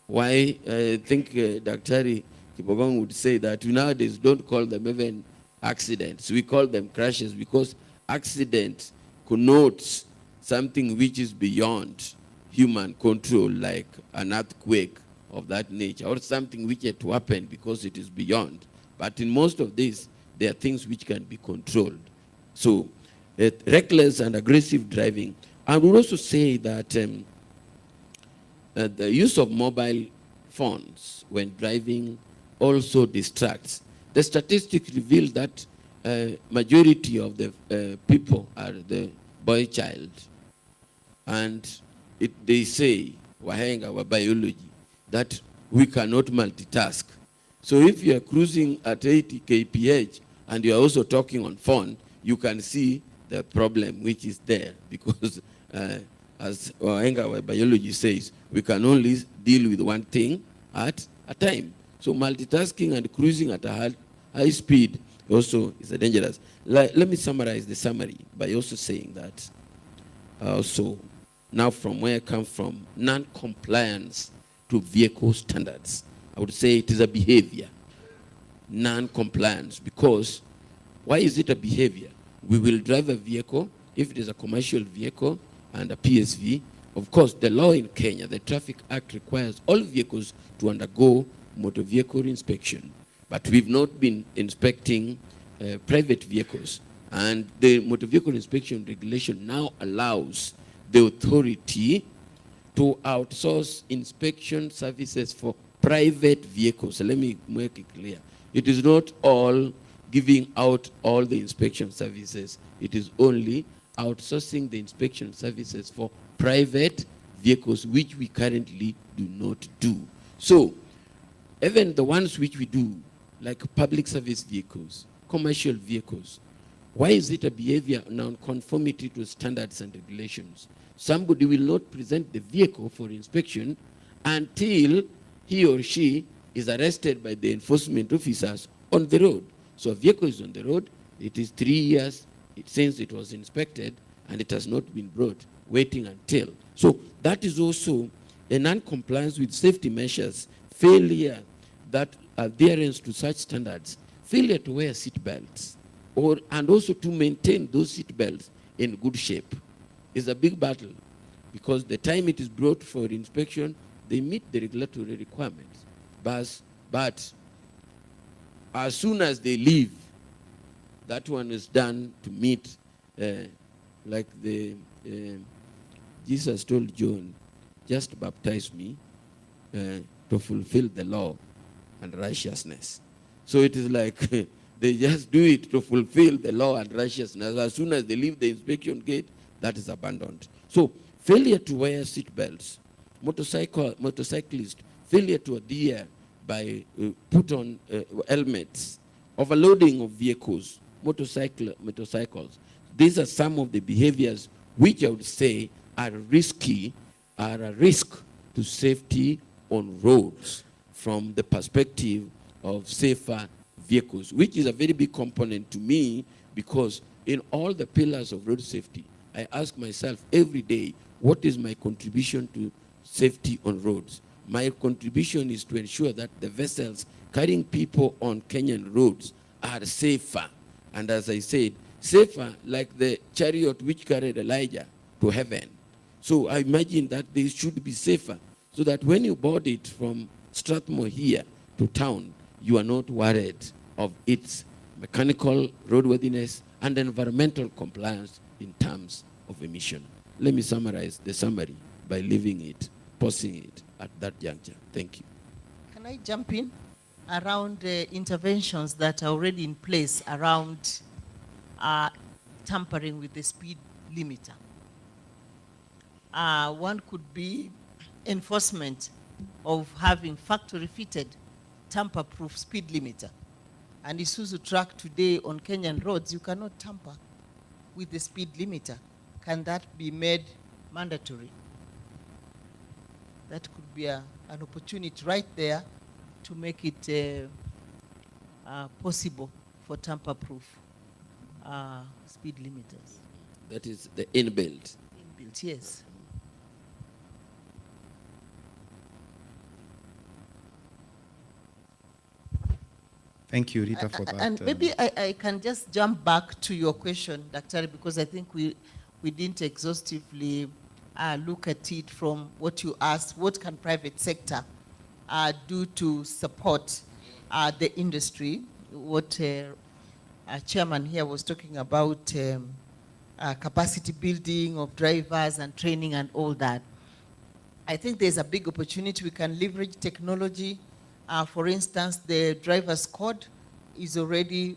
Why? I think Dr. Kibogong would say that we nowadays don't call them even accidents. We call them crashes because accident connotes something which is beyond human control, like an earthquake of that nature, or something which had to happen because it is beyond. But in most of these, there are things which can be controlled. So, reckless and aggressive driving. I would also say that the use of mobile phones when driving also distracts. The statistics reveal that majority of the people are the boy child. And they say, wahenga wa biology, that we cannot multitask. So if you are cruising at 80 kph and you are also talking on phone, you can see the problem which is there, because as wahenga wa biology says, we can only deal with one thing at a time. So multitasking and cruising at a high speed also is dangerous. Let me summarize the summary by also saying that also, now from where I come from, non-compliance to vehicle standards, I would say it is a behavior. Non-compliance, because why is it a behavior? We will drive a vehicle, if it is a commercial vehicle and a PSV. Of course, the law in Kenya, the Traffic Act, requires all vehicles to undergo motor vehicle inspection. But we've not been inspecting private vehicles. And the motor vehicle inspection regulation now allows the authority to outsource inspection services for private vehicles. So let me make it clear. It is not all giving out all the inspection services. It is only outsourcing the inspection services for private vehicles, which we currently do not do. So even the ones which we do, like public service vehicles, commercial vehicles, why is it a behavior non-conformity to standards and regulations? Somebody will not present the vehicle for inspection until he or she is arrested by the enforcement officers on the road. So a vehicle is on the road, it is 3 years since it was inspected, and it has not been brought, waiting until. So that is also a non-compliance with safety measures, failure that adherence to such standards, failure to wear seat belts, and also to maintain those seat belts in good shape is a big battle, because the time it is brought for inspection, they meet the regulatory requirements. But as soon as they leave, that one is done to meet, like Jesus told John, just baptize me to fulfill the law and righteousness. So it is like they just do it to fulfill the law and righteousness. As soon as they leave the inspection gate, that is abandoned. So failure to wear seat belts, motorcyclists, failure to adhere by put on helmets, overloading of vehicles, motorcycles. These are some of the behaviors which I would say are risky, are a risk to safety on roads from the perspective of safer vehicles, which is a very big component to me, because in all the pillars of road safety, I ask myself every day, what is my contribution to safety on roads? My contribution is to ensure that the vessels carrying people on Kenyan roads are safer. And as I said, safer like the chariot which carried Elijah to heaven. So I imagine that they should be safer, so that when you board it from Strathmore here to town, you are not worried of its mechanical roadworthiness and environmental compliance in terms of emission. Let me summarize the summary by leaving it, pausing it at that juncture. Thank you. Can I jump in around interventions that are already in place around tampering with the speed limiter? One could be enforcement of having factory-fitted tamper-proof speed limiter. And Isuzu truck today on Kenyan roads, you cannot tamper with the speed limiter. Can that be made mandatory? That could be an opportunity right there to make it possible for tamper-proof speed limiters. That is the inbuilt. Inbuilt, yes. Thank you, Rita, for that. And maybe I can just jump back to your question, Dr., because I think we didn't exhaustively look at it from what you asked. What can private sector do to support the industry? What chairman here was talking about, capacity building of drivers and training and all that. I think there's a big opportunity. We can leverage technology. For instance, the driver's code is already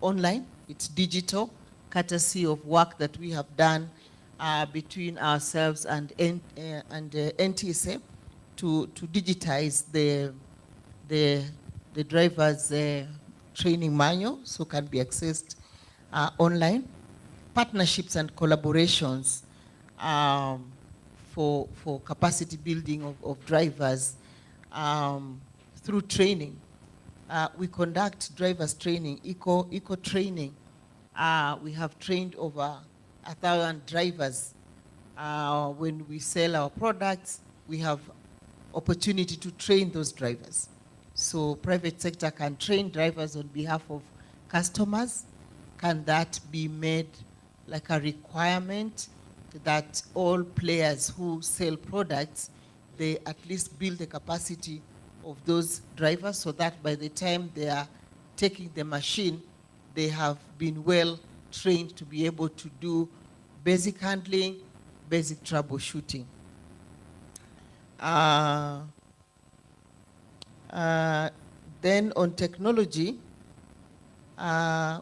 online. It's digital, courtesy of work that we have done between ourselves and NTSA to digitize the driver's training manual, so can be accessed online. Partnerships and collaborations for capacity building of drivers through training. We conduct drivers training, eco training. We have trained over 1,000 drivers. When we sell our products, we have opportunity to train those drivers. So private sector can train drivers on behalf of customers. Can that be made like a requirement that all players who sell products, they at least build the capacity of those drivers, so that by the time they are taking the machine they have been well trained to be able to do basic handling, basic troubleshooting. Then on technology,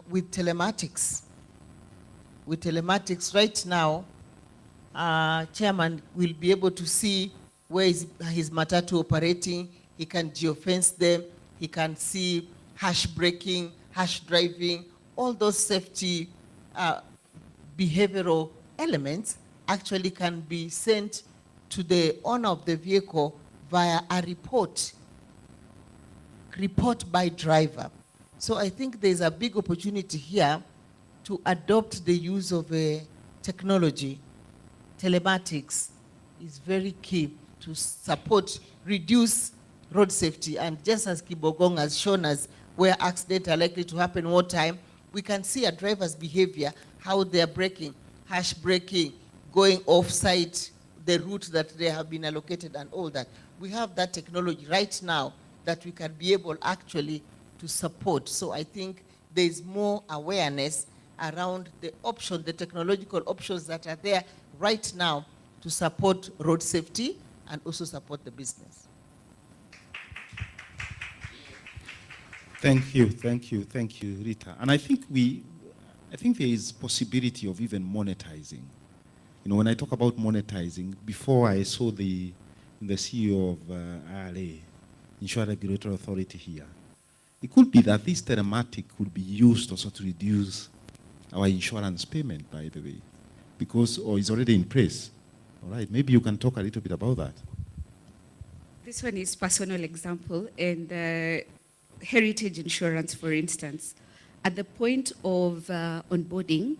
with telematics. With telematics right now, chairman will be able to see where is his matatu operating. He can geofence them. He can see hash braking, hash driving, all those safety behavioral elements actually can be sent to the owner of the vehicle via a report by driver. So I think there's a big opportunity here to adopt the use of technology. Telematics is very key to support, reduce road safety. And just as Kibogong has shown us where accidents are likely to happen more time, we can see a driver's behavior, how they're braking, hash braking, going off-side, the route that they have been allocated and all that. We have that technology right now that we can be able actually to support. So I think there's more awareness around the option, the technological options that are there right now to support road safety and also support the business. Thank you, Rita. And I think there is possibility of even monetizing. You know, when I talk about monetizing, before I saw the CEO of IRA, Insurance Regulatory Authority here, it could be that this telematic could be used also to reduce our insurance payment, by the way, because it's already in place. All right, maybe you can talk a little bit about that. This one is personal example, and heritage insurance, for instance, at the point of onboarding,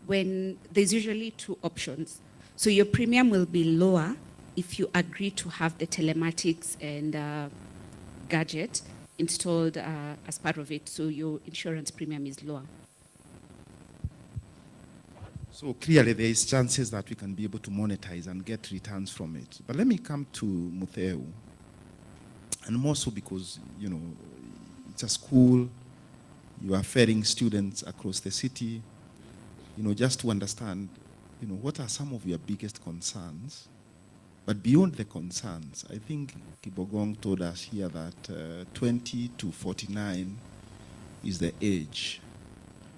when there's usually two options. So your premium will be lower if you agree to have the telematics and gadget installed as part of it. So your insurance premium is lower. So clearly there is chances that we can be able to monetize and get returns from it. But let me come to Mutheu, and more so because, you know, it's a school, you are ferrying students across the city, you know, just to understand, you know, what are some of your biggest concerns? But beyond the concerns, I think Kibogong told us here that 20 to 49 is the age.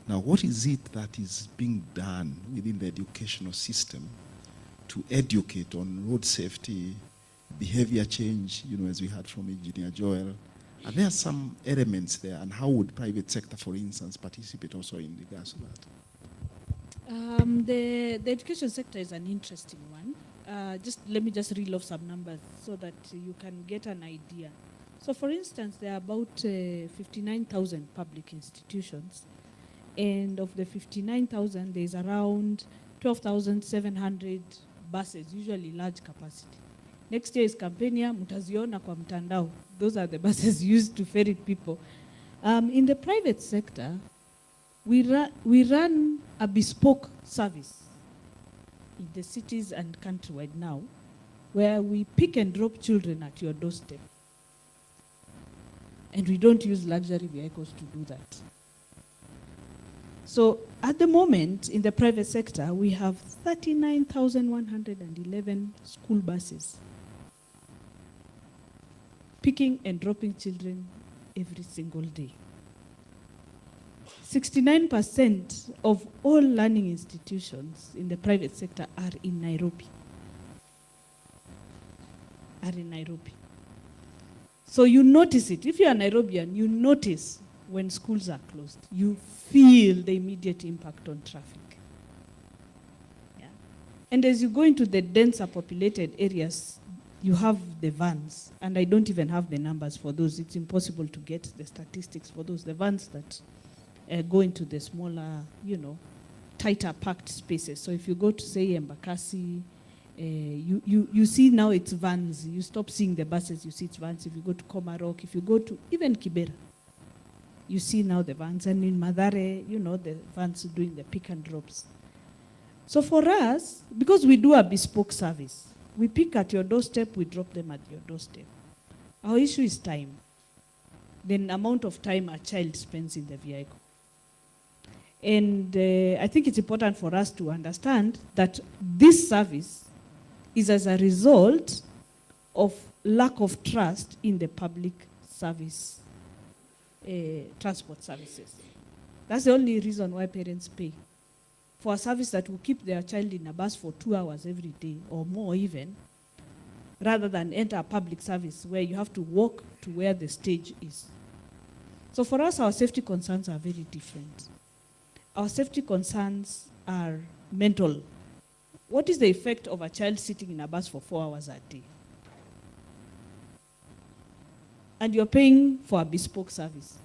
Now, what is it that is being done within the educational system to educate on road safety, behavior change, you know, as we heard from Engineer Joel? Are there some elements there, and how would private sector, for instance, participate also in regards to that? The education sector is an interesting one. Let me just reel off some numbers so that you can get an idea. So for instance, there are about 59,000 public institutions, and of the 59,000, there's around 12,700 buses, usually large capacity. Next year is Campania, mutaziona kwa mtandao. Those are the buses used to ferry people. In the private sector, we run a bespoke service in the cities and countrywide now, where we pick and drop children at your doorstep. And we don't use luxury vehicles to do that. So at the moment, in the private sector, we have 39,111 school buses picking and dropping children every single day. 69% of all learning institutions in the private sector are in Nairobi. So you notice it. If you are Nairobian, you notice when schools are closed. You feel the immediate impact on traffic. Yeah. And as you go into the denser populated areas, you have the vans, and I don't even have the numbers for those. It's impossible to get the statistics for those. The vans that go into the smaller, you know, tighter packed spaces. So if you go to, say, Embakasi, you see now it's vans. You stop seeing the buses, you see it's vans. If you go to Komarok, if you go to even Kibera, you see now the vans. And in Madare, you know, the vans doing the pick and drops. So for us, because we do a bespoke service, we pick at your doorstep, we drop them at your doorstep. Our issue is time. The amount of time a child spends in the vehicle. And I think it's important for us to understand that this service is as a result of lack of trust in the public service, transport services. That's the only reason why parents pay for a service that will keep their child in a bus for 2 hours every day or more even, rather than enter a public service where you have to walk to where the stage is. So for us, our safety concerns are very different. Our safety concerns are mental. What is the effect of a child sitting in a bus for 4 hours a day? And you're paying for a bespoke service.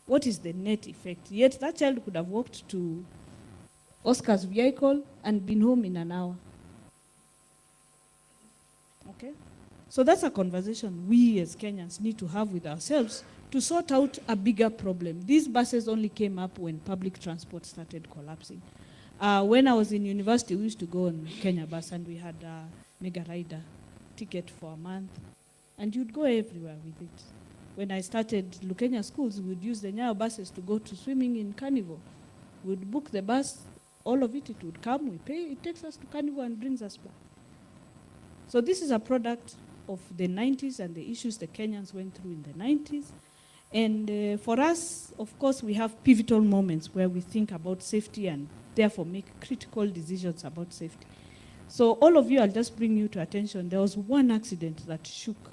What is the net effect? Yet that child could have walked to Oscar's vehicle and been home in an hour. Okay? So that's a conversation we as Kenyans need to have with ourselves to sort out a bigger problem. These buses only came up when public transport started collapsing. When I was in university, we used to go on Kenya bus and we had a mega rider ticket for a month. And you'd go everywhere with it. When I started Lukenya schools, we'd use the Nyayo buses to go to swimming in Carnival. We'd book the bus, all of it would come, we pay, it takes us to Carnival and brings us back. So this is a product of the 90s and the issues the Kenyans went through in the 90s. And for us, of course, we have pivotal moments where we think about safety and therefore make critical decisions about safety. So all of you, I'll just bring you to attention. There was one accident that shook,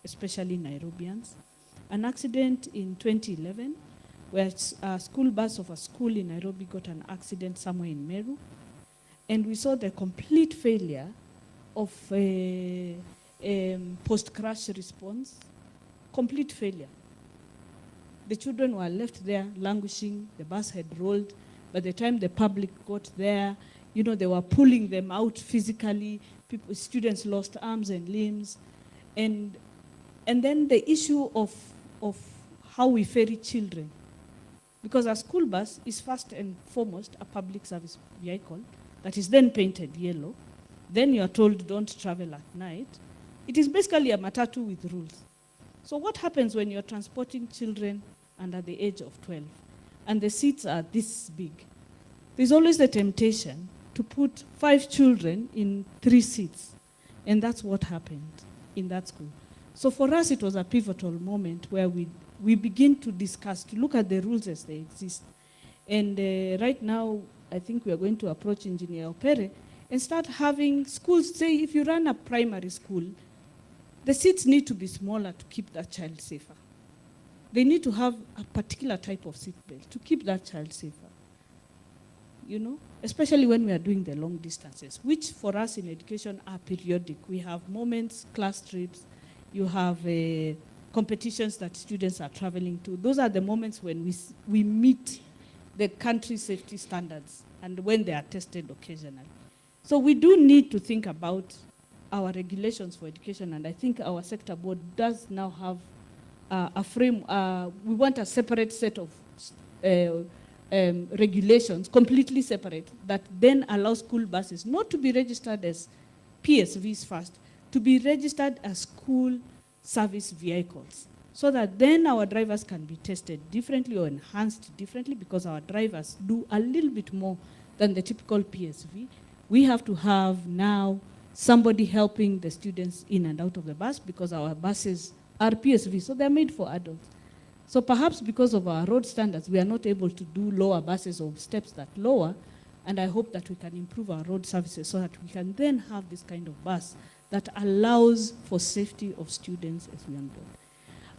especially Nairobians. An accident in 2011 where a school bus of a school in Nairobi got an accident somewhere in Meru. And we saw the complete failure of post-crash response, complete failure. The children were left there languishing, the bus had rolled. By the time the public got there, you know, they were pulling them out physically. Students lost arms and limbs. And then the issue of how we ferry children. Because a school bus is first and foremost a public service vehicle that is then painted yellow. Then you are told don't travel at night. It is basically a matatu with rules. So what happens when you're transporting children under the age of 12 and the seats are this big? There's always the temptation to put 5 children in 3 seats. And that's what happened in that school. So for us, it was a pivotal moment where we begin to discuss, to look at the rules as they exist. And right now, I think we are going to approach Engineer Opere and start having schools say, if you run a primary school, the seats need to be smaller to keep that child safer. They need to have a particular type of seat belt to keep that child safer. You know, especially when we are doing the long distances, which for us in education are periodic. We have moments, class trips, you have competitions that students are traveling to. Those are the moments when we meet the country's safety standards and when they are tested occasionally. So we do need to think about our regulations for education, and I think our sector board does now have a frame. We want a separate set of regulations, completely separate, that then allow school buses not to be registered as PSVs first, to be registered as school service vehicles, so that then our drivers can be tested differently or enhanced differently, because our drivers do a little bit more than the typical PSV. We have to have now somebody helping the students in and out of the bus, because our buses are PSV, so they're made for adults. So perhaps because of our road standards, we are not able to do lower buses or steps that lower, and I hope that we can improve our road services so that we can then have this kind of bus that allows for safety of students as we onboard.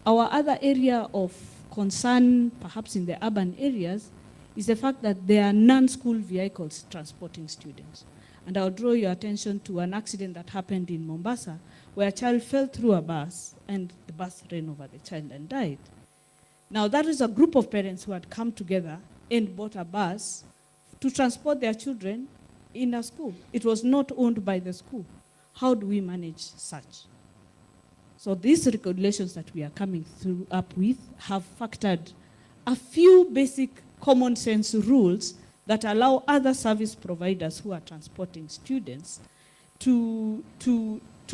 Our other area of concern, perhaps in the urban areas, is the fact that there are non-school vehicles transporting students. And I'll draw your attention to an accident that happened in Mombasa, where a child fell through a bus and the bus ran over the child and died. Now that is a group of parents who had come together and bought a bus to transport their children in a school. It was not owned by the school. How do we manage such? So these regulations that we are coming through up with have factored a few basic common sense rules that allow other service providers who are transporting students to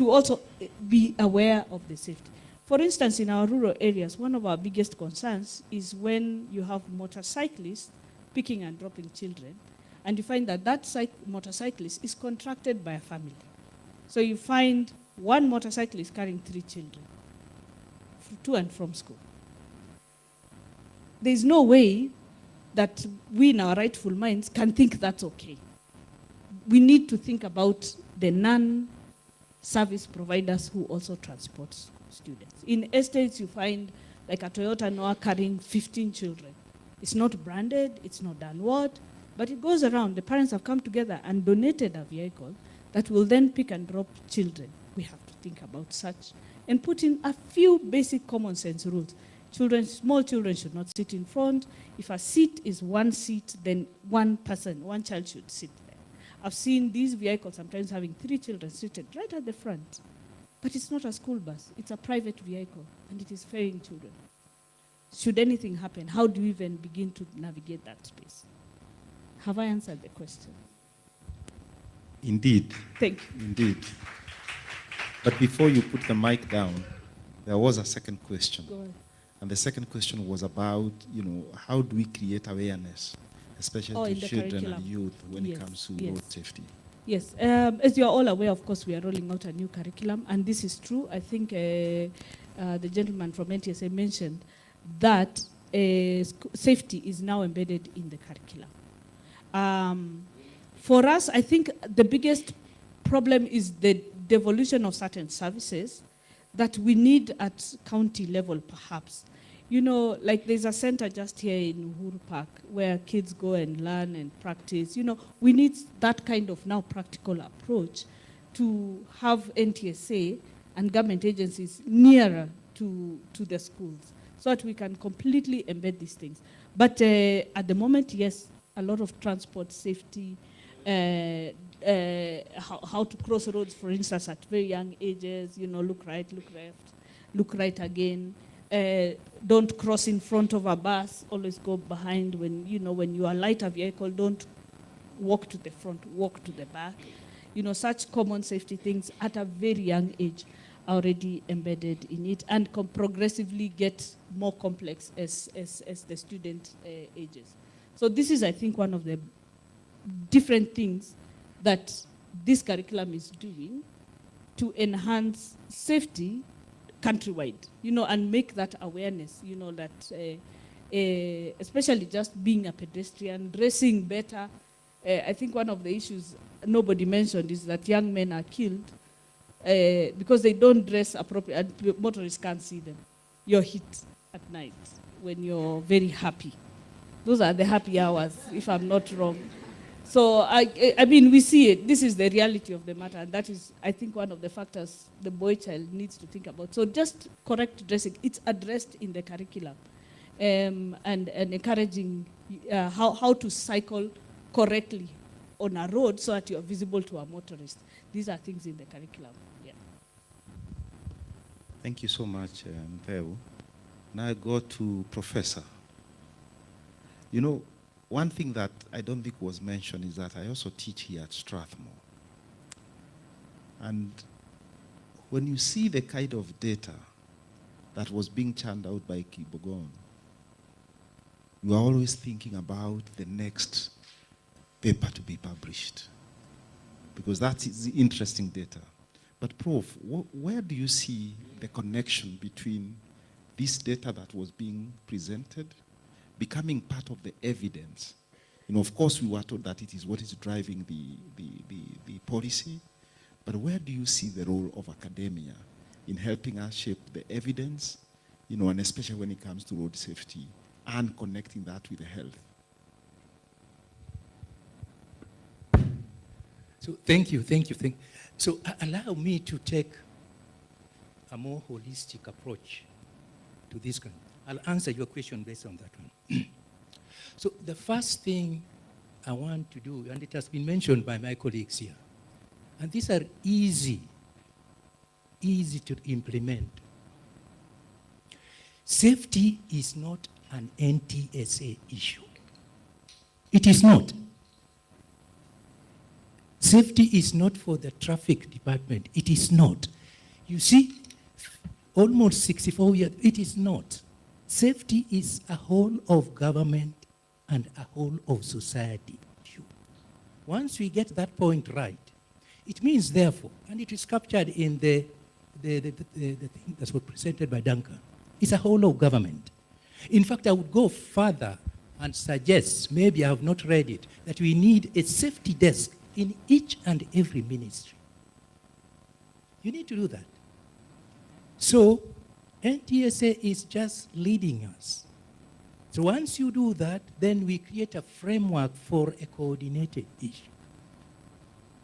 also be aware of the safety. For instance, in our rural areas, one of our biggest concerns is when you have motorcyclists picking and dropping children, and you find that that motorcyclist is contracted by a family. So you find one motorcyclist carrying 3 children to and from school. There's no way that we in our rightful minds can think that's okay. We need to think about the non-service providers who also transport students. In estates, you find like a Toyota Noah carrying 15 children. It's not branded, it's not done what, but it goes around. The parents have come together and donated a vehicle that will then pick and drop children. We have to think about such and put in a few basic common sense rules. Children, small children should not sit in front. If a seat is one seat, then one child should sit there. I've seen these vehicles sometimes having 3 children seated right at the front. But it's not a school bus, it's a private vehicle, and it is ferrying children. Should anything happen, how do you even begin to navigate that space? Have I answered the question? Indeed. Thank you. Indeed. But before you put the mic down, there was a second question. Go ahead. And the second question was about, how do we create awareness, especially to children and youth when it comes to road safety? Yes, as you are all aware, of course, we are rolling out a new curriculum, and this is true. I think the gentleman from NTSA mentioned that safety is now embedded in the curriculum. For us, I think the biggest problem is the devolution of certain services that we need at county level, perhaps. Like there's a center just here in Uhuru Park where kids go and learn and practice. We need that kind of now practical approach to have NTSA and government agencies nearer to the schools so that we can completely embed these things. But at the moment, yes, a lot of transport safety, how to cross roads, for instance, at very young ages, look right, look left, look right again. Don't cross in front of a bus, always go behind. When you are light a vehicle, don't walk to the front, walk to the back. Such common safety things at a very young age are already embedded in it and progressively get more complex as the student ages. So this is, I think, one of the different things that this curriculum is doing to enhance safety countrywide, and make that awareness, that especially just being a pedestrian, dressing better. I think one of the issues nobody mentioned is that young men are killed because they don't dress appropriately. Motorists can't see them. You're hit at night when you're very happy. Those are the happy hours, if I'm not wrong. So, I mean, we see it. This is the reality of the matter. And that is, I think, one of the factors the boy child needs to think about. So just correct dressing. It's addressed in the curriculum. And encouraging how to cycle correctly on a road so that you're visible to a motorist. These are things in the curriculum. Yeah. Thank you so much, Mpeu. Now I go to Professor. One thing that I don't think was mentioned is that I also teach here at Strathmore. And when you see the kind of data that was being churned out by Kibogon, you are always thinking about the next paper to be published, because that is the interesting data. But Prof, where do you see the connection between this data that was being presented becoming part of the evidence? Of course, we were told that it is what is driving the policy, but where do you see the role of academia in helping us shape the evidence, and especially when it comes to road safety and connecting that with the health? So thank you. So allow me to take a more holistic approach to this kind. I'll answer your question based on that one. So the first thing I want to do, and it has been mentioned by my colleagues here, and these are easy to implement. Safety is not an NTSA issue. It is not. Safety is not for the traffic department. It is not. You see, almost 64 years, it is not. Safety is a whole of government and a whole of society issue. Once we get that point right, it means therefore, and it is captured in the thing that was presented by Duncan, it's a whole of government. In fact, I would go further and suggest, maybe I have not read it, that we need a safety desk in each and every ministry. You need to do that. So NTSA is just leading us. So once you do that, then we create a framework for a coordinated issue.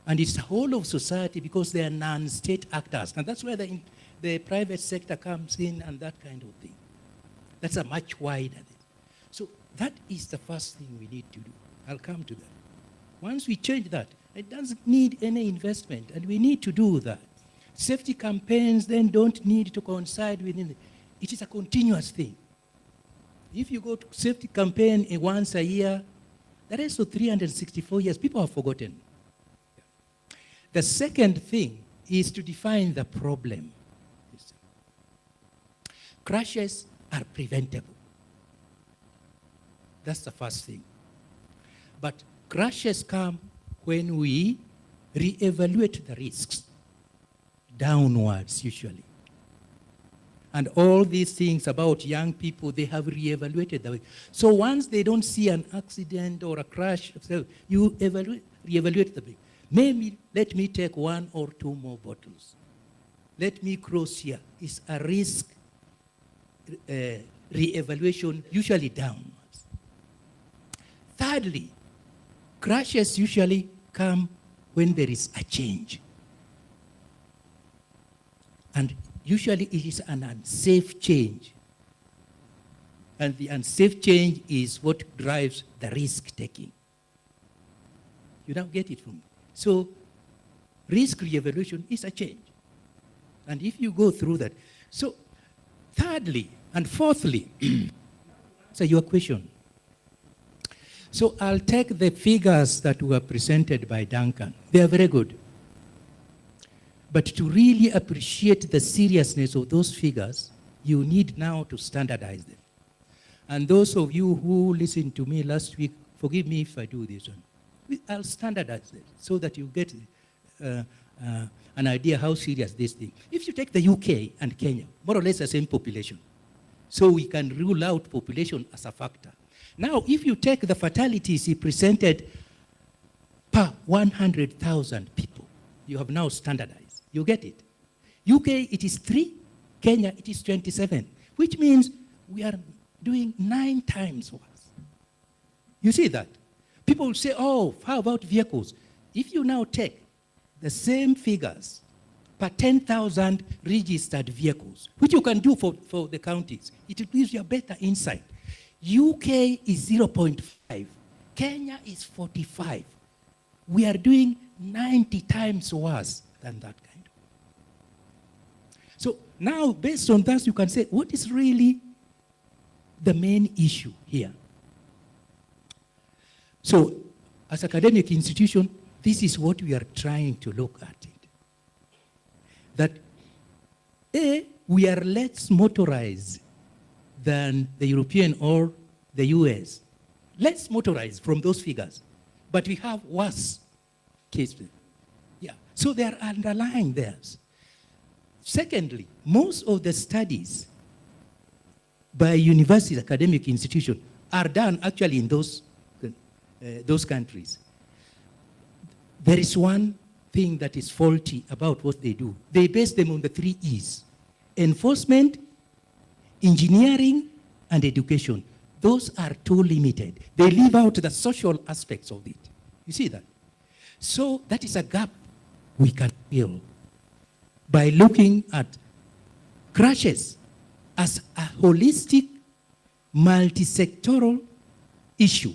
And it's the whole of society because they are non-state actors. And that's where the private sector comes in and that kind of thing. That's a much wider thing. So that is the first thing we need to do. I'll come to that. Once we change that, it doesn't need any investment, and we need to do that. Safety campaigns then don't need to coincide within it. It is a continuous thing. If you go to safety campaign once a year, the rest of 364 years, people have forgotten. The second thing is to define the problem. Crashes are preventable. That's the first thing. But crashes come when we re-evaluate the risks downwards usually. And all these things about young people, they have re-evaluated the way. So once they don't see an accident or a crash, you re-evaluate the big. Maybe let me take 1 or 2 more bottles. Let me cross here. It's a risk re-evaluation, usually downwards. Thirdly, crashes usually come when there is a change. And usually it is an unsafe change. And the unsafe change is what drives the risk-taking. You now get it from me. So risk re-evaluation is a change. And if you go through that. So thirdly and fourthly, answer your question. So I'll take the figures that were presented by Duncan. They are very good. But to really appreciate the seriousness of those figures, you need now to standardize them. And those of you who listened to me last week, forgive me if I do this one. I'll standardize it so that you get an idea how serious this thing. If you take the UK and Kenya, more or less the same population. So we can rule out population as a factor. Now, if you take the fatalities he presented per 100,000 people, you have now standardized. You get it? UK, it is 3. Kenya, it is 27, which means we are doing 9 times worse. You see that? People will say, oh, how about vehicles? If you now take the same figures per 10,000 registered vehicles, which you can do for the counties, it will give you a better insight. UK is 0.5. Kenya is 45. We are doing 90 times worse than that kind. So now, based on that, you can say, what is really the main issue here? So, as academic institution, this is what we are trying to look at it. That, A, we are less motorized than the European or the US. Less motorized from those figures. But we have worse cases. Yeah. So they are underlying theirs. Secondly, most of the studies by university academic institutions are done actually in those countries. There is one thing that is faulty about what they do. They base them on the 3 E's: enforcement, engineering, and education. Those are too limited. They leave out the social aspects of it. You see that? So that is a gap we can fill by looking at crashes as a holistic, multi-sectoral issue.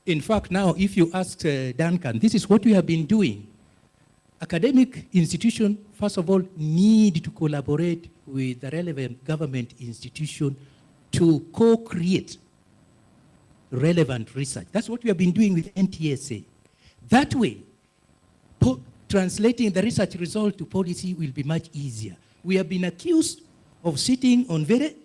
In fact, now, if you ask Duncan, this is what we have been doing. Academic institutions, first of all, need to collaborate with the relevant government institution to co-create relevant research. That's what we have been doing with NTSA. That way, translating the research result to policy will be much easier. We have been accused of sitting on very,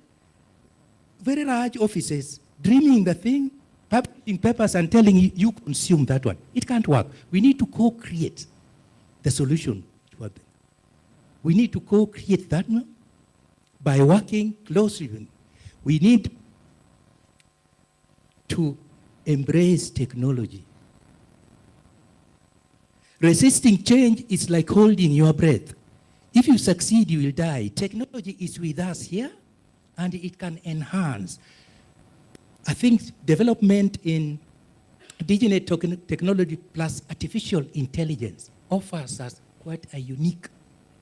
very large offices, dreaming the thing, publishing papers and telling you, you consume that one. It can't work. We need to co-create the solution to it. We need to co-create that one by working closely. We need to embrace technology. Resisting change is like holding your breath. If you succeed, you will die. Technology is with us here, and it can enhance. I think development in digital technology plus artificial intelligence offers us quite a unique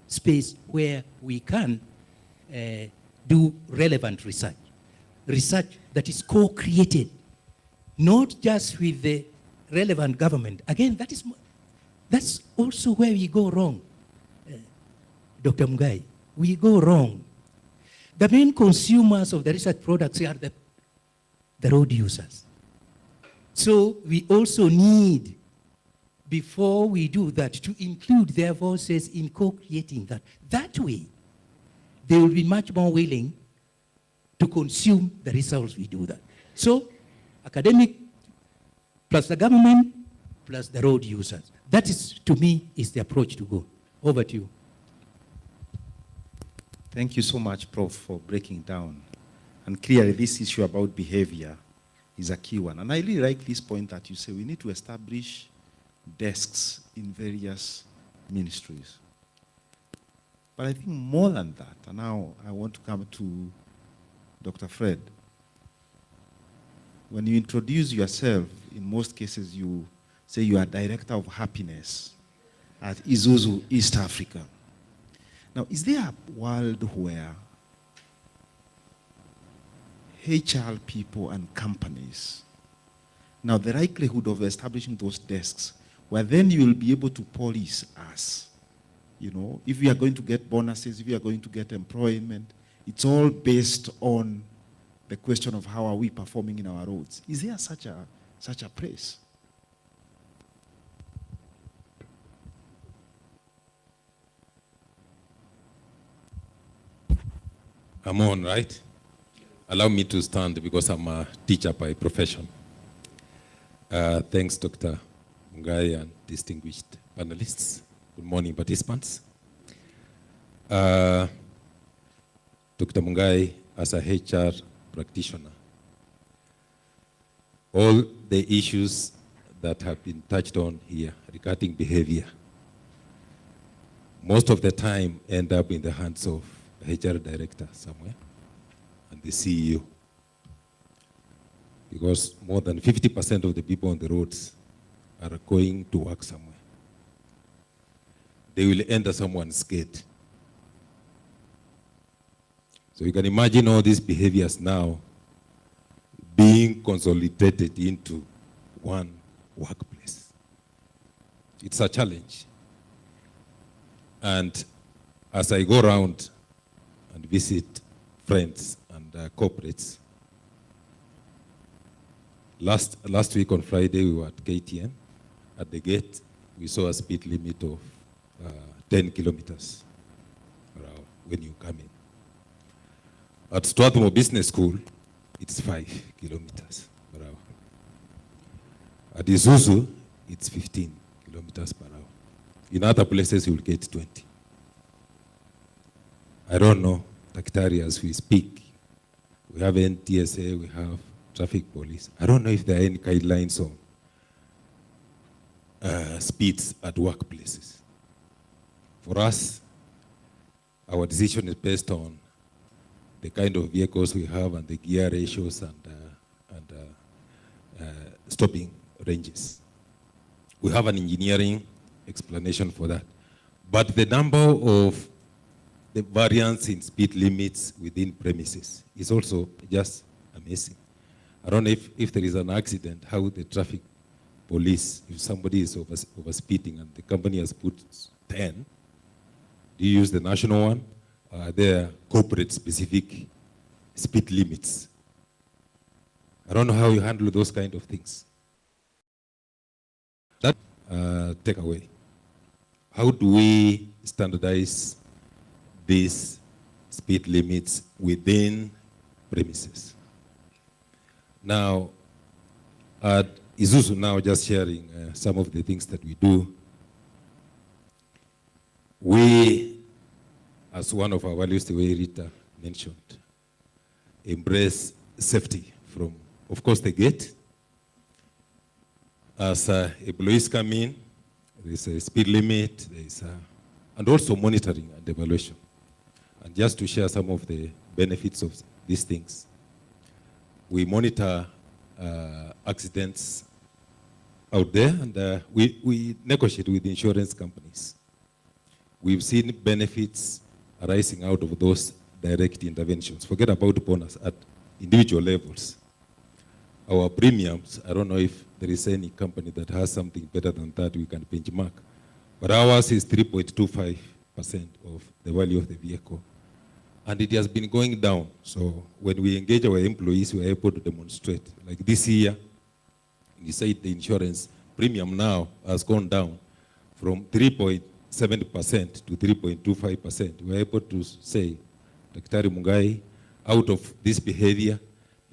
space where we can do relevant research. Research that is co-created, not just with the relevant government. Again, that's also where we go wrong, Dr. Mugai. We go wrong. The main consumers of the research products are the road users. So we also need, before we do that, to include their voices in co-creating that. That way, they will be much more willing to consume the results we do that. So, academic plus the government plus the road users. That is, to me, is the approach to go. Over to you. Thank you so much, Prof, for breaking down. And clearly, this issue about behavior is a key one. And I really like this point that you say we need to establish desks in various ministries. But I think more than that, and now I want to come to Dr. Fred. When you introduce yourself, in most cases you say you are Director of Happiness at Isuzu East Africa. Now, is there a world where HR people and companies, now the likelihood of establishing those desks, where then you will be able to police us, you know, if we are going to get bonuses, if we are going to get employment, it's all based on the question of how are we performing in our roads. Is there such a place? I'm on, right? Allow me to stand because I'm a teacher by profession. Thanks, Dr. Mungai and distinguished panelists. Good morning, participants. Dr. Mungai, as a HR practitioner, all the issues that have been touched on here regarding behavior, most of the time end up in the hands of a HR director somewhere and the CEO. Because more than 50% of the people on the roads are going to work somewhere. They will enter someone's gate. So you can imagine all these behaviors now being consolidated into one workplace. It's a challenge. And as I go around and visit friends and corporates, last week on Friday we were at KTN. At the gate, we saw a speed limit of 10 kilometers per hour when you come in. At Strathmore Business School, it's 5 kilometers per hour. At Isuzu, it's 15 kilometers per hour. In other places, you will get 20. I don't know, Daktari, as we speak, we have NTSA, we have traffic police. I don't know if there are any guidelines on speeds at workplaces. For us, our decision is based on the kind of vehicles we have and the gear ratios and stopping ranges. We have an engineering explanation for that. But the number of the variance in speed limits within premises is also just amazing. I don't know if there is an accident, how the traffic police, if somebody is overspeeding and the company has put 10, do you use the national one? Are there corporate specific speed limits? I don't know how you handle those kind of things. That take away. How do we standardize these speed limits within premises? Now, At Isuzu now, just sharing some of the things that we do. We, as one of our values, the way Rita mentioned, embrace safety from, of course, the gate. As employees come in, there's a speed limit, and also monitoring and evaluation. And just to share some of the benefits of these things, we monitor accidents out there, and we negotiate with insurance companies. We've seen benefits arising out of those direct interventions. Forget about bonus at individual levels. Our premiums, I don't know if there is any company that has something better than that we can benchmark, but ours is 3.25% of the value of the vehicle. And it has been going down. So when we engage our employees, we are able to demonstrate. Like this year, inside the insurance premium now has gone down from 3.7% to 3.25%. We are able to say, Dr. Mungai, out of this behavior,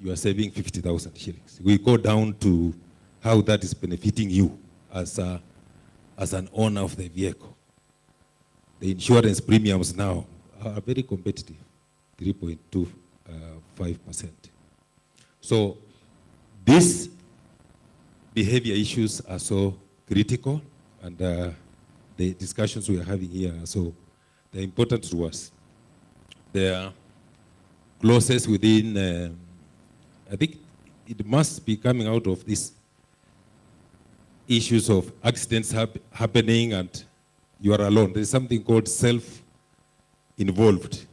you are saving 50,000 shillings. We go down to how that is benefiting you as an owner of the vehicle. The insurance premiums now are very competitive, 3.25%. So these behavior issues are so critical, and the discussions we are having here are so they're important to us. There are clauses within, I think it must be coming out of these issues of accidents happening and you are alone. There's something called self-involved.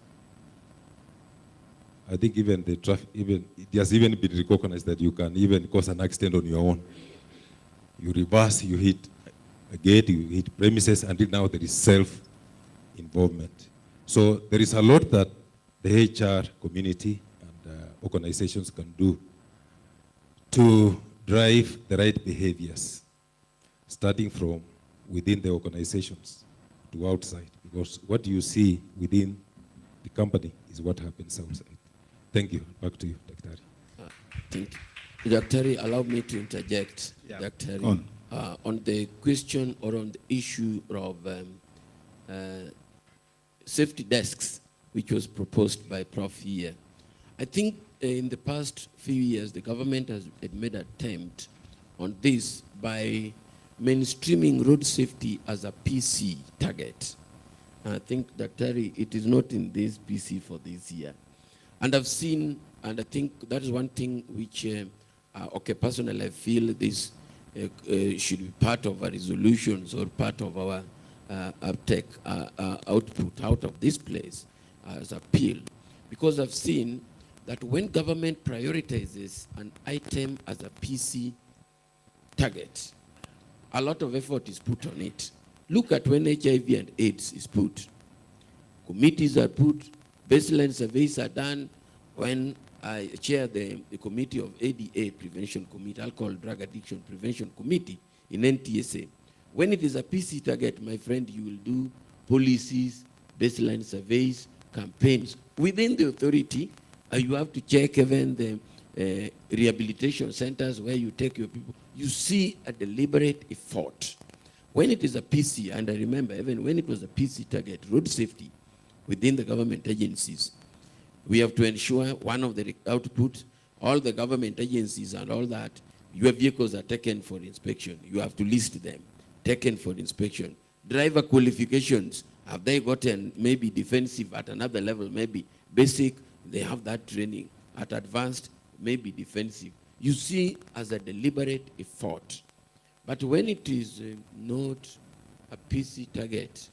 I think even the traffic, it has even been recognized that you can even cause an accident on your own. You reverse, you hit a gate, you hit premises, until now there is self-involvement. So there is a lot that the HR community and organizations can do to drive the right behaviors, starting from within the organizations to outside, because what you see within the company is what happens outside. Thank you. Back to you, Dr. Thank you. Dr. Allow me to interject, Yeah. Dr. On. On the question or on the issue of safety desks, which was proposed by Prof here. I think in the past few years, the government has made an attempt on this by mainstreaming road safety as a PC target. I think, Dr. it is not in this PC for this year. And I've seen, and I think that is one thing which, okay, personally I feel this should be part of our resolutions or part of our uptake, output out of this place as appeal. Because I've seen that when government prioritizes an item as a PC target, a lot of effort is put on it. Look at when HIV and AIDS is put. Committees are put, baseline surveys are done. When I chair the committee of ADA Prevention Committee, Alcohol Drug Addiction Prevention Committee in NTSA. When it is a PC target, my friend, you will do policies, baseline surveys, campaigns. Within the authority, you have to check even the rehabilitation centers where you take your people. You see a deliberate effort. When it is a PC, and I remember even when it was a PC target, road safety within the government agencies, we have to ensure one of the output, all the government agencies and all that, your vehicles are taken for inspection. You have to list them, taken for inspection. Driver qualifications, have they gotten maybe defensive at another level, maybe basic, they have that training. At advanced, maybe defensive. You see as a deliberate effort. But when it is not a PC target,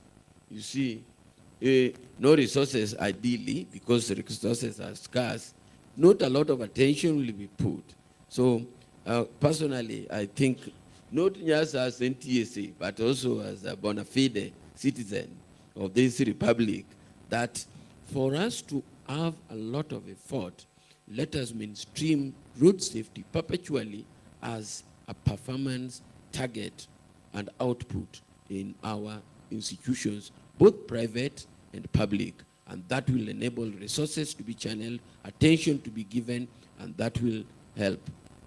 you see, no resources ideally, because resources are scarce, not a lot of attention will be put. So personally, I think not just as NTSA, but also as a bona fide citizen of this republic, that for us to have a lot of effort, let us mainstream road safety perpetually as a performance target and output in our institutions, both private and public, and that will enable resources to be channeled, attention to be given, and that will help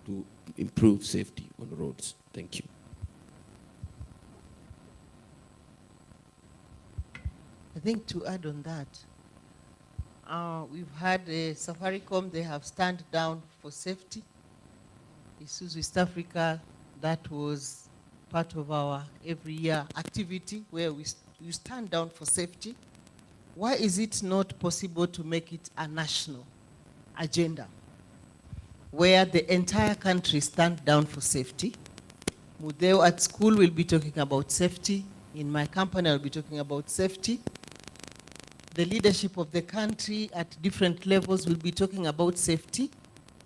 to improve safety on roads. Thank you. I think to add on that, we've had Safaricom, they have stand down for safety. Isuzu East Africa, that was part of our every year activity where we stand down for safety. Why is it not possible to make it a national agenda where the entire country stand down for safety? Mudeo at school will be talking about safety. In my company, I'll be talking about safety. The leadership of the country at different levels will be talking about safety,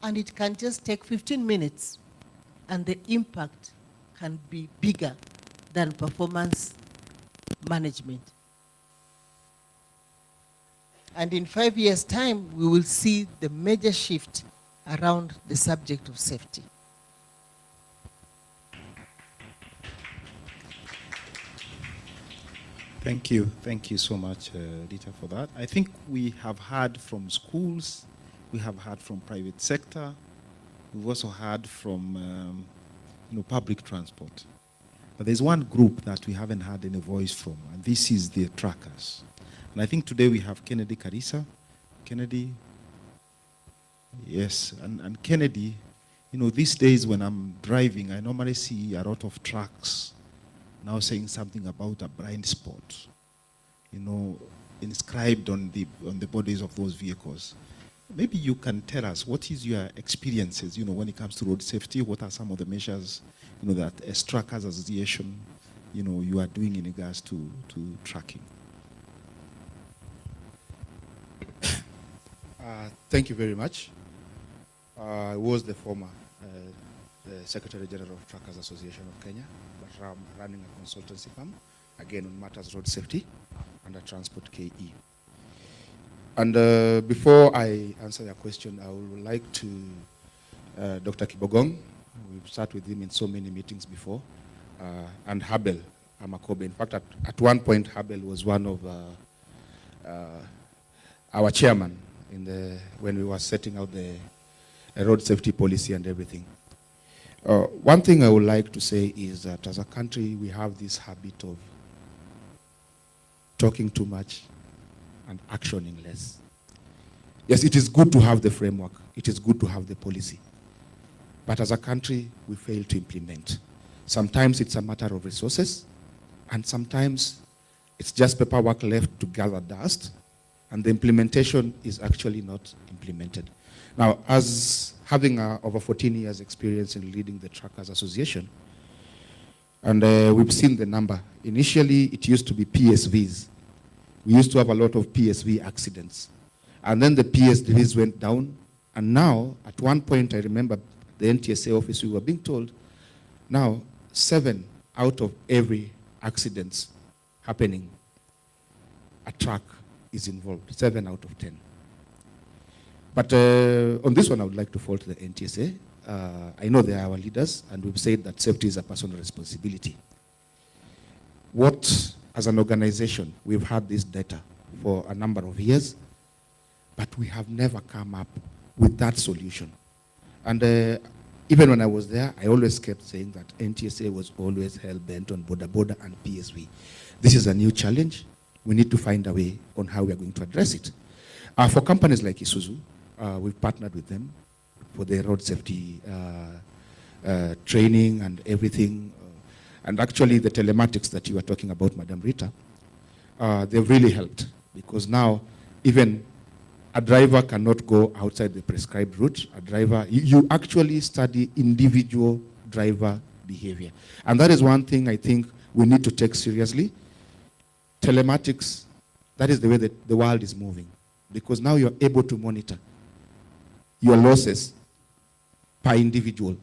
and it can just take 15 minutes, and the impact can be bigger than performance management. And in 5 years' time, we will see the major shift around the subject of safety. Thank you. Thank you so much, Rita, for that. I think we have heard from schools, we have heard from private sector, we've also heard from public transport. But there's one group that we haven't heard any voice from, and this is the trackers. And I think today we have Kennedy Karisa. Kennedy, yes, and Kennedy, these days when I'm driving, I normally see a lot of trucks now saying something about a blind spot, inscribed on the bodies of those vehicles. Maybe you can tell us, what is your experiences, when it comes to road safety? What are some of the measures, that as Truckers Association, you are doing in regards to tracking? Thank you very much. I was the former the Secretary General of Truckers Association of Kenya, but I'm running a consultancy firm, again on matters road safety under Transport KE. And before I answer your question, I would like to, Dr. Kibogong, we've sat with him in so many meetings before, and Habel Amakobe. In fact, at one point, Habel was one of our chairman when we were setting out the road safety policy and everything. One thing I would like to say is that as a country, we have this habit of talking too much and actioning less. Yes, it is good to have the framework. It is good to have the policy. But as a country, we fail to implement. Sometimes it's a matter of resources, and sometimes it's just paperwork left to gather dust, and the implementation is actually not implemented. Now, as having over 14 years experience in leading the Truckers Association, and we've seen the number. Initially, it used to be PSVs. We used to have a lot of PSV accidents. And then the PSVs went down, and now, at one point, I remember the NTSA office, we were being told, now, 7 out of every accidents happening, a truck is involved, 7 out of 10. But on this one, I would like to fault the NTSA. I know they are our leaders, and we've said that safety is a personal responsibility. What, as an organization, we've had this data for a number of years, but we have never come up with that solution. And even when I was there, I always kept saying that NTSA was always hell-bent on border and PSV. This is a new challenge. We need to find a way on how we are going to address it. For companies like Isuzu, we've partnered with them for their road safety training and everything. And actually, the telematics that you were talking about, Madam Rita, they've really helped, because now even a driver cannot go outside the prescribed route. A driver, you actually study individual driver behavior. And that is one thing I think we need to take seriously. Telematics, that is the way that the world is moving, because now you're able to monitor your losses per individual.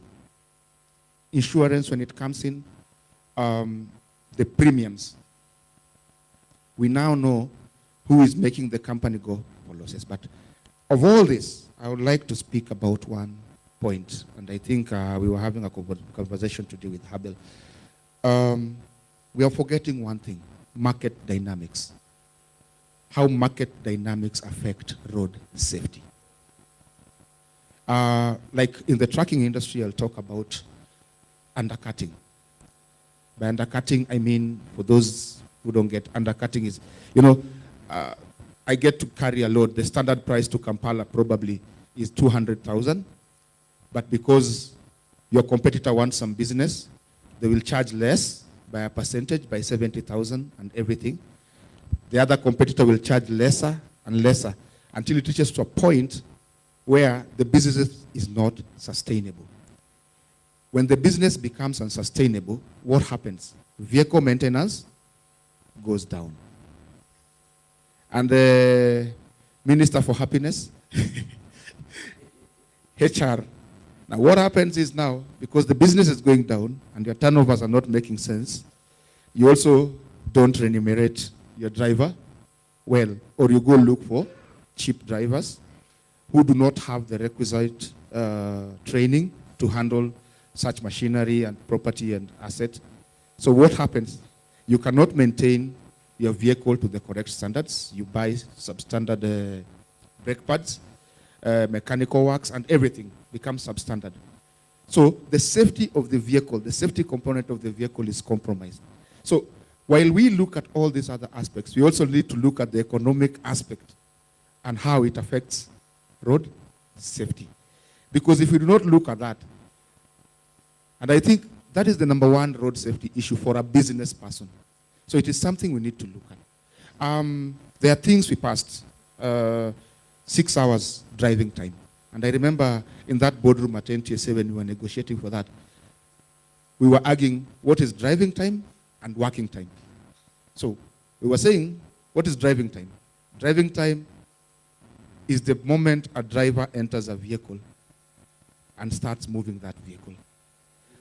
Insurance, when it comes in, the premiums. We now know who is making the company go for losses. But of all this, I would like to speak about one point, and I think we were having a conversation today with Habel. We are forgetting one thing: market dynamics. How market dynamics affect road safety. Like in the trucking industry, I'll talk about undercutting. By undercutting, I mean, for those who don't get, undercutting is, I get to carry a load. The standard price to Kampala probably is 200,000, but because your competitor wants some business, they will charge less by a percentage, by 70,000 and everything. The other competitor will charge lesser and lesser until it reaches to a point where the business is not sustainable. When the business becomes unsustainable, what happens? Vehicle maintenance goes down. And the Minister for Happiness, HR. Now what happens is now, because the business is going down and your turnovers are not making sense, you also don't remunerate your driver well, or you go look for cheap drivers who do not have the requisite training to handle such machinery and property and asset. So what happens? You cannot maintain your vehicle to the correct standards. You buy substandard brake pads, mechanical works, and everything becomes substandard. So the safety of the vehicle, the safety component of the vehicle is compromised. So while we look at all these other aspects, we also need to look at the economic aspect and how it affects road safety. Because if we do not look at that, and I think that is the number one road safety issue for a business person. So it is something we need to look at. There are things we passed, 6 hours driving time. And I remember in that boardroom at NTSA when we were negotiating for that, we were arguing what is driving time and working time. So we were saying, what is driving time? Driving time is the moment a driver enters a vehicle and starts moving that vehicle.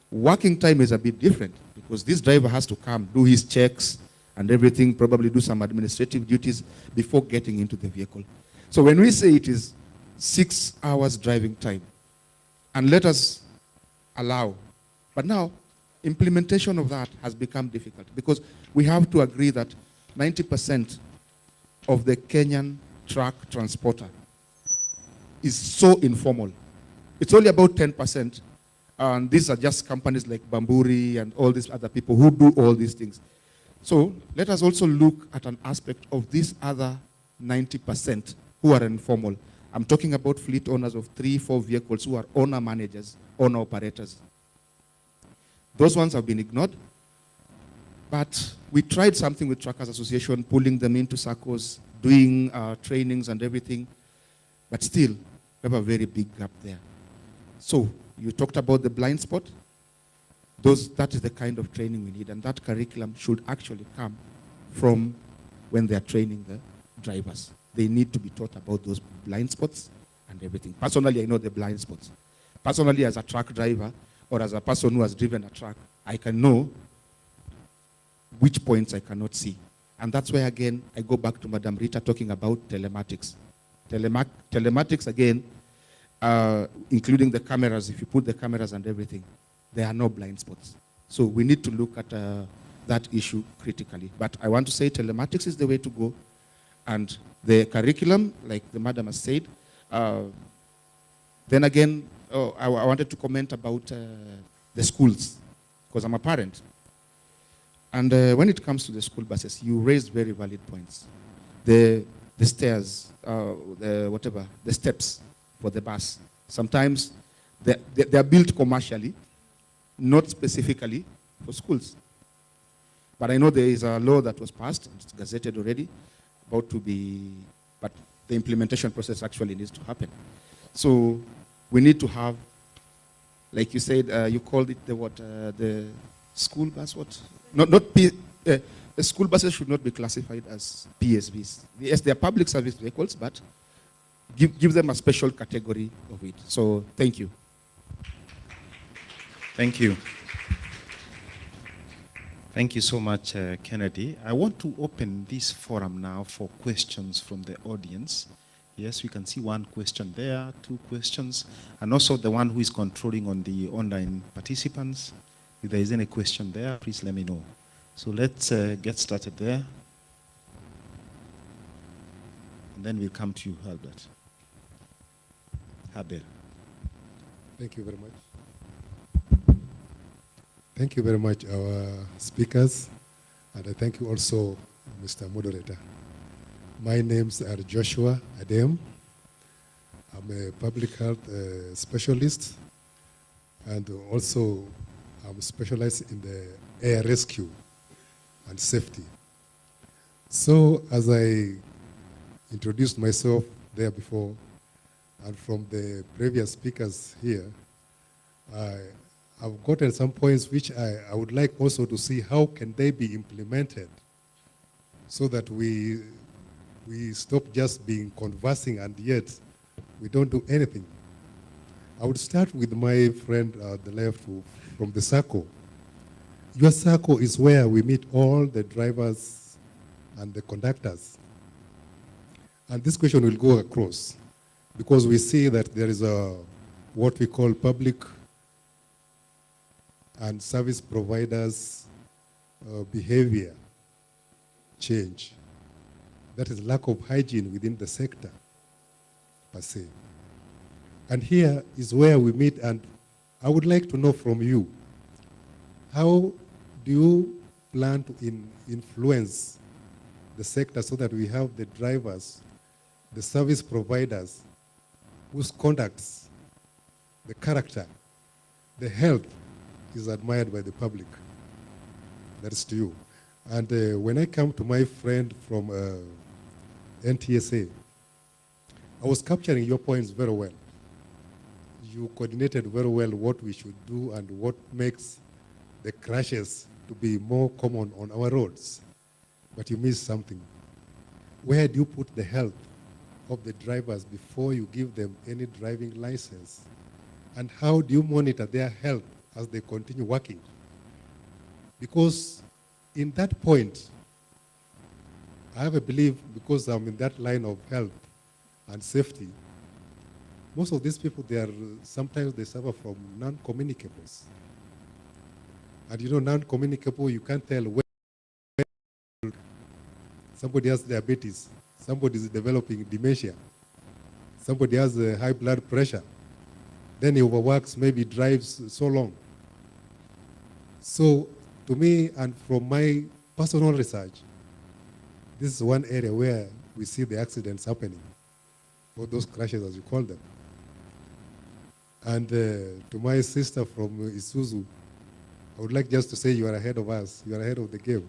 Working time is a bit different because this driver has to come, do his checks and everything, probably do some administrative duties before getting into the vehicle. So when we say it is 6 hours driving time, and let us allow, but now implementation of that has become difficult because we have to agree that 90% of the Kenyan truck transporter is so informal. It's only about 10%. And these are just companies like Bamburi and all these other people who do all these things. So let us also look at an aspect of these other 90% who are informal. I'm talking about fleet owners of 3-4 vehicles who are owner managers, owner operators. Those ones have been ignored. But we tried something with Truckers Association, pulling them into circles, doing trainings and everything. But still, we have a very big gap there. So you talked about the blind spot. That is the kind of training we need, and that curriculum should actually come from when they are training the drivers. They need to be taught about those blind spots and everything. Personally, I know the blind spots. Personally, as a truck driver or as a person who has driven a truck, I can know which points I cannot see. And that's where, again, I go back to Madam Rita talking about telematics. Telematics, again, including the cameras, if you put the cameras and everything, there are no blind spots. So we need to look at that issue critically. But I want to say telematics is the way to go. And the curriculum, like the madam has said, then again, I wanted to comment about the schools, because I'm a parent. And when it comes to the school buses, you raised very valid points. The stairs, the steps for the bus. Sometimes they are built commercially, not specifically for schools. But I know there is a law that was passed, it's gazetted already, about to be, but the implementation process actually needs to happen. So we need to have, like you said, you called it the school bus, what? The school buses should not be classified as PSVs. Yes, they are public service vehicles, but give them a special category of it. So thank you. Thank you. Thank you so much, Kennedy. I want to open this forum now for questions from the audience. Yes, we can see one question there, 2 questions, and also the one who is controlling on the online participants. If there is any question there, please let me know. So let's get started there. And then we'll come to you, Herbert. Herbert. Thank you very much. Thank you very much, our speakers, and I thank you also, Mr. Moderator. My names are Joshua Adem. I'm a public health specialist, and also I'm specialized in the air rescue and safety. So as I introduced myself there before, and from the previous speakers here, I've gotten some points which I would like also to see how can they be implemented so that we stop just being conversing and yet we don't do anything. I would start with my friend at the left from the circle. Your circle is where we meet all the drivers and the conductors. And this question will go across because we see that there is what we call public and service providers behavior change. That is lack of hygiene within the sector, per se. And here is where we meet, and I would like to know from you, how do you plan to influence the sector so that we have the drivers, the service providers, whose conducts, the character, the health is admired by the public? That is to you. And when I come to my friend from NTSA, I was capturing your points very well. You coordinated very well what we should do and what makes the crashes to be more common on our roads. But you missed something. Where do you put the health of the drivers before you give them any driving license? And how do you monitor their health as they continue working? Because in that point, I have a belief, because I'm in that line of health and safety, most of these people, sometimes they suffer from non-communicables. And you know, non-communicable, you can't tell when somebody has diabetes, somebody is developing dementia, somebody has high blood pressure, then he overworks, maybe drives so long. So to me, and from my personal research, this is one area where we see the accidents happening, or those crashes as you call them. And to my sister from Isuzu, I would like just to say you are ahead of us, you are ahead of the game.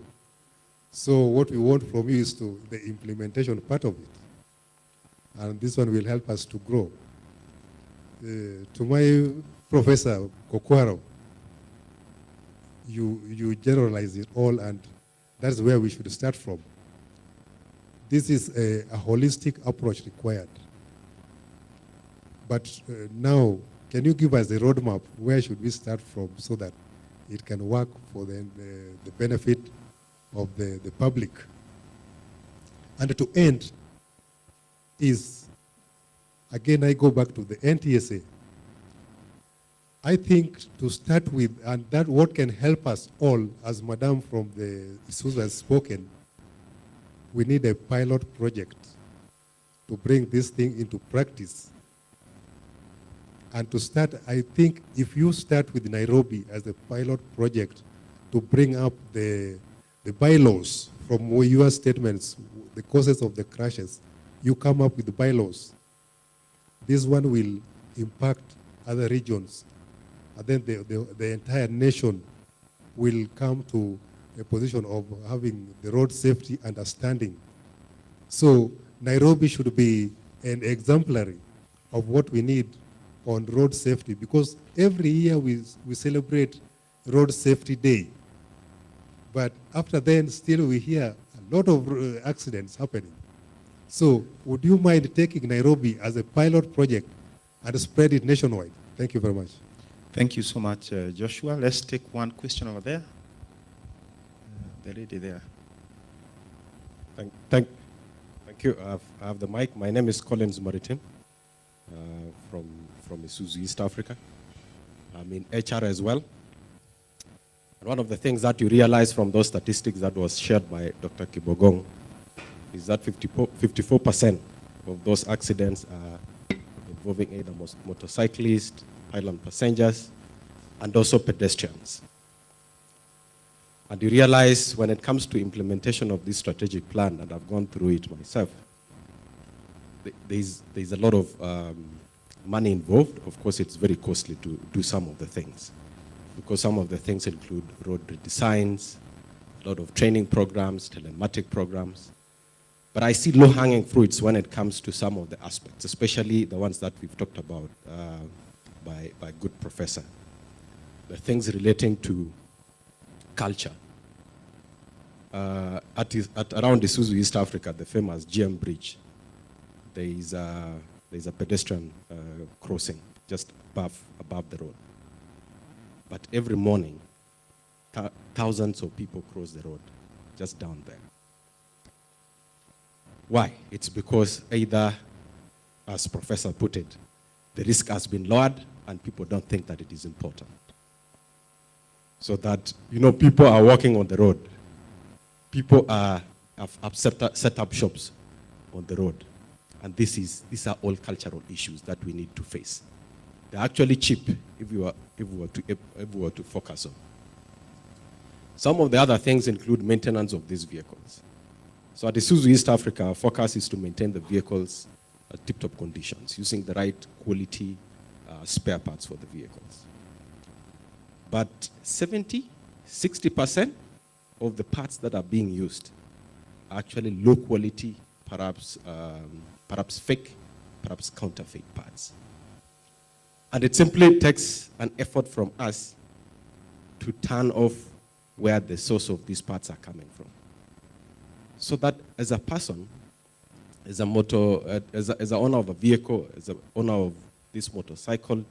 So what we want from you is the implementation part of it. And this one will help us to grow. To my Professor Kokwaro, you generalize it all, and that's where we should start from. This is a holistic approach required. But now, can you give us the roadmap? Where should we start from so that it can work for the benefit of the public? And to end is, again, I go back to the NTSA. I think to start with, and that what can help us all, as Madam from the Isuzu has spoken, we need a pilot project to bring this thing into practice. And to start, I think if you start with Nairobi as a pilot project to bring up the bylaws from your statements, the causes of the crashes, you come up with the bylaws. This one will impact other regions. And then the entire nation will come to a position of having the road safety understanding. So Nairobi should be an exemplary of what we need on road safety, because every year we celebrate Road Safety Day. But after then, still we hear a lot of accidents happening. So would you mind taking Nairobi as a pilot project and spread it nationwide? Thank you very much. Thank you so much, Joshua. Let's take one question over there. The lady there. Thank you. I have the mic. My name is Collins Maritim from Isuzu, East Africa. I'm in HR as well. And one of the things that you realize from those statistics that was shared by Dr. Kibogong is that 54% of those accidents are involving either motorcyclists island passengers, and also pedestrians. And you realize when it comes to implementation of this strategic plan, and I've gone through it myself, there's a lot of money involved. Of course, it's very costly to do some of the things, because some of the things include road redesigns, a lot of training programs, telematic programs. But I see low-hanging fruits when it comes to some of the aspects, especially the ones that we've talked about by good professor. The things relating to culture. At around Isuzu, East Africa, the famous GM Bridge, there's a pedestrian crossing just above the road. But every morning, thousands of people cross the road just down there. Why? It's because either, as Professor put it, the risk has been lowered and people don't think that it is important. So that, people are walking on the road. People have set up shops on the road. And these are all cultural issues that we need to face. They're actually cheap if we were to focus on. Some of the other things include maintenance of these vehicles. So at Isuzu East Africa, our focus is to maintain the vehicles at tip-top conditions, using the right quality spare parts for the vehicles. But 60% of the parts that are being used are actually low quality, perhaps fake, perhaps counterfeit parts. And it simply takes an effort from us to turn off where the source of these parts are coming from. So that as a person, as an owner of a vehicle, as an owner of this motorcycle,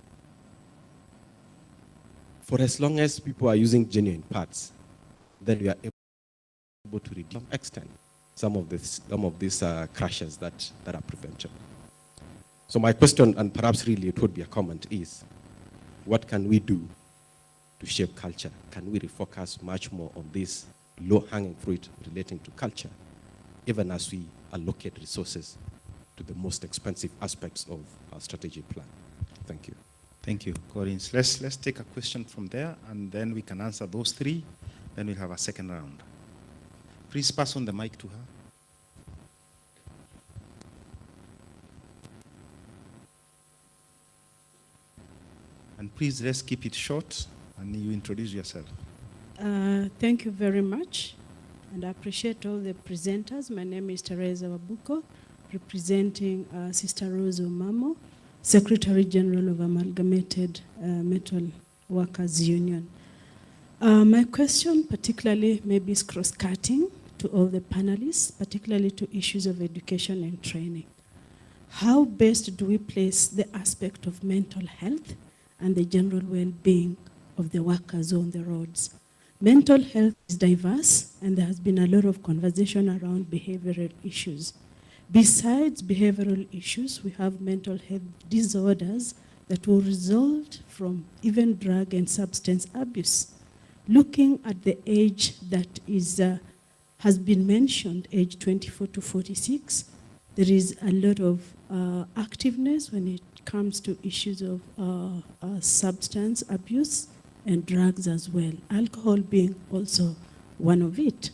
for as long as people are using genuine parts, then we are able to reduce to some extent some of these crashes that are preventable. So my question, and perhaps really it would be a comment, is what can we do to shape culture? Can we refocus much more on this low-hanging fruit relating to culture, even as we allocate resources to the most expensive aspects of our strategic plan? Thank you. Thank you, Collins. Let's take a question from there, and then we can answer those three. Then we'll have a second round. Please pass on the mic to her. And please, let's keep it short, and you introduce yourself. Thank you very much, and I appreciate all the presenters. My name is Teresa Wabuko, representing Sister Rose Omamo, Secretary General of Amalgamated Metal Workers Union. My question particularly maybe is cross-cutting to all the panelists, particularly to issues of education and training. How best do we place the aspect of mental health and the general well-being of the workers on the roads? Mental health is diverse, and there has been a lot of conversation around behavioral issues. Besides behavioral issues, we have mental health disorders that will result from even drug and substance abuse. Looking at the age that has been mentioned, age 24 to 46, there is a lot of activeness when it comes to issues of substance abuse and drugs as well, alcohol being also one of it.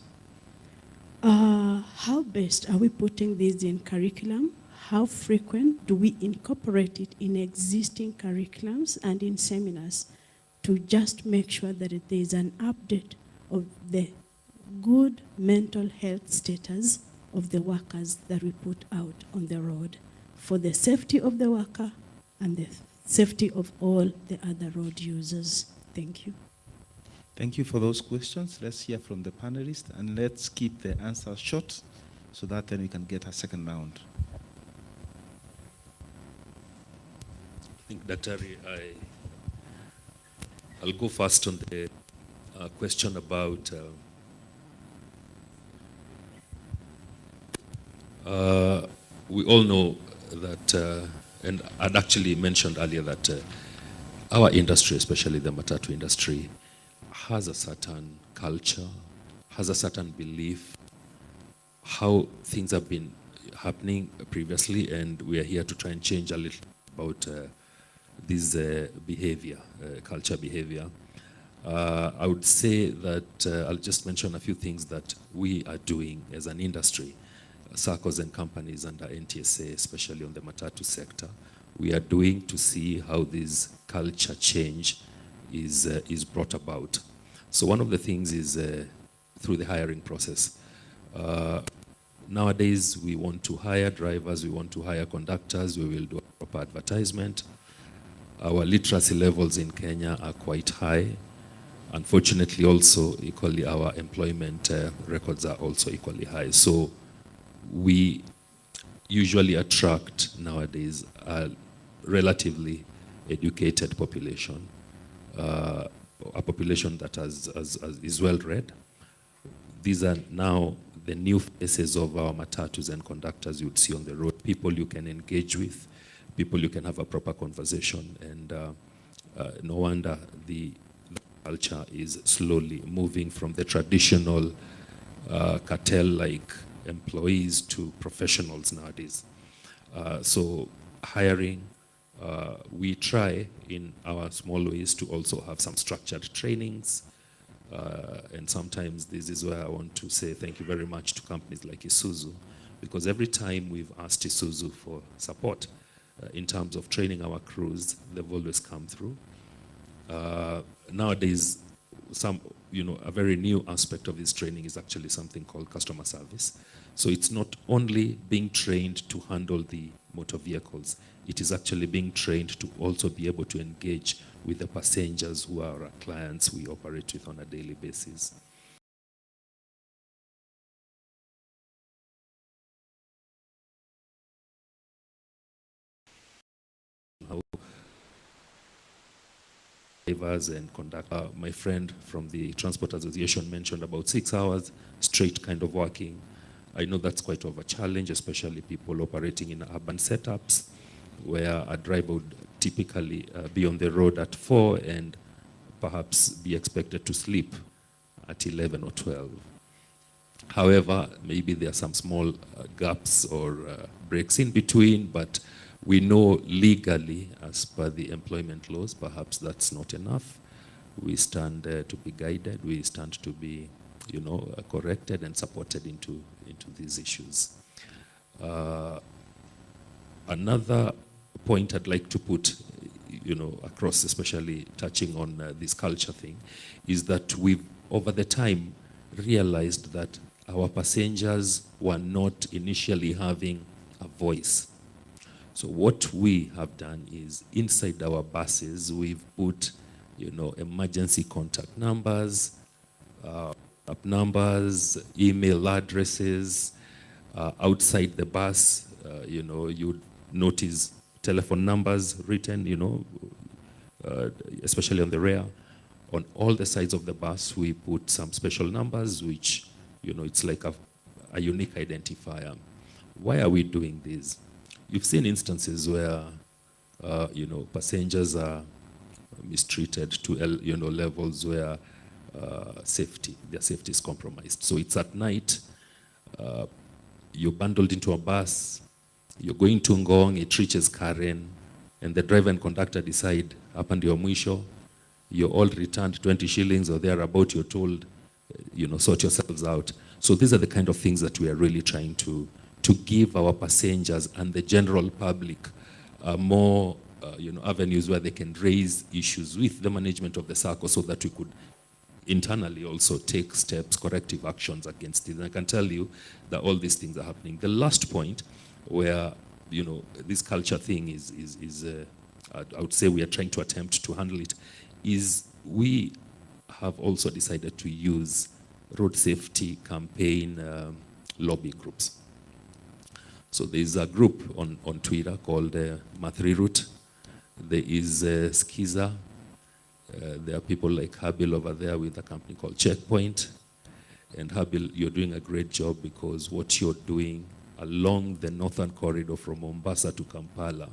How best are we putting this in curriculum? How frequent do we incorporate it in existing curriculums and in seminars to just make sure that there is an update of the good mental health status of the workers that we put out on the road for the safety of the worker and the safety of all the other road users? Thank you. Thank you for those questions. Let's hear from the panelists, and let's keep the answers short so that then we can get a second round. I think, Dr. I'll go first on the question about we all know that, and I'd actually mentioned earlier that our industry, especially the matatu industry, has a certain culture, has a certain belief, how things have been happening previously, and we are here to try and change a little about this behavior, culture behavior. I would say that I'll just mention a few things that we are doing as an industry, SACCOs and companies under NTSA, especially on the Matatu sector. We are doing to see how this culture change is brought about. So one of the things is through the hiring process. Nowadays, we want to hire drivers, we want to hire conductors, we will do a proper advertisement. Our literacy levels in Kenya are quite high. Unfortunately, also, equally, our employment records are also equally high. So we usually attract nowadays a relatively educated population, a population that is well-read. These are now the new faces of our matatus and conductors you would see on the road, people you can engage with, people you can have a proper conversation, and no wonder the culture is slowly moving from the traditional cartel-like employees to professionals nowadays. So hiring, we try in our small ways to also have some structured trainings. And sometimes this is where I want to say thank you very much to companies like Isuzu, because every time we've asked Isuzu for support in terms of training our crews, they've always come through. Nowadays, a very new aspect of this training is actually something called customer service. So it's not only being trained to handle the motor vehicles, it is actually being trained to also be able to engage with the passengers who are our clients we operate with on a daily basis. Drivers and conductors. My friend from the Transport Association mentioned about 6 hours straight kind of working. I know that's quite of a challenge, especially people operating in urban setups, where a driver would typically be on the road at 4 and perhaps be expected to sleep at 11 or 12. However, maybe there are some small gaps or breaks in between, but we know legally, as per the employment laws, perhaps that's not enough. We stand to be guided, we stand to be, corrected and supported into these issues. Another point I'd like to put, across, especially touching on this culture thing, is that we've, over the time, realized that our passengers were not initially having a voice. So what we have done is, inside our buses, we've put, emergency contact numbers, app numbers, email addresses. Outside the bus, you'd notice telephone numbers written, especially on the rear. On all the sides of the bus, we put some special numbers, which, it's like a unique identifier. Why are we doing this? You've seen instances where, passengers are mistreated to, levels where their safety is compromised. So it's at night, you're bundled into a bus, you're going to Ngong, it reaches Karen, and the driver and conductor decide, hapa ndio mwisho, you're all returned 20 shillings or thereabout, you're told, sort yourselves out. So these are the kind of things that we are really trying to give our passengers and the general public more avenues where they can raise issues with the management of the SACCO, so that we could internally also take steps, corrective actions against it. And I can tell you that all these things are happening. The last point where, this culture thing is I would say we are trying to attempt to handle it, is we have also decided to use road safety campaign lobby groups. So there is a group on Twitter called Mathri Route. There is Skiza. There are people like Habil over there with a company called Checkpoint. And Habil, you're doing a great job, because what you're doing along the northern corridor from Mombasa to Kampala,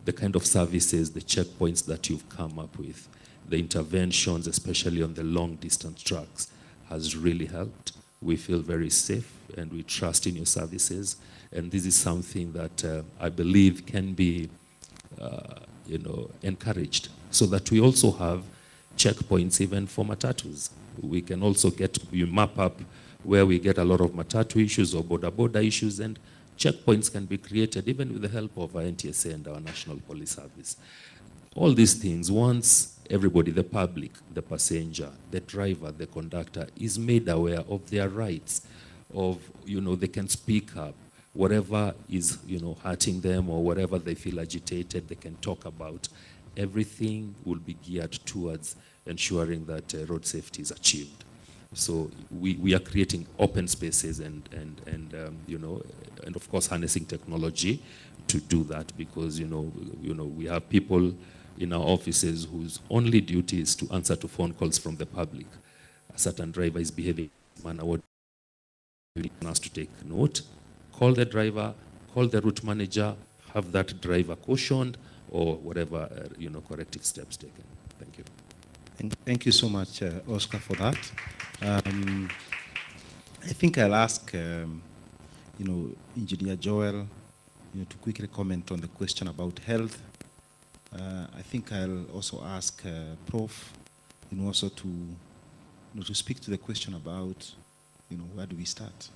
the kind of services, the checkpoints that you've come up with, the interventions, especially on the long distance tracks, has really helped. We feel very safe and we trust in your services. And this is something that I believe can be, encouraged, so that we also have checkpoints even for matatus. We can also we map up where we get a lot of matatu issues or border issues, and checkpoints can be created even with the help of our NTSA and our National Police Service. All these things, once everybody, the public, the passenger, the driver, the conductor, is made aware of their rights, of, they can speak up, whatever is, hurting them or whatever they feel agitated, they can talk about. Everything will be geared towards ensuring that road safety is achieved. So we are creating open spaces and of course harnessing technology to do that, because we have people in our offices whose only duty is to answer to phone calls from the public. A certain driver is behaving in a manner what we need us to take note, call the driver, call the route manager, have that driver cautioned, or whatever corrective steps taken. Thank you. Thank you so much, Oscar, for that. I think I'll ask, Engineer Joel, to quickly comment on the question about health. I think I'll also ask Prof, also to speak to the question about, where do we start?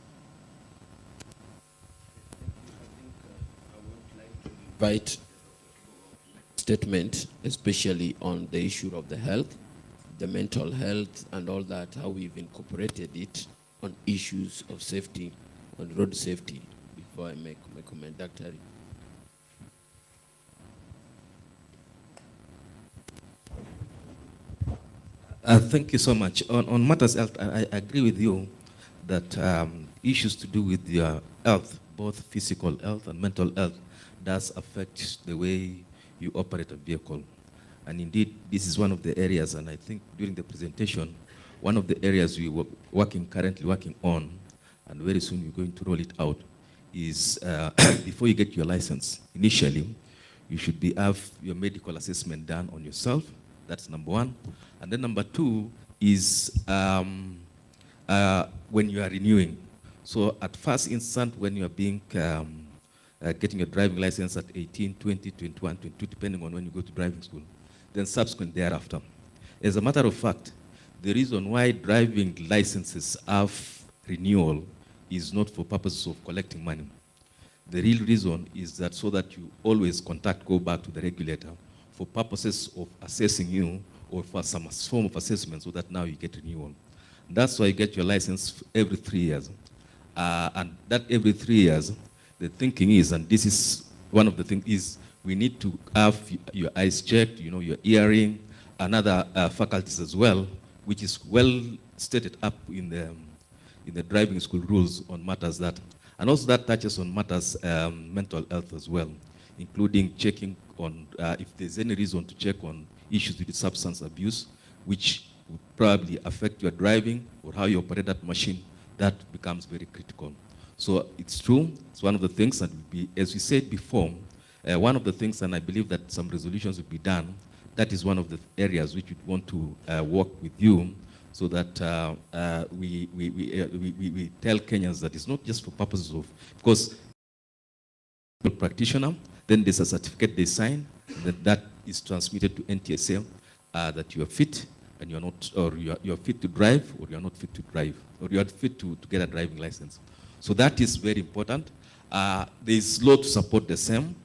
Invite statement, especially on the issue of the health, the mental health and all that, how we've incorporated it on issues of safety, on road safety, before I make my comment. Dr. Thank you so much. On matters health, I agree with you that issues to do with your health, both physical health and mental health, does affect the way you operate a vehicle. And indeed, this is one of the areas, and I think during the presentation, one of the areas we were currently working on, and very soon we're going to roll it out, is before you get your license, initially, you should have your medical assessment done on yourself. That's number one. And then number two is when you are renewing. So at first instant, when you are being getting your driving license at 18, 20, 21, 22, depending on when you go to driving school, then subsequent thereafter. As a matter of fact, the reason why driving licenses have renewal is not for purposes of collecting money. The real reason is that so that you always go back to the regulator for purposes of assessing you or for some form of assessment, so that now you get renewal. That's why you get your license every 3 years. And that every 3 years, the thinking is, and this is one of the things, is we need to have your eyes checked, your hearing, and other faculties as well, which is well stated up in the driving school rules on matters that, and also that touches on matters mental health as well, including checking on if there's any reason to check on issues with substance abuse, which would probably affect your driving or how you operate that machine. That becomes very critical. So it's true, it's one of the things that would be, as we said before, one of the things, and I believe that some resolutions will be done, that is one of the areas which we want to work with you, so that we tell Kenyans that it's not just for purposes of, because practitioner, then there's a certificate they sign, that is transmitted to NTSA, that you are fit and you're not, or you're fit to drive, or you're not fit to drive, or you're fit to get a driving license. So that is very important. There's law to support the same.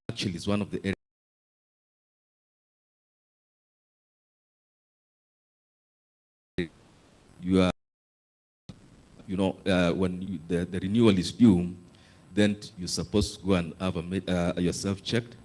Actually, it's one of the areas you are, when the renewal is due, then you're supposed to go and have yourself checked,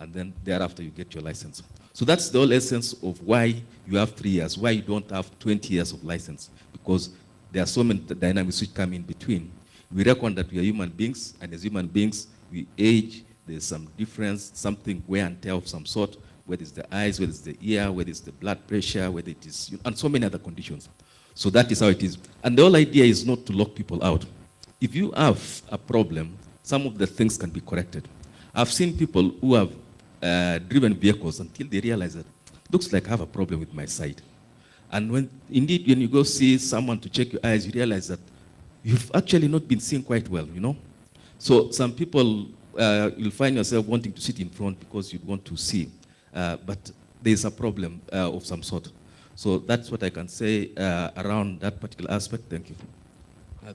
and then thereafter you get your license. So that's the whole essence of why you have 3 years, why you don't have 20 years of license, because there are so many dynamics which come in between. We reckon that we are human beings, and as human beings, we age, there's some difference, something wear and tear of some sort, whether it's the eyes, whether it's the ear, whether it's the blood pressure, whether it is, and so many other conditions. So that is how it is. And the whole idea is not to lock people out. If you have a problem, some of the things can be corrected. I've seen people who have driven vehicles until they realize that, looks like I have a problem with my sight. And when you go see someone to check your eyes, you realize that you've actually not been seeing quite well, So some people you'll find yourself wanting to sit in front because you'd want to see. But there's a problem of some sort. So that's what I can say around that particular aspect. Thank you.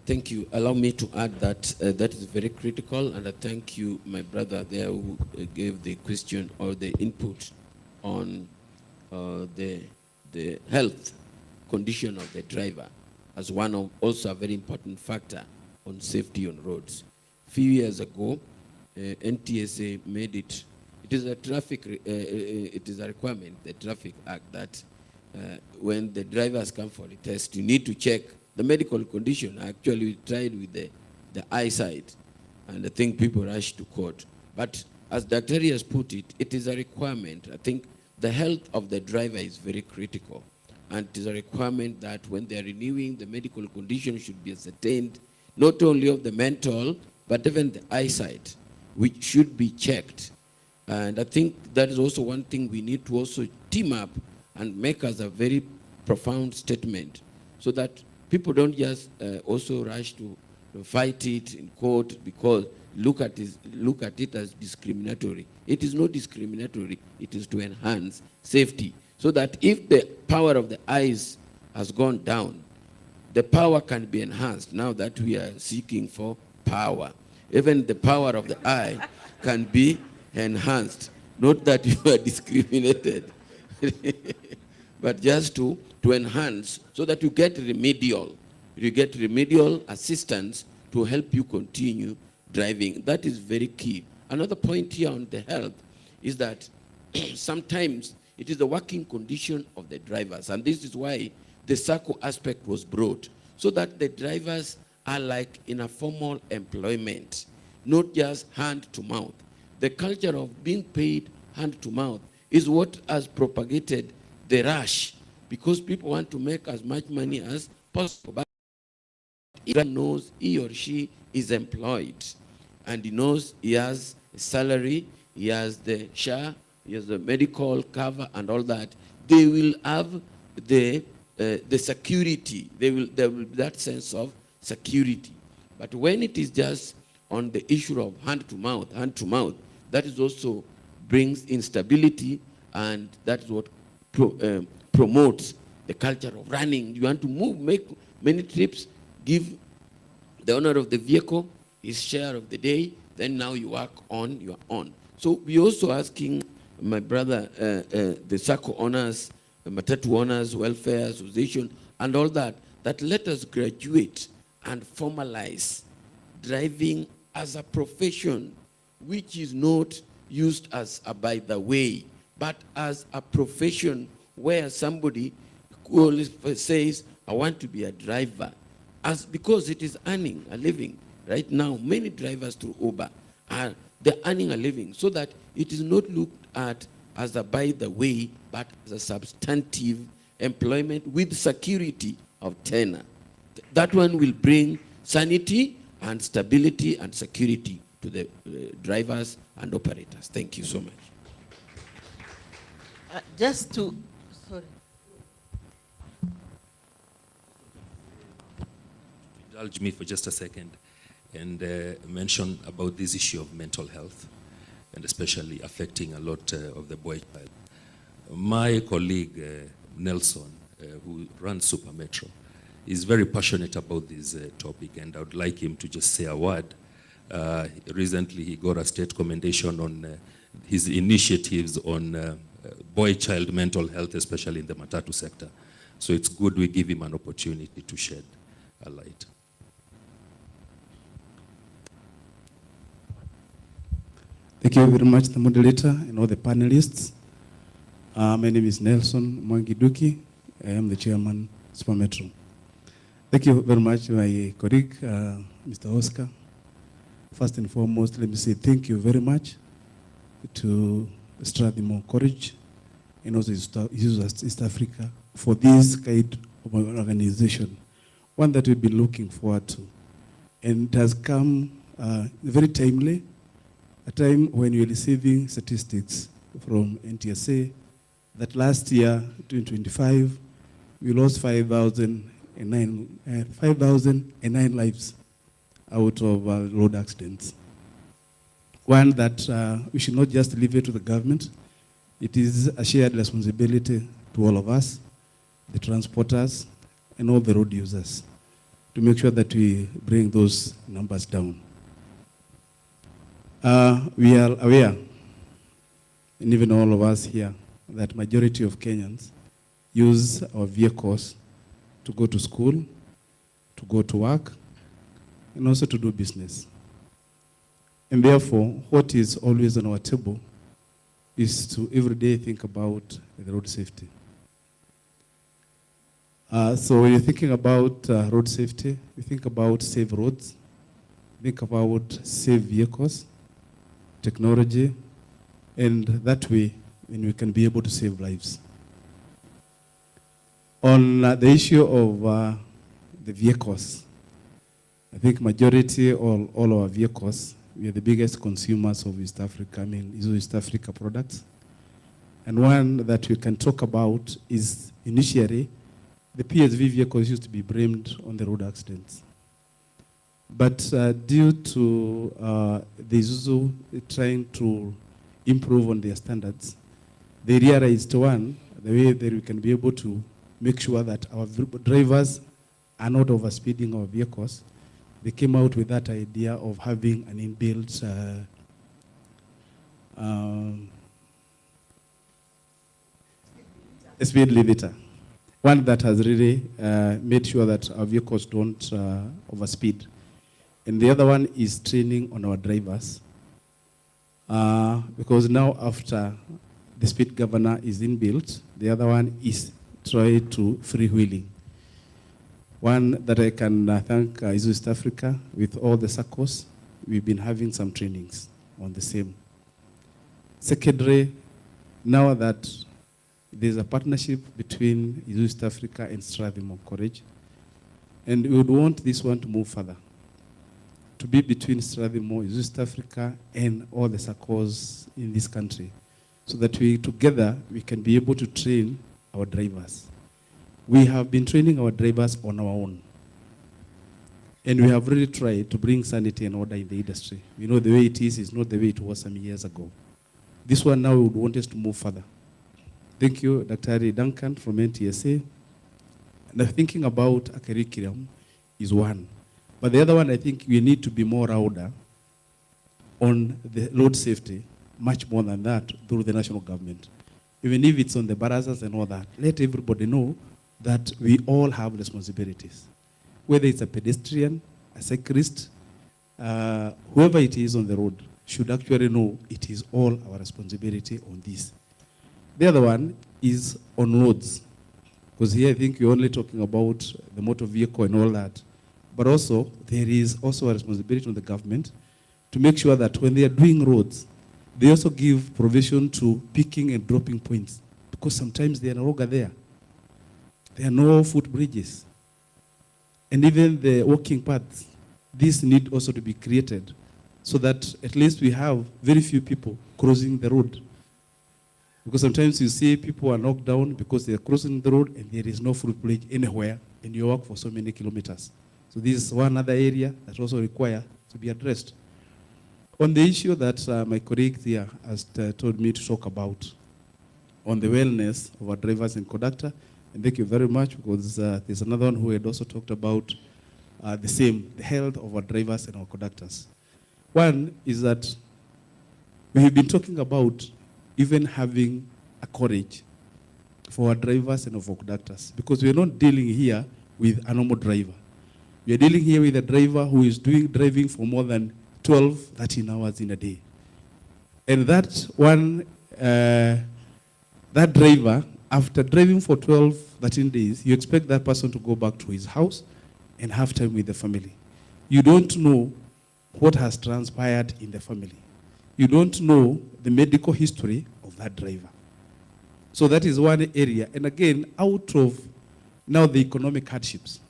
Thank you. Allow me to add that that is very critical, and I thank you, my brother there, who gave the question or the input on the health condition of the driver as one of also a very important factor on safety on roads. A few years ago, NTSA made it. It is a traffic. It is a requirement, the Traffic Act, that when the drivers come for a test, you need to check the medical condition. Actually, we tried with the eyesight, and I think people rush to court. But as Dr. has put it, it is a requirement. I think the health of the driver is very critical, and it is a requirement that when they are renewing, the medical condition should be ascertained, not only of the mental, but even the eyesight, which should be checked. And I think that is also one thing we need to also team up and make as a very profound statement, so that people don't just also rush to fight it in court because look at it as discriminatory. It is not discriminatory. It is to enhance safety, so that if the power of the eyes has gone down, the power can be enhanced. Now that we are seeking for power, even the power of the eye can be enhanced. Not that you are discriminated, but just to enhance, so that you get remedial assistance to help you continue driving. That is very key. Another point here on the health is that sometimes it is the working condition of the drivers, and this is why the SACCO aspect was brought, so that the drivers are like in a formal employment, not just hand to mouth. The culture of being paid hand to mouth is what has propagated the rush, because people want to make as much money as possible. But he knows he or she is employed, and he knows he has a salary, he has the share, he has the medical cover and all that. They will have the security. There will be that sense of security. But when it is just on the issue of hand to mouth, that is also brings instability, and that is what promotes the culture of running. You want to move, make many trips, give the owner of the vehicle his share of the day, then now you work on your own. So we're also asking my brother, the SACCO owners, the Matatu owners, welfare association, and all that, that let us graduate and formalize driving as a profession, which is not used as a by the way, but as a profession where somebody always says, I want to be a driver, because it is earning a living. Right now, many drivers through Uber they're earning a living, so that it is not looked at as a by the way, but as a substantive employment with security of tenure. That one will bring sanity and stability and security to the drivers and operators. Thank you so much. Sorry. Indulge me for just a second and mention about this issue of mental health, and especially affecting a lot of the boy child. My colleague Nelson, who runs Super Metro, is very passionate about this topic, and I would like him to just say a word. Recently, he got a state commendation on his initiatives on boy-child mental health, especially in the Matatu sector. So it's good we give him an opportunity to shed a light. Thank you very much, the moderator and all the panelists. My name is Nelson Mwangiduki. I am the chairman of Super Metro. Thank you very much, my colleague, Mr. Oscar. First and foremost, let me say thank you very much to Strathmore College and also East Africa for this kind of organization, one that we've been looking forward to. And it has come very timely, a time when we're receiving statistics from NTSA that last year, 2025, we lost 5,009 lives out of road accidents. One, that we should not just leave it to the government. It is a shared responsibility to all of us, the transporters and all the road users, to make sure that we bring those numbers down. We are aware, and even all of us here, that majority of Kenyans use our vehicles to go to school, to go to work, and also to do business. And therefore, what is always on our table is to every day think about the road safety. So when you're thinking about road safety, you think about safe roads, think about safe vehicles, technology, and that way, we can be able to save lives. On the issue of the vehicles, I think majority of all our vehicles, we are the biggest consumers of East Africa, East Africa products. And one that we can talk about is initially, the PSV vehicles used to be blamed on the road accidents. But due to the Isuzu trying to improve on their standards, they realized, one, the way that we can be able to make sure that our drivers are not overspeeding our vehicles. They came out with that idea of having an inbuilt speed limiter. One that has really made sure that our vehicles don't overspeed. And the other one is training on our drivers. Because now after the speed governor is inbuilt, the other one is try to freewheeling. One that I can thank is East Africa with all the circles. We've been having some trainings on the same. Secondly, now that there's a partnership between East Africa and Strathmore College, and we would want this one to move further, to be between Strathmore, East Africa, and all the circles in this country, so that we together we can be able to train our drivers. We have been training our drivers on our own. And we have really tried to bring sanity and order in the industry. We know the way it is not the way it was some years ago. This one now we would want us to move further. Thank you, Dr. Harry Duncan from NTSA. And thinking about a curriculum is one. But the other one, I think we need to be more louder on the road safety, much more than that, through the national government. Even if it's on the barazas and all that, let everybody know that we all have responsibilities. Whether it's a pedestrian, a cyclist, whoever it is on the road should actually know it is all our responsibility on this. The other one is on roads. Because here I think we're only talking about the motor vehicle and all that. But also, there is also a responsibility on the government to make sure that when they are doing roads, they also give provision to picking and dropping points. Because sometimes they are no longer there. There are no footbridges. And even the walking paths, these need also to be created so that at least we have very few people crossing the road. Because sometimes you see people are knocked down because they are crossing the road and there is no footbridge anywhere and you walk for so many kilometers. So this is one other area that also requires to be addressed. On the issue that my colleague here has told me to talk about, on the wellness of our drivers and conductor, and thank you very much, because there's another one who had also talked about the health of our drivers and our conductors. One is that we have been talking about even having a courage for our drivers and for conductors, because we're not dealing here with a normal driver. We are dealing here with a driver who is driving for more than 12, 13 hours in a day. And that one, that driver, after driving for 12, 13 days, you expect that person to go back to his house and have time with the family. You don't know what has transpired in the family. You don't know the medical history of that driver. So that is one area. And again, out of now the economic hardships,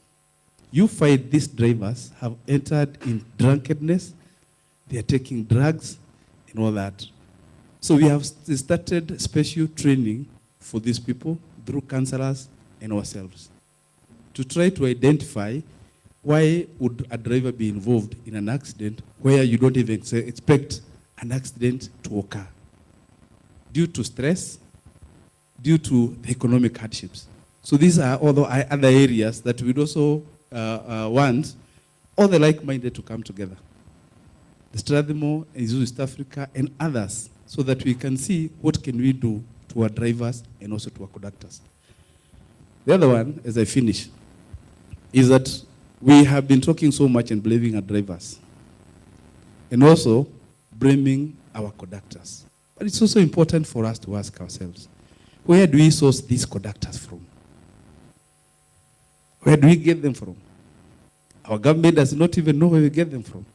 you find these drivers have entered in drunkenness, they are taking drugs and all that. So we have started special training for these people through counselors and ourselves to try to identify why would a driver be involved in an accident where you don't even expect an accident to occur due to stress, due to the economic hardships. So these are other areas that we'd also want all the like-minded to come together. The Strathmore, Isuzu East Africa, and others, so that we can see what can we do to our drivers and also to our conductors. The other one, as I finish, is that we have been talking so much and blaming our drivers, and also blaming our conductors. But it's also important for us to ask ourselves, where do we source these conductors from? Where do we get them from? Our government does not even know where we get them from.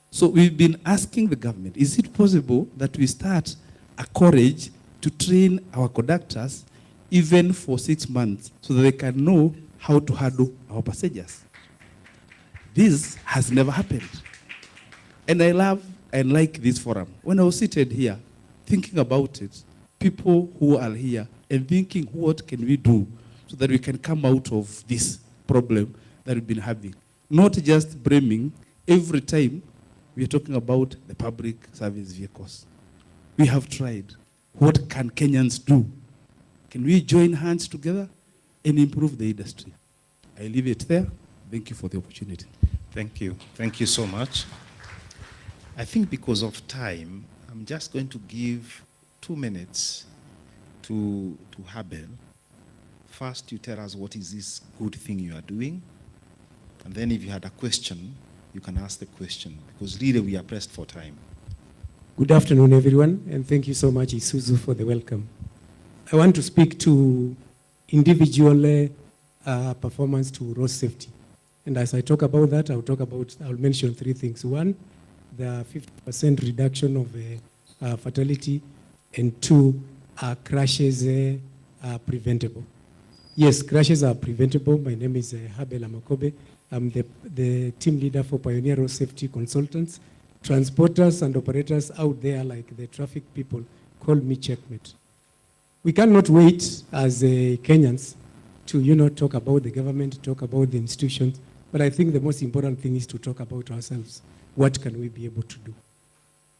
So we've been asking the government, is it possible that we start a college to train our conductors even for 6 months so that they can know how to handle our passengers? This has never happened. And I love and like this forum. When I was seated here, thinking about it, people who are here and thinking, what can we do so that we can come out of this problem that we've been having? Not just blaming every time we are talking about the public service vehicles. We have tried. What can Kenyans do? Can we join hands together and improve the industry? I leave it there. Thank you for the opportunity. Thank you. Thank you so much. I think because of time, I'm just going to give 2 minutes to Habel. First, you tell us what is this good thing you are doing. And then if you had a question, you can ask the question, because really we are pressed for time. Good afternoon, everyone, and thank you so much, Isuzu, for the welcome. I want to speak to individual performance to road safety. And as I talk about that, I'll mention 3 things. 1, the 50% reduction of fatality, and 2, crashes are preventable. Yes, crashes are preventable. My name is Habel Amakobe. I'm the team leader for Pioneer Road Safety Consultants. Transporters and operators out there, like the traffic people, call me checkmate. We cannot wait as Kenyans to, talk about the government, talk about the institutions, but I think the most important thing is to talk about ourselves. What can we be able to do?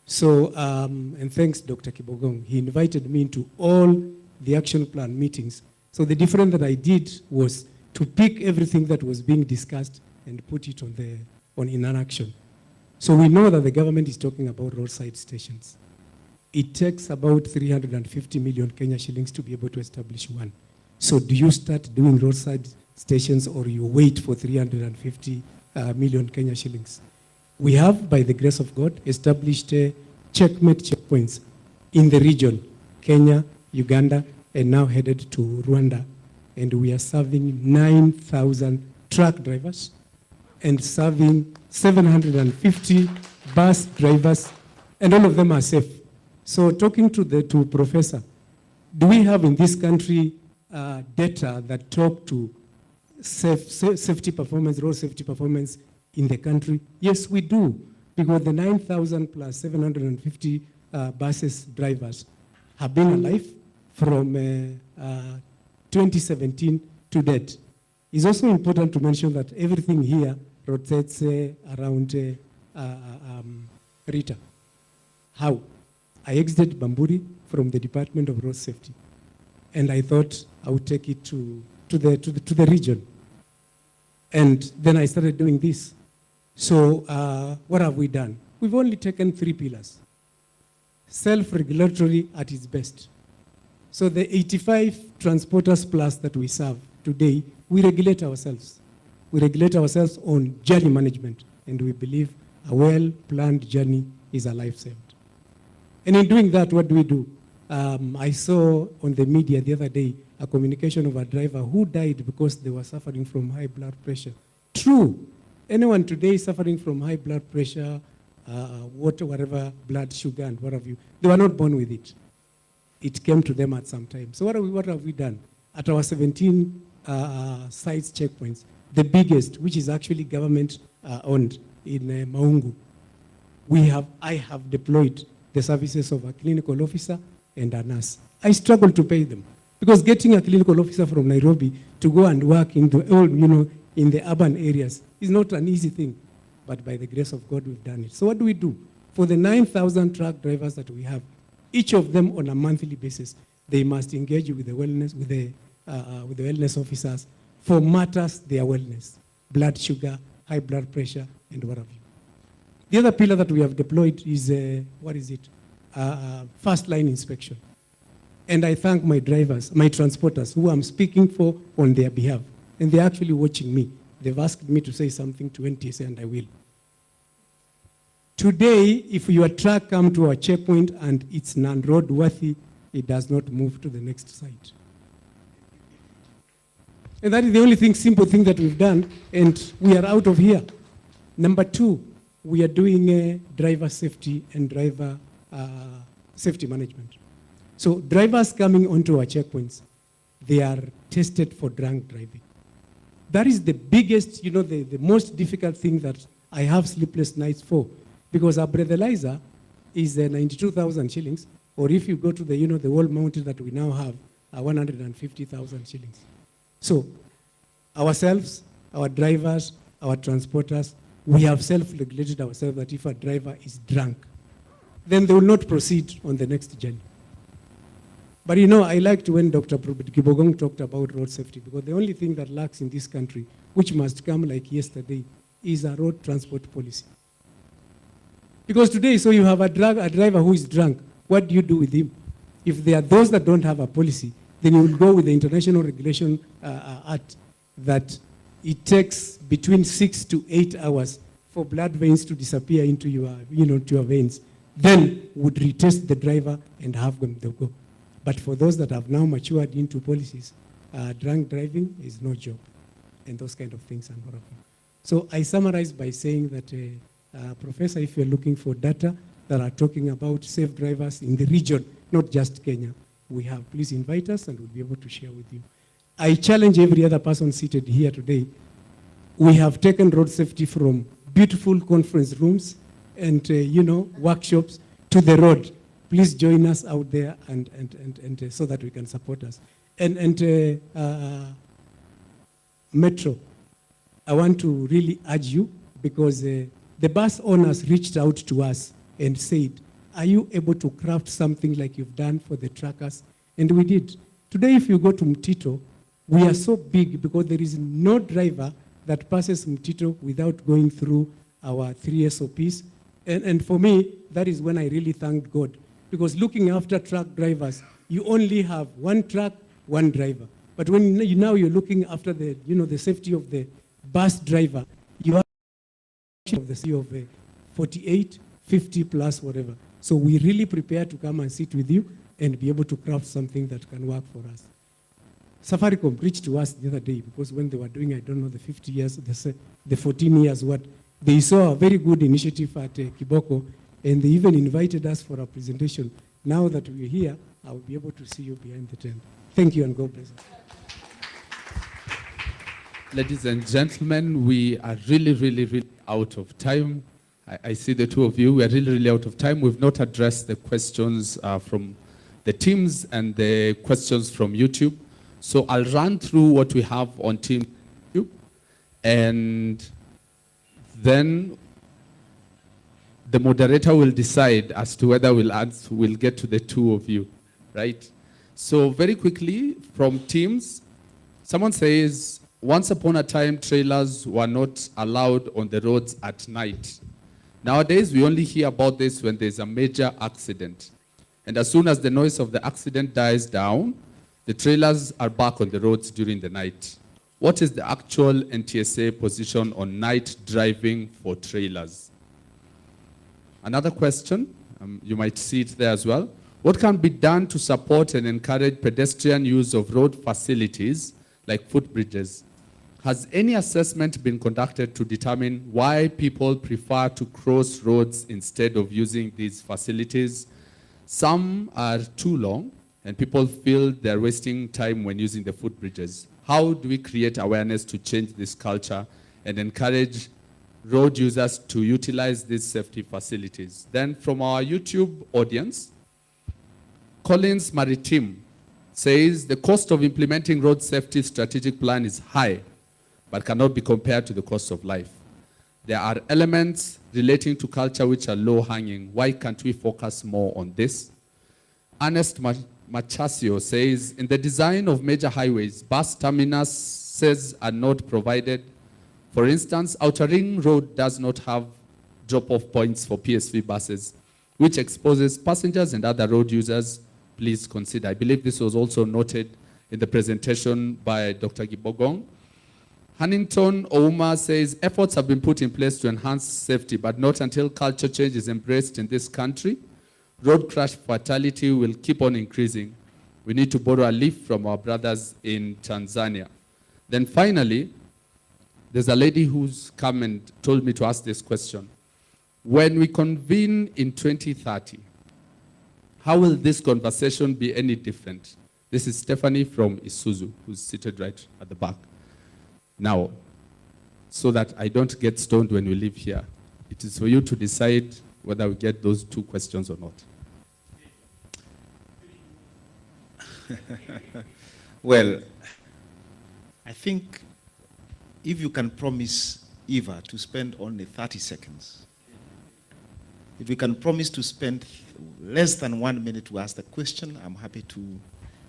So, and thanks, Dr. Kibogong. He invited me into all the action plan meetings. So the difference that I did was to pick everything that was being discussed and put it in an action. So we know that the government is talking about roadside stations. It takes about 350 million Kenya shillings to be able to establish one. So do you start doing roadside stations, or you wait for 350 million Kenya shillings? We have, by the grace of God, established checkmate checkpoints in the region, Kenya, Uganda, and now headed to Rwanda. And we are serving 9,000 truck drivers and serving 750 bus drivers, and all of them are safe. So talking to Professor, do we have in this country data that talk to safety performance, road safety performance in the country? Yes, we do, because the 9,000 plus 750 buses drivers have been alive from 2017 to date. It's also important to mention that everything here rotates around Rita. How? I exited Bamburi from the Department of Road Safety, and I thought I would take it to the region. And then I started doing this. So what have we done? We've only taken 3 pillars. Self-regulatory at its best. So the 85 transporters plus that we serve today, we regulate ourselves. We regulate ourselves on journey management, and we believe a well-planned journey is a life saved. And in doing that, what do? I saw on the media the other day a communication of a driver who died because they were suffering from high blood pressure. True. Anyone today suffering from high blood pressure, whatever, blood sugar and what have you, they were not born with it. It came to them at some time. So what have we done? At our 17 sites checkpoints, the biggest, which is actually government owned in Maungu, I have deployed the services of a clinical officer and a nurse. I struggle to pay them, because getting a clinical officer from Nairobi to go and work in the urban areas is not an easy thing. But by the grace of God, we've done it. So what do? For the 9,000 truck drivers that we have, each of them on a monthly basis, they must engage with the wellness officers for matters their wellness, blood sugar, high blood pressure, and what have you. The other pillar that we have deployed is, first line inspection. And I thank my drivers, my transporters, who I'm speaking for on their behalf. And they're actually watching me. They've asked me to say something to NTSA, and I will. Today, if your truck comes to a checkpoint and it's non-roadworthy, it does not move to the next site. And that is the only simple thing that we've done, and we are out of here. Number two, we are doing driver safety and driver safety management. So drivers coming onto our checkpoints, they are tested for drunk driving. That is the biggest, the most difficult thing that I have sleepless nights for, because our breathalyzer is 92,000 shillings, or if you go to the, the wall mounted that we now have, 150,000 shillings. So ourselves, our drivers, our transporters, we have self-regulated ourselves that if a driver is drunk, then they will not proceed on the next journey. But I liked when Dr. Kibogong talked about road safety, because the only thing that lacks in this country, which must come like yesterday, is a road transport policy. Because today, so you have a driver who is drunk, what do you do with him? If there are those that don't have a policy, then you will go with the International Regulation Act that it takes between 6 to 8 hours for blood veins to disappear into your, to your veins. Then would retest the driver and have them go. But for those that have now matured into policies, drunk driving is no job, and those kind of things are not happening. So I summarize by saying that, Professor, if you're looking for data that are talking about safe drivers in the region, not just Kenya, we have, please invite us and we'll be able to share with you. I challenge every other person seated here today. We have taken road safety from beautiful conference rooms and, workshops to the road. Please join us out there and so that we can support us. Metro, I want to really urge you, because the bus owners reached out to us and said, are you able to craft something like you've done for the truckers? And we did. Today, if you go to Mtito, we are so big because there is no driver that passes Mtito without going through our 3 SOPs. And for me, that is when I really thanked God. Because looking after truck drivers, you only have one truck, one driver. But when now you're looking after the, the safety of the bus driver, you have the safety of 48, 50 plus whatever. So we really prepare to come and sit with you and be able to craft something that can work for us. Safaricom reached to us the other day, because when they were doing, I don't know, the 50 years, the 14 years, they saw a very good initiative at Kiboko, and they even invited us for a presentation. Now that we're here, I'll be able to see you behind the tent. Thank you, and God bless us. Ladies and gentlemen, we are really out of time. I see the two of you. We are really out of time. We've not addressed the questions from the teams and the questions from YouTube. So I'll run through what we have on Team YouTube, and then the moderator will decide as to whether we'll get to the two of you, right? So very quickly from Teams, someone says, once upon a time, trailers were not allowed on the roads at night. Nowadays, we only hear about this when there's a major accident. And as soon as the noise of the accident dies down, the trailers are back on the roads during the night. What is the actual NTSA position on night driving for trailers? Another question, you might see it there as well. What can be done to support and encourage pedestrian use of road facilities like footbridges? Has any assessment been conducted to determine why people prefer to cross roads instead of using these facilities? Some are too long, and people feel they're wasting time when using the footbridges. How do we create awareness to change this culture and encourage road users to utilize these safety facilities? Then from our YouTube audience, Collins Maritime says the cost of implementing road safety strategic plan is high, but cannot be compared to the cost of life. There are elements relating to culture which are low-hanging. Why can't we focus more on this? Ernest Machasio says, in the design of major highways, bus terminuses are not provided. For instance, Outer Ring Road does not have drop-off points for PSV buses, which exposes passengers and other road users. Please consider. I believe this was also noted in the presentation by Dr. Gibogong. Huntington Ouma says, efforts have been put in place to enhance safety, but not until culture change is embraced in this country. Road crash fatality will keep on increasing. We need to borrow a leaf from our brothers in Tanzania. Then finally, there's a lady who's come and told me to ask this question. When we convene in 2030, how will this conversation be any different? This is Stephanie from Isuzu, who's seated right at the back. Now, so that I don't get stoned when we leave here, it is for you to decide whether we get those two questions or not. Well, I think if you can promise Eva to spend only 30 seconds, if you can promise to spend less than 1 minute to ask the question, I'm happy to.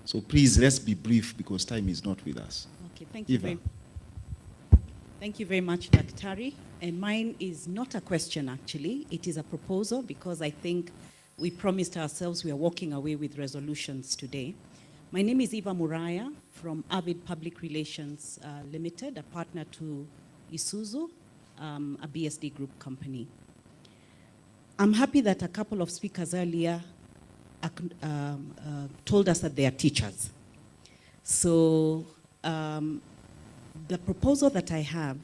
So please, let's be brief because time is not with us. Okay, thank you. Eva. Thank you very much, Dr. And mine is not a question, actually. It is a proposal because I think we promised ourselves we are walking away with resolutions today. My name is Eva Muraya from Avid Public Relations Limited, a partner to Isuzu, a BSD group company. I'm happy that a couple of speakers earlier told us that they are teachers. So the proposal that I have,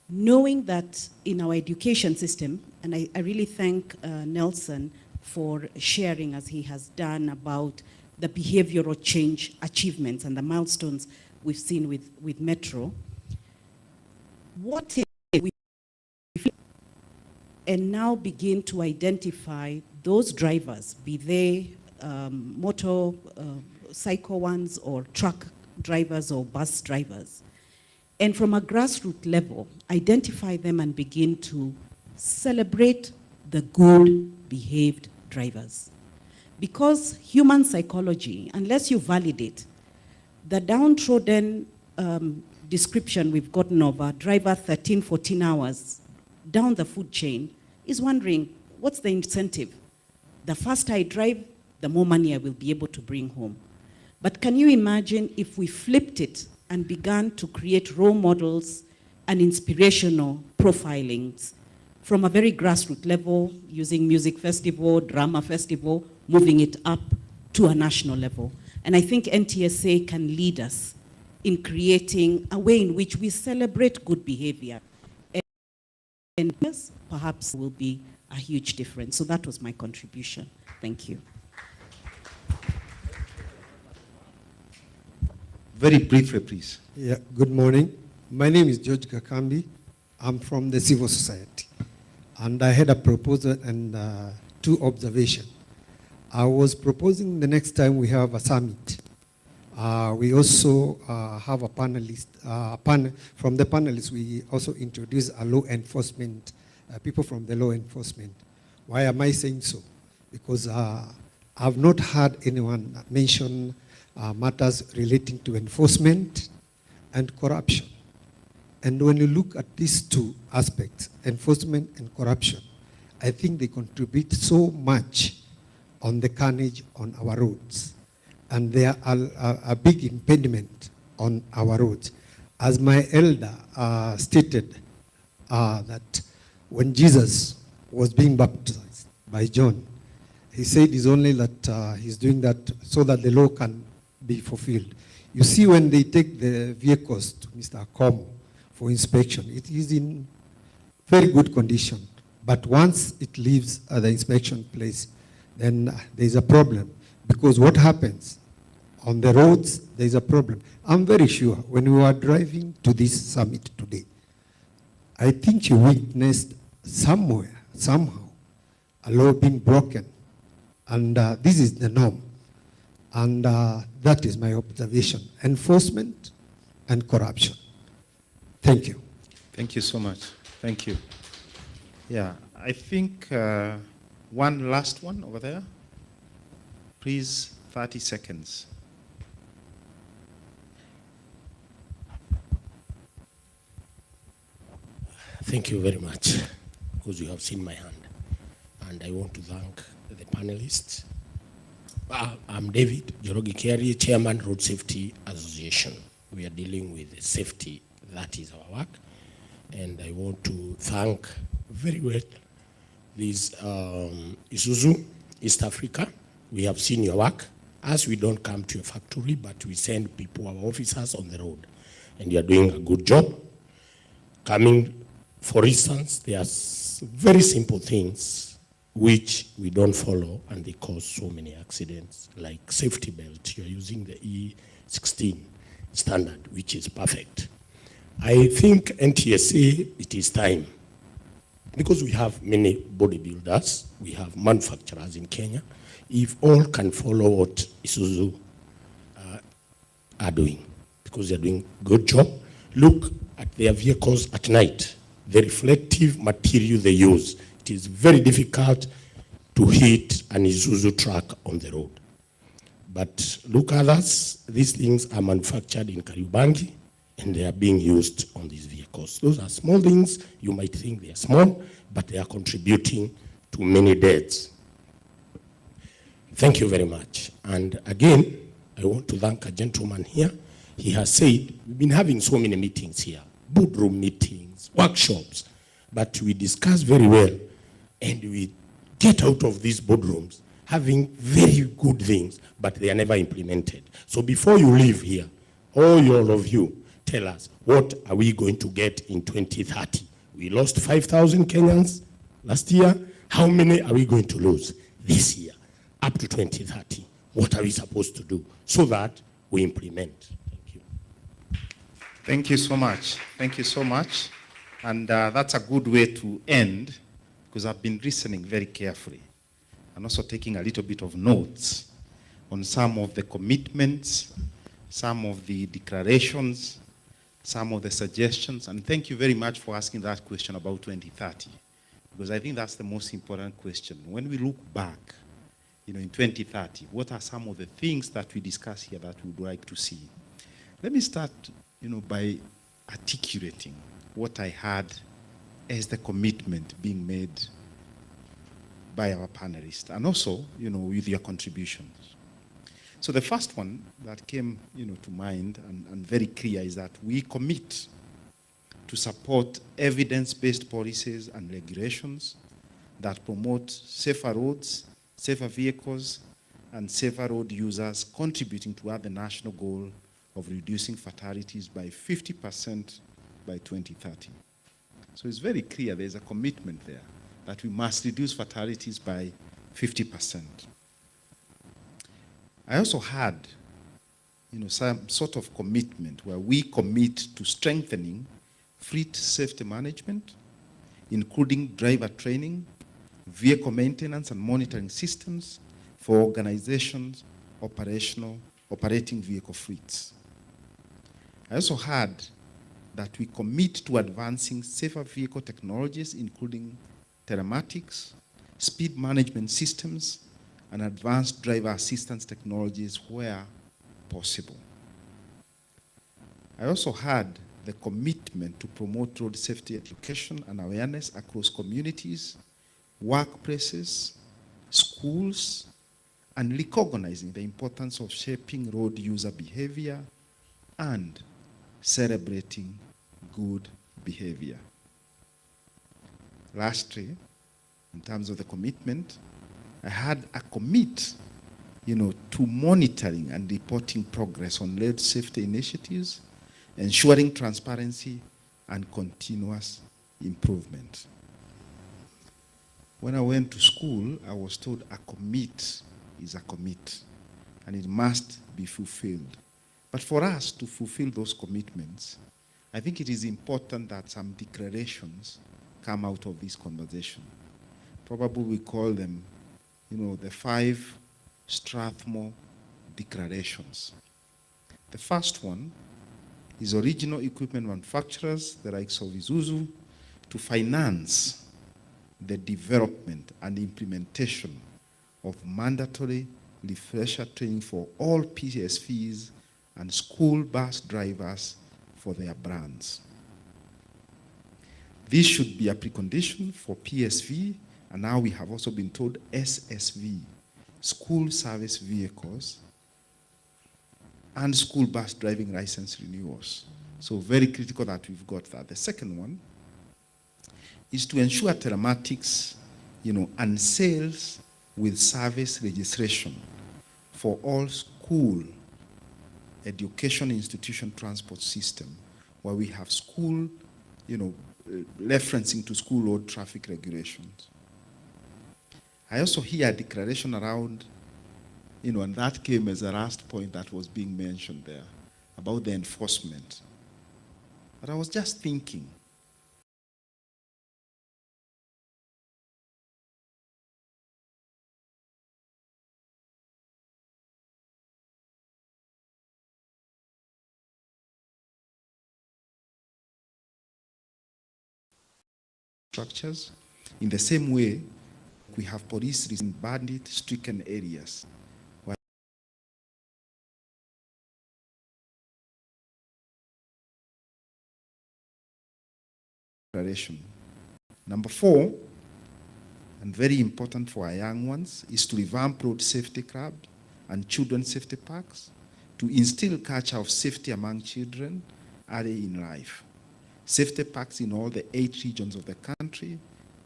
knowing that in our education system, and I really thank Nelson for sharing as he has done about the behavioral change achievements and the milestones we've seen with Metro. What if we and now begin to identify those drivers, be they motorcycle ones or truck drivers or bus drivers, and from a grassroots level, identify them and begin to celebrate the good behaved drivers. Because human psychology, unless you validate the downtrodden description we've gotten of a driver 13, 14 hours down the food chain, is wondering, what's the incentive? The faster I drive, the more money I will be able to bring home. But can you imagine if we flipped it and began to create role models and inspirational profilings from a very grassroots level, using music festival, drama festival, moving it up to a national level. And I think NTSA can lead us in creating a way in which we celebrate good behavior. And yes, perhaps will be a huge difference. So that was my contribution. Thank you. Very briefly, please. Yeah, good morning. My name is George Kakambi. I'm from the civil society. And I had a proposal and two observations. I was proposing the next time we have a summit, we also have a panelist. From the panelists, we also introduce a law enforcement, people from the law enforcement. Why am I saying so? Because I've not heard anyone mention matters relating to enforcement and corruption. And when you look at these two aspects, enforcement and corruption, I think they contribute so much on the carnage on our roads. And they are a big impediment on our roads. As my elder stated, that when Jesus was being baptized by John, he said it's only that he's doing that so that the law can be fulfilled. You see, when they take the vehicles to Mr. Akomo for inspection, it is in very good condition. But once it leaves the inspection place, then there's a problem. Because what happens on the roads, there's a problem. I'm very sure when we were driving to this summit today, I think you witnessed somewhere, somehow, a law being broken. And this is the norm. And that is my observation. Enforcement and corruption. Thank you. Thank you so much. Thank you. Yeah, I think one last one over there. Please, 30 seconds. Thank you very much, because you have seen my hand. And I want to thank the panelists. I'm David Jorogi Kerry, Chairman, Road Safety Association. We are dealing with safety. That is our work. And I want to thank very well this Isuzu, East Africa. We have seen your work. As we don't come to a factory, but we send people, our officers on the road. And you are doing a good job. Coming, for instance, there are very simple things which we don't follow, and they cause so many accidents, like safety belt. You're using the E16 standard, which is perfect. I think NTSA, it is time, because we have many bodybuilders, we have manufacturers in Kenya. If all can follow what Isuzu are doing, because they're doing a good job, look at their vehicles at night, the reflective material they use. It is very difficult to hit an Isuzu truck on the road. But look at us, these things are manufactured in Kariobangi, and they are being used on these vehicles. Those are small things. You might think they are small, but they are contributing to many deaths. Thank you very much. And again, I want to thank a gentleman here. He has said, we've been having so many meetings here, boardroom meetings, workshops, but we discuss very well, and we get out of these boardrooms having very good things, but they are never implemented. So before you leave here, all of you, tell us, what are we going to get in 2030? We lost 5,000 Kenyans last year. How many are we going to lose this year, up to 2030? What are we supposed to do so that we implement? Thank you. Thank you so much. Thank you so much. And that's a good way to end, because I've been listening very carefully and also taking a little bit of notes on some of the commitments, some of the declarations, some of the suggestions. And thank you very much for asking that question about 2030, because I think that's the most important question. When we look back, in 2030, what are some of the things that we discuss here that we would like to see? Let me start, by articulating what I had as the commitment being made by our panelists, and also, with your contributions. So the first one that came, to mind and very clear is that we commit to support evidence-based policies and regulations that promote safer roads, safer vehicles, and safer road users, contributing toward the national goal of reducing fatalities by 50% by 2030. So it's very clear there's a commitment there that we must reduce fatalities by 50%. I also had, some sort of commitment where we commit to strengthening fleet safety management, including driver training, vehicle maintenance and monitoring systems for organizations operating vehicle fleets. I also had that we commit to advancing safer vehicle technologies, including telematics, speed management systems, and advanced driver assistance technologies where possible. I also had the commitment to promote road safety education and awareness across communities, workplaces, schools, and recognizing the importance of shaping road user behavior and celebrating good behavior. Lastly, in terms of the commitment, I had a commit, to monitoring and reporting progress on road safety initiatives, ensuring transparency and continuous improvement. When I went to school, I was told a commit is a commit, and it must be fulfilled. But for us to fulfill those commitments, I think it is important that some declarations come out of this conversation. Probably we call them, the 5 Strathmore declarations. The first one is original equipment manufacturers, the likes of Isuzu, to to finance the development and implementation of mandatory refresher training for all PSVs and school bus drivers for their brands. This should be a precondition for PSV, and now we have also been told SSV, school service vehicles, and school bus driving license renewals. So very critical that we've got that. The second one is to ensure telematics, and sales with service registration for all school education institution transport system, where we have school, referencing to school road traffic regulations. I also hear a declaration around, and that came as a last point that was being mentioned there, about the enforcement. But I was just thinking, structures, in the same way we have police in bandit-stricken areas. Number 4, and very important for our young ones, is to revamp road safety clubs and children's safety parks to instill culture of safety among children early in life. Safety parks in all the 8 regions of the country.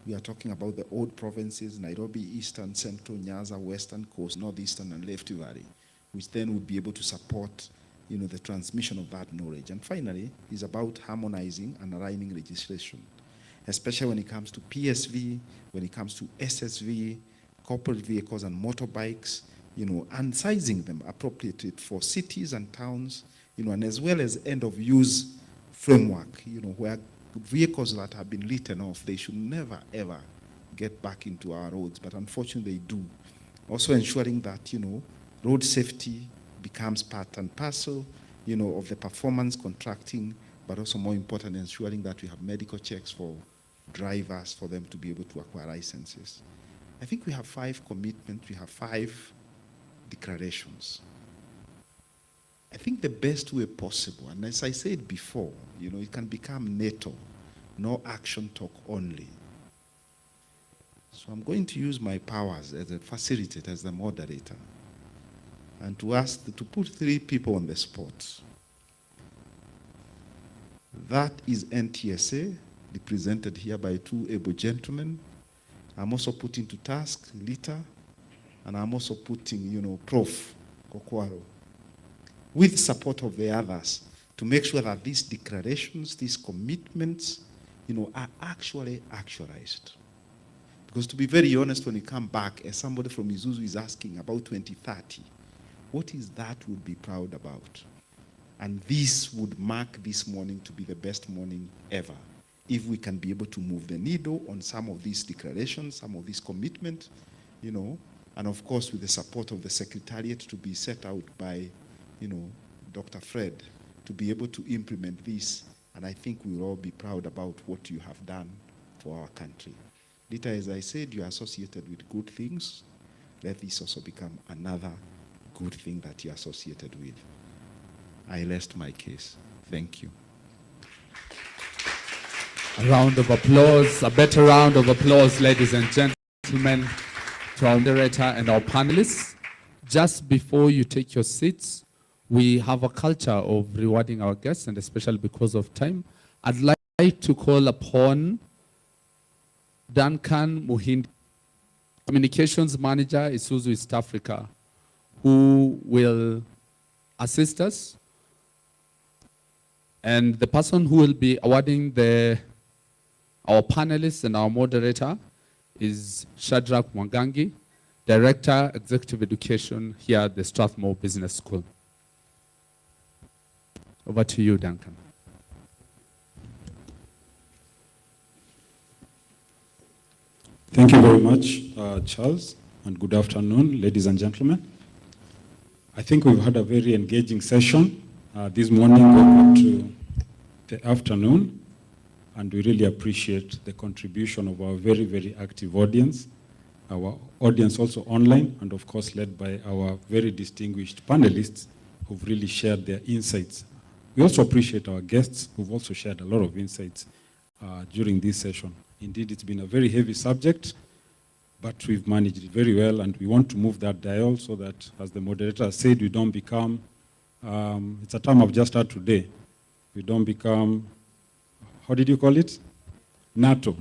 We are talking about the old provinces, Nairobi, Eastern, Central, Nyanza, Western Coast, Northeastern, and Rift Valley, which then would be able to support, the transmission of that knowledge. And finally, is about harmonizing and aligning legislation, especially when it comes to PSV, when it comes to SSV, corporate vehicles and motorbikes, and sizing them appropriately for cities and towns, and as well as end-of-use framework, where vehicles that have been written off, they should never, ever get back into our roads, but unfortunately they do. Also ensuring that, road safety becomes part and parcel, of the performance contracting, but also more important, ensuring that we have medical checks for drivers for them to be able to acquire licenses. I think we have 5 commitments, we have 5 declarations. I think the best way possible, and as I said before, it can become NATO, no action talk only. So I'm going to use my powers as a facilitator, as the moderator, and to ask to put 3 people on the spot. That is NTSA, represented here by 2 able gentlemen. I'm also putting to task Lita, and I'm also putting, Prof. Kokwaro, with support of the others, to make sure that these declarations, these commitments, are actually actualized. Because to be very honest, when you come back, as somebody from Isuzu is asking about 2030, what is that we'll be proud about? And this would mark this morning to be the best morning ever, if we can be able to move the needle on some of these declarations, some of these commitments, and of course with the support of the Secretariat to be set out by, Dr. Fred, to be able to implement this. And I think we'll all be proud about what you have done for our country. Lita, as I said, you are associated with good things. Let this also become another good thing that you're associated with. I rest my case. Thank you. A round of applause, a better round of applause, ladies and gentlemen, to our moderator and our panelists. Just before you take your seats, we have a culture of rewarding our guests, and especially because of time, I'd like to call upon Duncan Muhindi, Communications Manager, Isuzu East Africa, who will assist us. And the person who will be awarding our panelists and our moderator is Shadrach Mwangangi, Director, Executive Education here at the Strathmore Business School. Over to you, Duncan. Thank you very much, Charles, and good afternoon, ladies and gentlemen. I think we've had a very engaging session this morning going up to the afternoon. And we really appreciate the contribution of our very, very active audience, our audience also online, and of course led by our very distinguished panelists who've really shared their insights. We also appreciate our guests who've also shared a lot of insights during this session. Indeed, it's been a very heavy subject, but we've managed it very well, and we want to move that dial so that, as the moderator said, we don't become, it's a term I've just heard today, we don't become, how did you call it? NATO.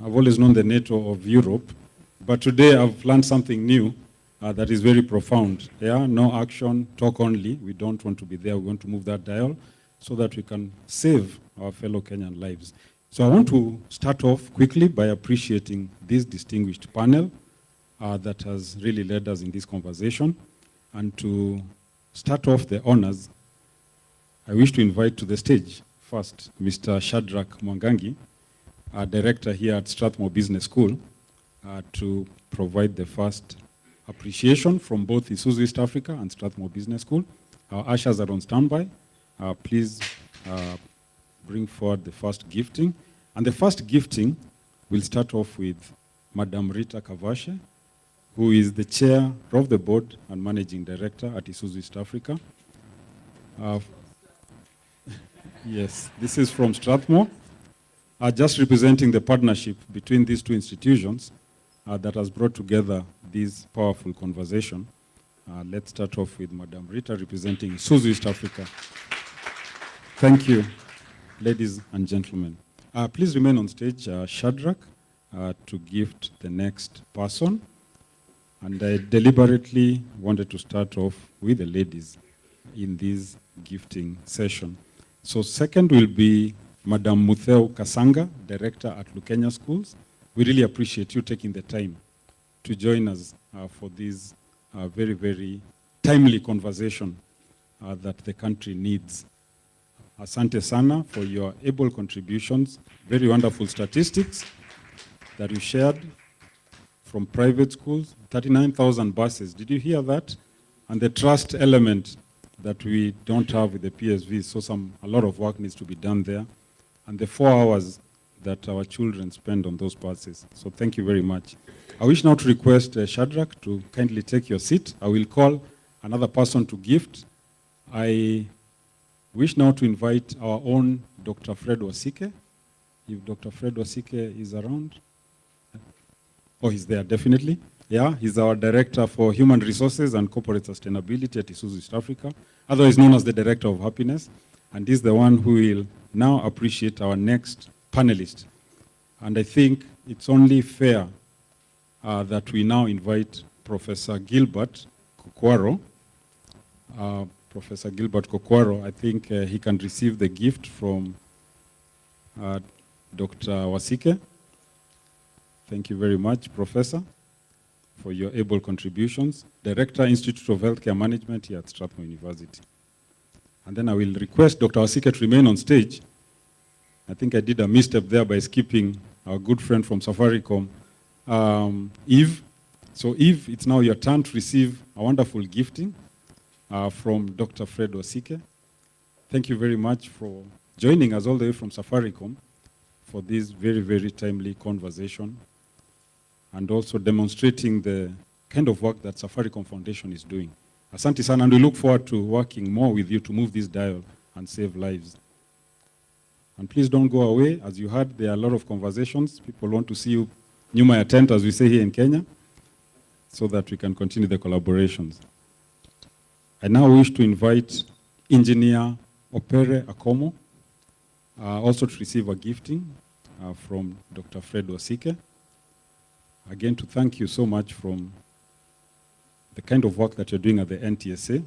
I've always known the NATO of Europe, but today I've learned something new that is very profound. Yeah, no action, talk only. We don't want to be there. We want to move that dial so that we can save our fellow Kenyan lives. So I want to start off quickly by appreciating this distinguished panel that has really led us in this conversation. And to start off the honors, I wish to invite to the stage first Mr. Shadrach Mwangangi, our director here at Strathmore Business School, to provide the first appreciation from both Isuzu East Africa and Strathmore Business School. Our ushers are on standby. Please bring forward the first gifting. And the first gifting will start off with Madam Rita Kavashe, who is the chair of the board and managing director at Isuzu East Africa. Yes, this is from Strathmore, just representing the partnership between these two institutions that has brought together this powerful conversation. Let's start off with Madam Rita representing Isuzu East Africa. Thank you, ladies and gentlemen. Please remain on stage, Shadrach, to gift the next person. And I deliberately wanted to start off with the ladies in this gifting session. So second will be Madam Mutheu Kasanga, Director at Lukenya Schools. We really appreciate you taking the time to join us for this very, very timely conversation that the country needs. Asante sana for your able contributions, very wonderful statistics that you shared from private schools, 39,000 buses. Did you hear that? And the trust element that we don't have with the PSV, so a lot of work needs to be done there. And the 4 hours that our children spend on those buses. So thank you very much. I wish now to request Shadrach to kindly take your seat. I will call another person to gift. I wish now to invite our own Dr. Fred Wasike. If Dr. Fred Wasike is around. Oh, he's there, definitely. Yeah, he's our Director for Human Resources and Corporate Sustainability at Isuzu East Africa, otherwise known as the Director of Happiness. And he's the one who will now appreciate our next panelist. And I think it's only fair that we now invite Professor Gilbert Kokwaro. Professor Gilbert Kokwaro, I think he can receive the gift from Dr. Wasike. Thank you very much, Professor, for your able contributions. Director, Institute of Healthcare Management here at Strathmore University. And then I will request Dr. Wasike to remain on stage. I think I did a misstep there by skipping our good friend from Safaricom, Eve. So Eve, it's now your turn to receive a wonderful gifting from Dr. Fred Wasike. Thank you very much for joining us all the way from Safaricom for this very, very timely conversation, and also demonstrating the kind of work that Safaricom Foundation is doing. Asante sana, and we look forward to working more with you to move this dial and save lives. And please don't go away. As you heard, there are a lot of conversations. People want to see you nyuma ya tent, as we say here in Kenya, so that we can continue the collaborations. I now wish to invite Engineer Opere Akomo also to receive a gifting from Dr. Fred Wasike. Again, to thank you so much from the kind of work that you're doing at the NTSA.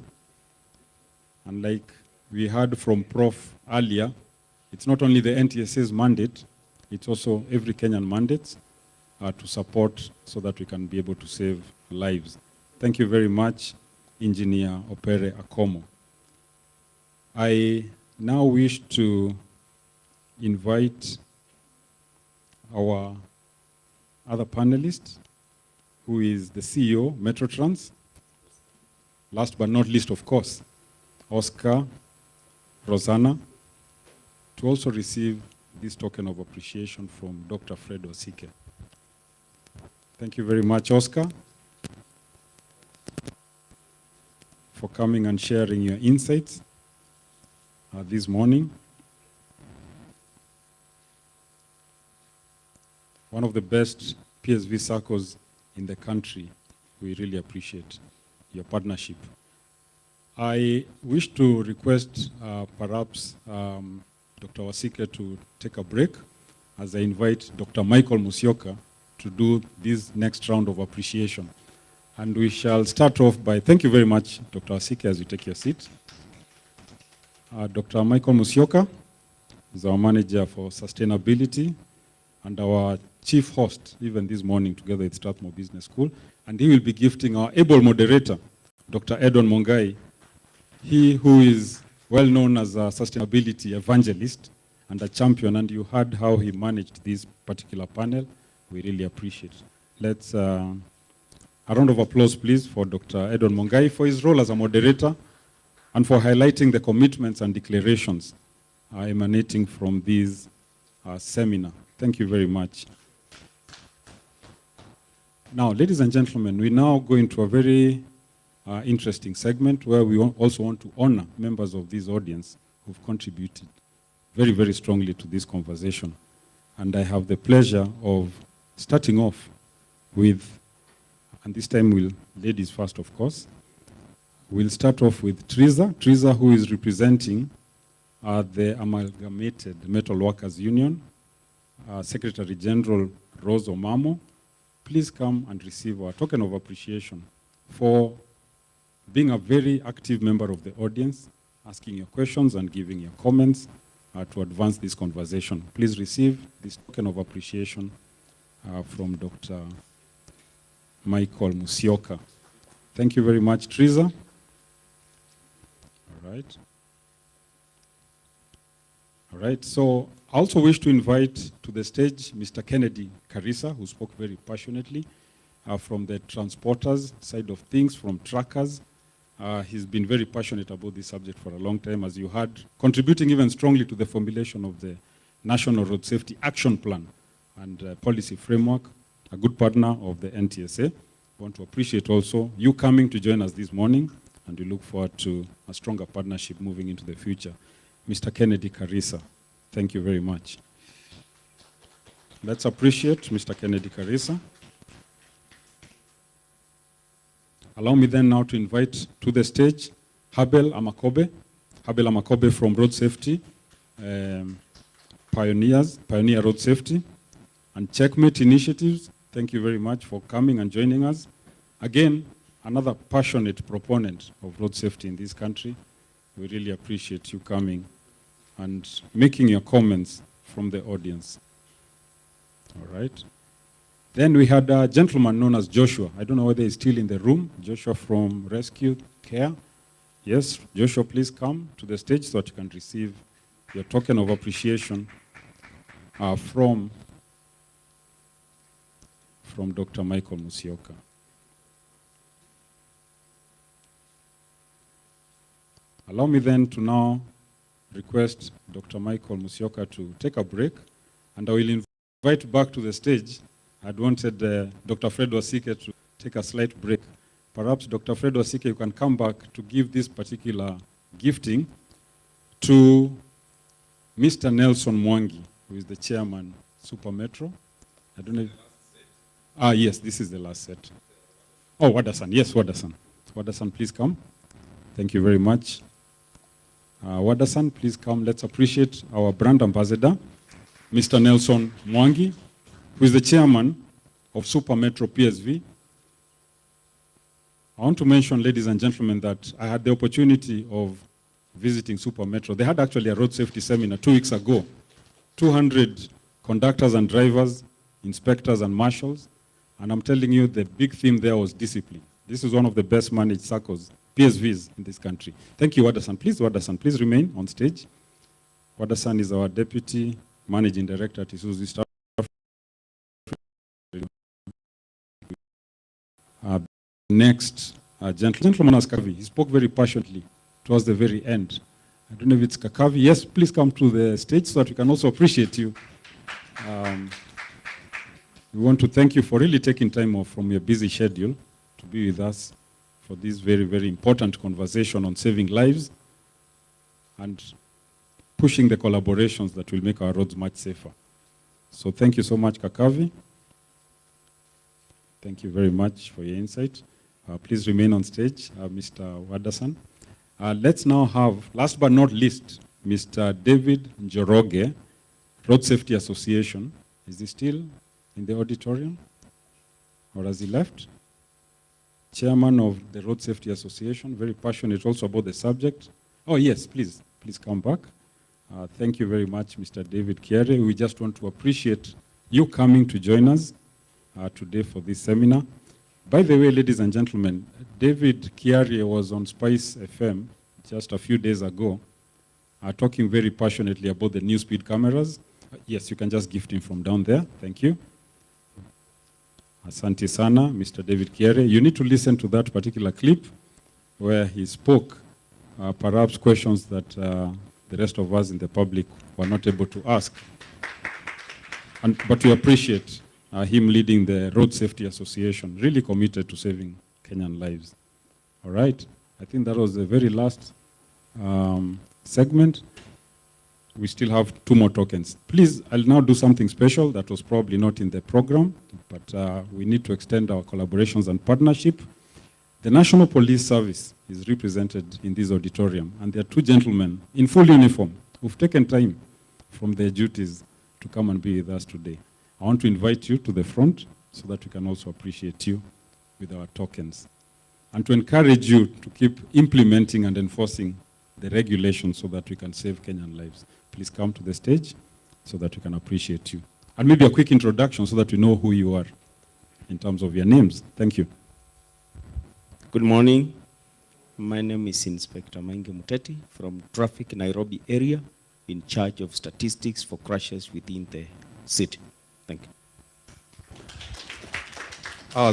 And like we heard from Prof earlier, it's not only the NTSA's mandate, it's also every Kenyan mandate to support so that we can be able to save lives. Thank you very much, Engineer Opere Akomo. I now wish to invite our other panelist, who is the CEO, Metrotrans. Last but not least, of course, Oscar, Rosanna, to also receive this token of appreciation from Dr. Fred Osike. Thank you very much, Oscar, for coming and sharing your insights this morning. One of the best PSV circles in the country. We really appreciate your partnership. I wish to request perhaps Dr. Wasike to take a break as I invite Dr. Michael Musyoka to do this next round of appreciation. And we shall start off by, thank you very much, Dr. Wasike, as you take your seat. Dr. Michael Musyoka is our manager for sustainability and our chief host, even this morning, together with Strathmore Business School. And he will be gifting our able moderator, Dr. Edon Mongai, he who is well known as a sustainability evangelist and a champion, and you heard how he managed this particular panel. We really appreciate it. Let's, a round of applause, please, for Dr. Edon Mongai for his role as a moderator and for highlighting the commitments and declarations emanating from this seminar. Thank you very much. Now, ladies and gentlemen, we now go into a very interesting segment where we also want to honor members of this audience who've contributed very, very strongly to this conversation. And I have the pleasure of starting off with, and this time we'll, ladies first, of course. We'll start off with Triza. Triza, who is representing the Amalgamated Metal Workers Union, Secretary General Rose Omamo. Please come and receive our token of appreciation for being a very active member of the audience, asking your questions and giving your comments to advance this conversation. Please receive this token of appreciation from Dr. Michael Musyoka. Thank you very much, Triza. All right. All right, so I also wish to invite to the stage Mr. Kennedy Karisa, who spoke very passionately from the transporters side of things, from truckers. He's been very passionate about this subject for a long time, as you heard, contributing even strongly to the formulation of the National Road Safety Action Plan and Policy Framework, a good partner of the NTSA. I want to appreciate also you coming to join us this morning, and we look forward to a stronger partnership moving into the future. Mr. Kennedy Karisa, thank you very much. Let's appreciate Mr. Kennedy Karisa. Allow me then now to invite to the stage Habel Amakobe. Habel Amakobe from Road Safety, Pioneer Road Safety, and Checkmate Initiatives. Thank you very much for coming and joining us. Again, another passionate proponent of road safety in this country. We really appreciate you coming and making your comments from the audience. All right. Then we had a gentleman known as Joshua. I don't know whether he's still in the room. Joshua from Rescue Care. Yes, Joshua, please come to the stage so that you can receive your token of appreciation from Dr. Michael Musyoka. Allow me then to now request Dr. Michael Musyoka to take a break, and I will invite back to the stage. I'd wanted Dr. Fred Wasike to take a slight break. Perhaps Dr. Fred Wasike, you can come back to give this particular gifting to Mr. Nelson Mwangi, who is the chairman, Super Metro. I don't know. Yes, this is the last set. Oh, Wadasan. Yes, Wadasan. Wadasan, please come. Thank you very much. Wadasan, please come. Let's appreciate our brand ambassador, Mr. Nelson Mwangi, who is the chairman of Super Metro PSV. I want to mention, ladies and gentlemen, that I had the opportunity of visiting Super Metro. They had actually a road safety seminar 2 weeks ago. 200 conductors and drivers, inspectors and marshals. And I'm telling you, the big theme there was discipline. This is one of the best managed circles, PSVs, in this country. Thank you, Wadasan. Please remain on stage. Wadasan is our deputy managing director at Isuzu. Next, gentleman Askavi, he spoke very passionately towards the very end. I don't know if it's Kakavi. Yes, please come to the stage so that we can also appreciate you. We want to thank you for really taking time off from your busy schedule to be with us for this very, very important conversation on saving lives and pushing the collaborations that will make our roads much safer. So thank you so much, Kakavi. Thank you very much for your insight. Please remain on stage, Mr. Wadasan. Let's now have, last but not least, Mr. David Njoroge, Road Safety Association. Is he still in the auditorium? Or has he left? Chairman of the Road Safety Association, very passionate also about the subject. Oh yes, please come back. Thank you very much, Mr. David Kiare. We just want to appreciate you coming to join us today for this seminar. By the way, ladies and gentlemen, David Kiare was on Spice FM just a few days ago, talking very passionately about the new speed cameras. Yes, you can just gift him from down there. Thank you. Asante sana, Mr. David Kiare. You need to listen to that particular clip where he spoke perhaps questions that the rest of us in the public were not able to ask. But we appreciate him leading the Road Safety Association, really committed to saving Kenyan lives. All right, I think that was the very last segment. We still have 2 more tokens. Please, I'll now do something special that was probably not in the program, but we need to extend our collaborations and partnership. The National Police Service is represented in this auditorium, and there are 2 gentlemen in full uniform who've taken time from their duties to come and be with us today. I want to invite you to the front so that we can also appreciate you with our tokens, and to encourage you to keep implementing and enforcing the regulations so that we can save Kenyan lives. Please come to the stage so that we can appreciate you. And maybe a quick introduction so that we know who you are in terms of your names. Thank you. Good morning. My name is Inspector Maingi Muteti from Traffic Nairobi area, in charge of statistics for crashes within the city. Thank you.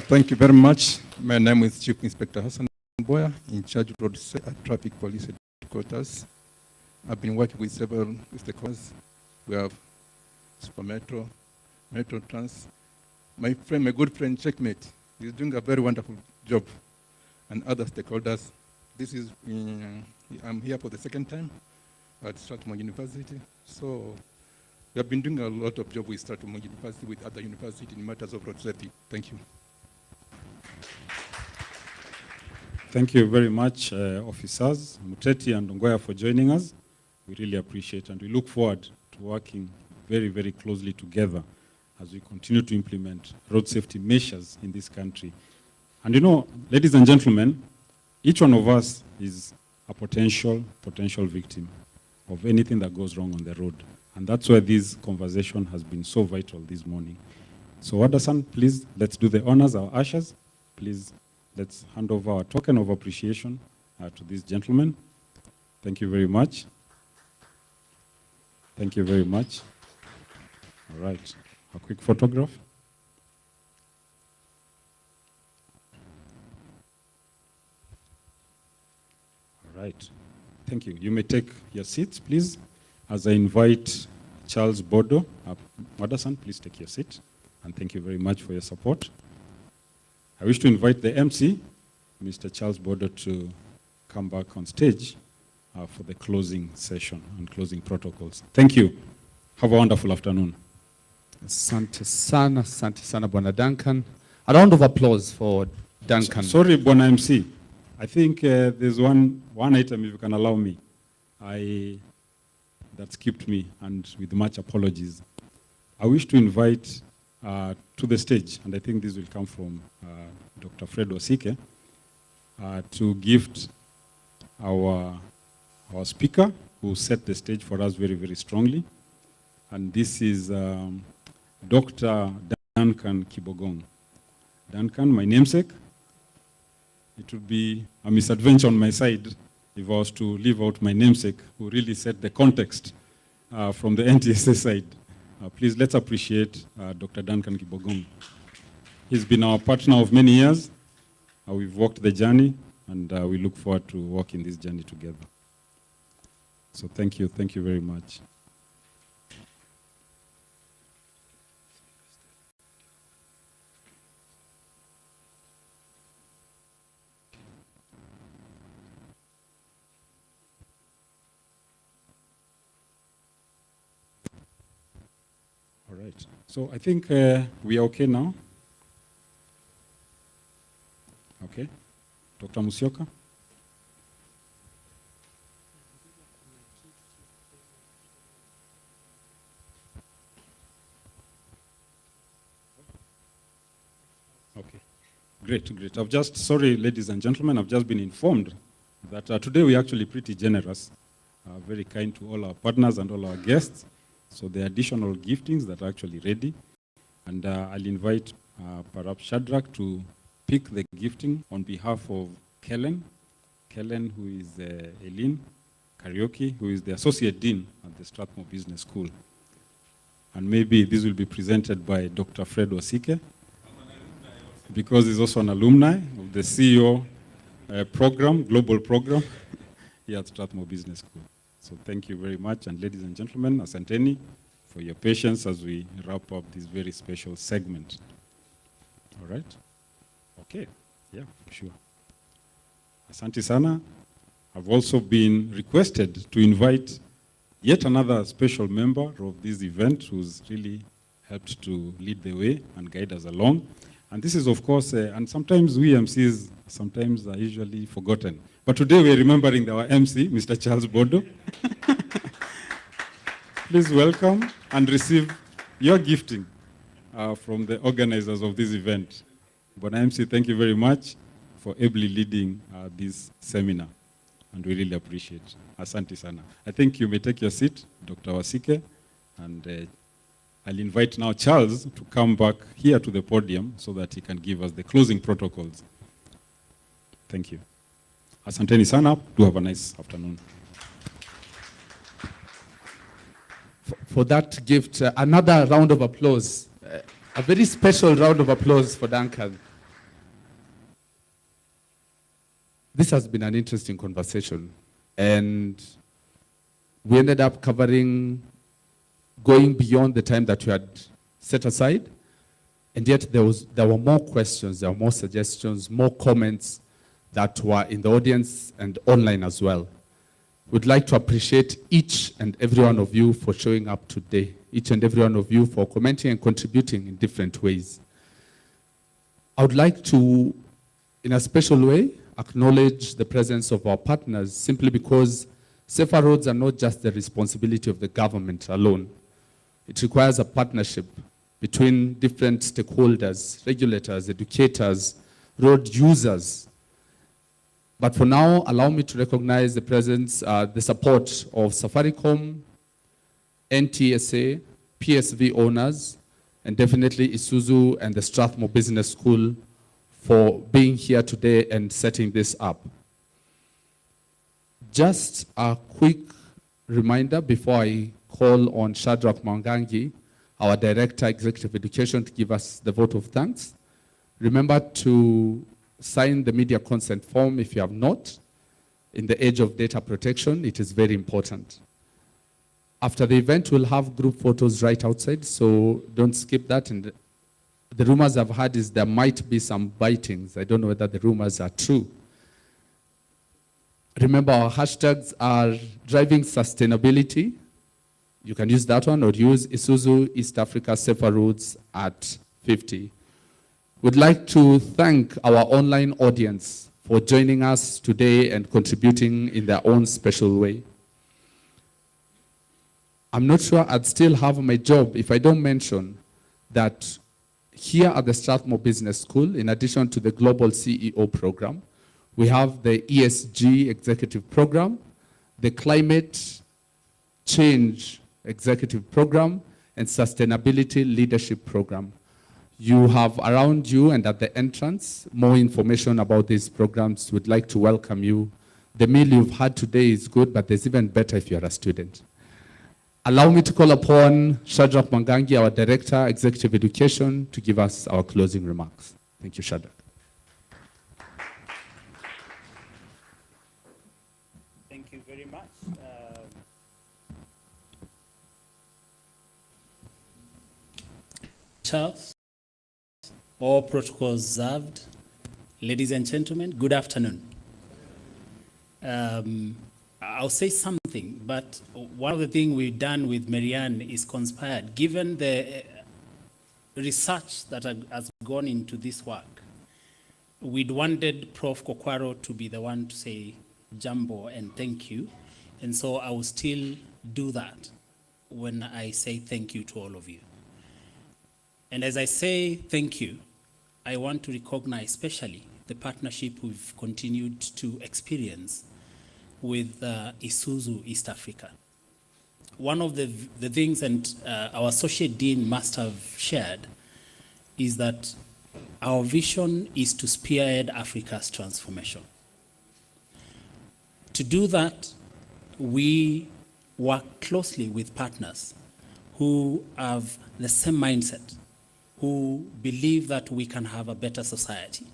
Thank you very much. My name is Chief Inspector Hassan Boya, in charge of road traffic police headquarters. I've been working with several stakeholders. We have Super Metro, Metro Trans. My good friend Checkmate is doing a very wonderful job, and other stakeholders. I'm here for the second time at Strathmore University. So we have been doing a lot of job with Strathmore University, with other universities in matters of road safety. Thank you. Thank you very much, officers, Muteti and Ongoya, for joining us. We really appreciate it, and we look forward to working very, very closely together as we continue to implement road safety measures in this country. And you know, ladies and gentlemen, each one of us is a potential victim of anything that goes wrong on the road. And that's why this conversation has been so vital this morning. So Wadasan, please, let's do the honors, our ushers. Please, let's hand over our token of appreciation to this gentleman. Thank you very much. Thank you very much. All right, a quick photograph. All right, thank you. You may take your seats, please, as I invite Charles Bodo. Wadasan, please take your seat, and thank you very much for your support. I wish to invite the MC, Mr. Charles Bodo, to come back on stage for the closing session and closing protocols. Thank you. Have a wonderful afternoon. Asante sana, Bwana Duncan. A round of applause for Duncan. Sorry, Bwana MC. I think there's one item, if you can allow me, that skipped me, and with much apologies. I wish to invite to the stage, and I think this will come from Dr. Fred Osike, to gift our speaker who set the stage for us very, very strongly. And this is Dr. Duncan Kibogong. Duncan, my namesake. It would be a misadventure on my side if I was to leave out my namesake, who really set the context from the NTSA side. Please, let's appreciate Dr. Duncan Kibogong. He's been our partner of many years. We've walked the journey, and we look forward to walking this journey together. So thank you very much. All right. So I think we are okay now. Okay. Dr. Musyoka. Okay. Great. Sorry, ladies and gentlemen, I've just been informed that today we're actually pretty generous, very kind to all our partners and all our guests. So there are additional giftings that are actually ready. And I'll invite perhaps Shadrach to pick the gifting on behalf of Kellen, who is Eileen Karaoke, who is the Associate Dean at the Strathmore Business School. And maybe this will be presented by Dr. Fred Wasike, because he's also an alumni of the CEO program, global program, here at Strathmore Business School. So thank you very much. And ladies and gentlemen, asanteni for your patience as we wrap up this very special segment. All right? Okay. Yeah, sure. Asante sana. I've also been requested to invite yet another special member of this event who's really helped to lead the way and guide us along. And this is, of course, and sometimes we MCs sometimes are usually forgotten. But today we're remembering our MC, Mr. Charles Bodo. Please welcome and receive your gifting from the organizers of this event. But MC, thank you very much for ably leading this seminar. And we really appreciate it. Asante sana. I think you may take your seat, Dr. Wasike, and I'll invite now Charles to come back here to the podium so that he can give us the closing protocols. Thank you. Asanteni sana. Do have a nice afternoon. For that gift, another round of applause. A very special round of applause for Duncan. This has been an interesting conversation, and we ended up going beyond the time that we had set aside, and yet there were more questions, there were more suggestions, more comments that were in the audience and online as well. We'd like to appreciate each and every one of you for showing up today, each and every one of you for commenting and contributing in different ways. I would like to, in a special way, acknowledge the presence of our partners, simply because safer roads are not just the responsibility of the government alone. It requires a partnership between different stakeholders, regulators, educators, road users. But for now, allow me to recognize the presence, the support of Safaricom, NTSA, PSV owners, and definitely Isuzu and the Strathmore Business School for being here today and setting this up. Just a quick reminder before I call on Shadrach Mwangangi, our Director, Executive Education, to give us the vote of thanks. Remember to sign the media consent form if you have not. In the age of data protection, it is very important. After the event, we'll have group photos right outside, so don't skip that. And the rumors I've heard is there might be some bitings. I don't know whether the rumors are true. Remember, our hashtags are driving sustainability. You can use that one, or use Isuzu East Africa Safer Roads at 50. We'd like to thank our online audience for joining us today and contributing in their own special way. I'm not sure I'd still have my job if I don't mention that here at the Strathmore Business School, in addition to the Global CEO program, we have the ESG Executive Program, the Climate Change Executive Program, and Sustainability Leadership Program. You have around you and at the entrance more information about these programs. We'd like to welcome you. The meal you've had today is good, but there's even better if you're a student. Allow me to call upon Shadrach Mwangangi, our Director, Executive Education, to give us our closing remarks. Thank you, Shadrach. Thank you very much. Charles, all protocols observed. Ladies and gentlemen, good afternoon. I'll say something, but one of the things we've done with Marianne is conspired. Given the research that has gone into this work, we'd wanted Prof. Kokwaro to be the one to say jambo and thank you. And so I will still do that when I say thank you to all of you. And as I say thank you, I want to recognize especially the partnership we've continued to experience with Isuzu East Africa. One of the things, and our Associate Dean must have shared, is that our vision is to spearhead Africa's transformation. To do that, we work closely with partners who have the same mindset, who believe that we can have a better society.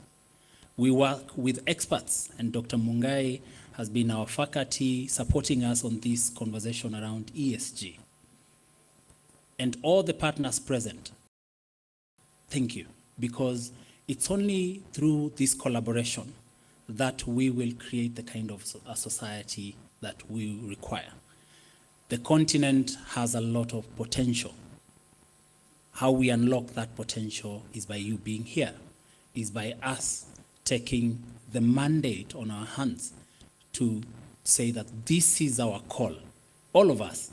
We work with experts, and Dr. Mungai has been our faculty supporting us on this conversation around ESG. And all the partners present, thank you, because it's only through this collaboration that we will create the kind of a society that we require. The continent has a lot of potential. How we unlock that potential is by you being here, is by us taking the mandate on our hands to say that this is our call, all of us,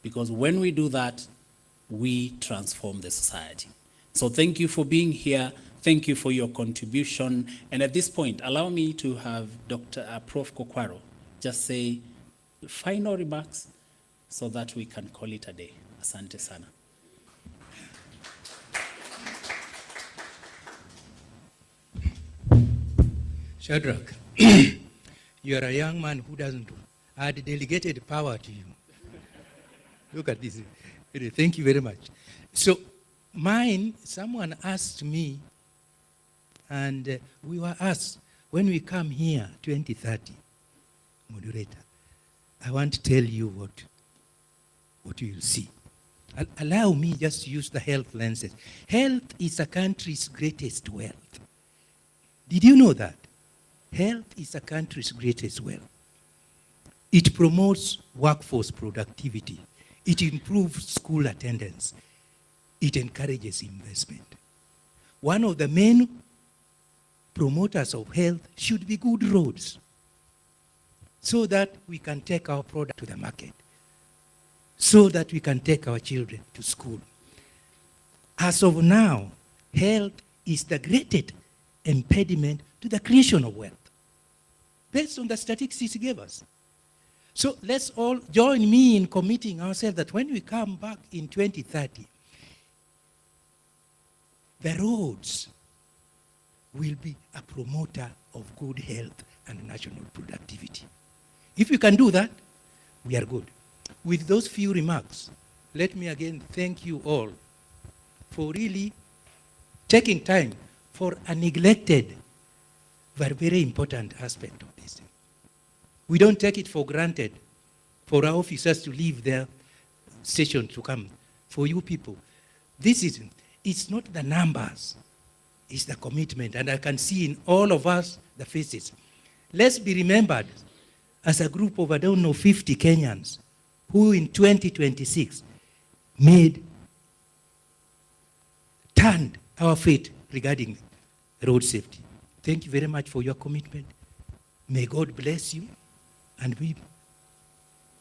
because when we do that, we transform the society. So thank you for being here. Thank you for your contribution. And at this point, allow me to have Prof. Kokwaro just say final remarks so that we can call it a day. Asante sana. Shadrach, you are a young man who doesn't. I had delegated power to you. Look at this. Thank you very much. So mine, someone asked me, and we were asked, when we come here, 2030, moderator, I want to tell you what you will see. Allow me just to use the health lenses. Health is a country's greatest wealth. Did you know that? Health is a country's greatest wealth. It promotes workforce productivity. It improves school attendance. It encourages investment. One of the main promoters of health should be good roads, so that we can take our product to the market, so that we can take our children to school. As of now, health is the greatest impediment to the creation of wealth, based on the statistics he gave us. So let's all join me in committing ourselves that when we come back in 2030, the roads will be a promoter of good health and national productivity. If we can do that, we are good. With those few remarks, let me again thank you all for really taking time for a neglected but very important aspect of this. We don't take it for granted for our officers to leave their session to come. For you people, it's not the numbers, it's the commitment. And I can see in all of us the faces. Let's be remembered as a group of, 50 Kenyans who in 2026 turned our fate regarding road safety. Thank you very much for your commitment. May God bless you, and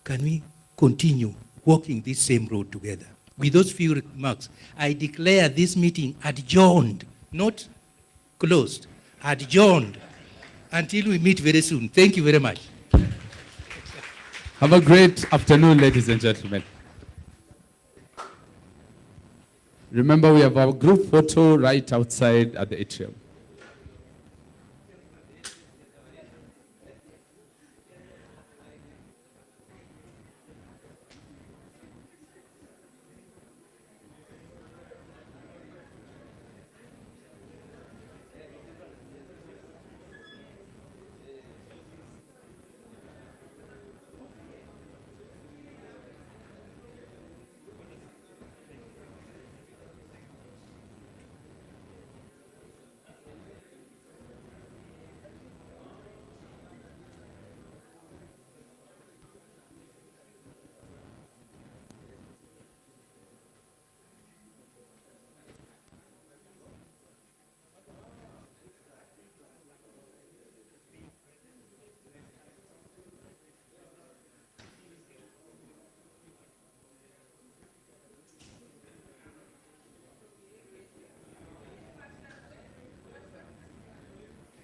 can we continue walking this same road together. With those few remarks, I declare this meeting adjourned, not closed, adjourned, until we meet very soon. Thank you very much. Have a great afternoon, ladies and gentlemen. Remember, we have our group photo right outside at the atrium.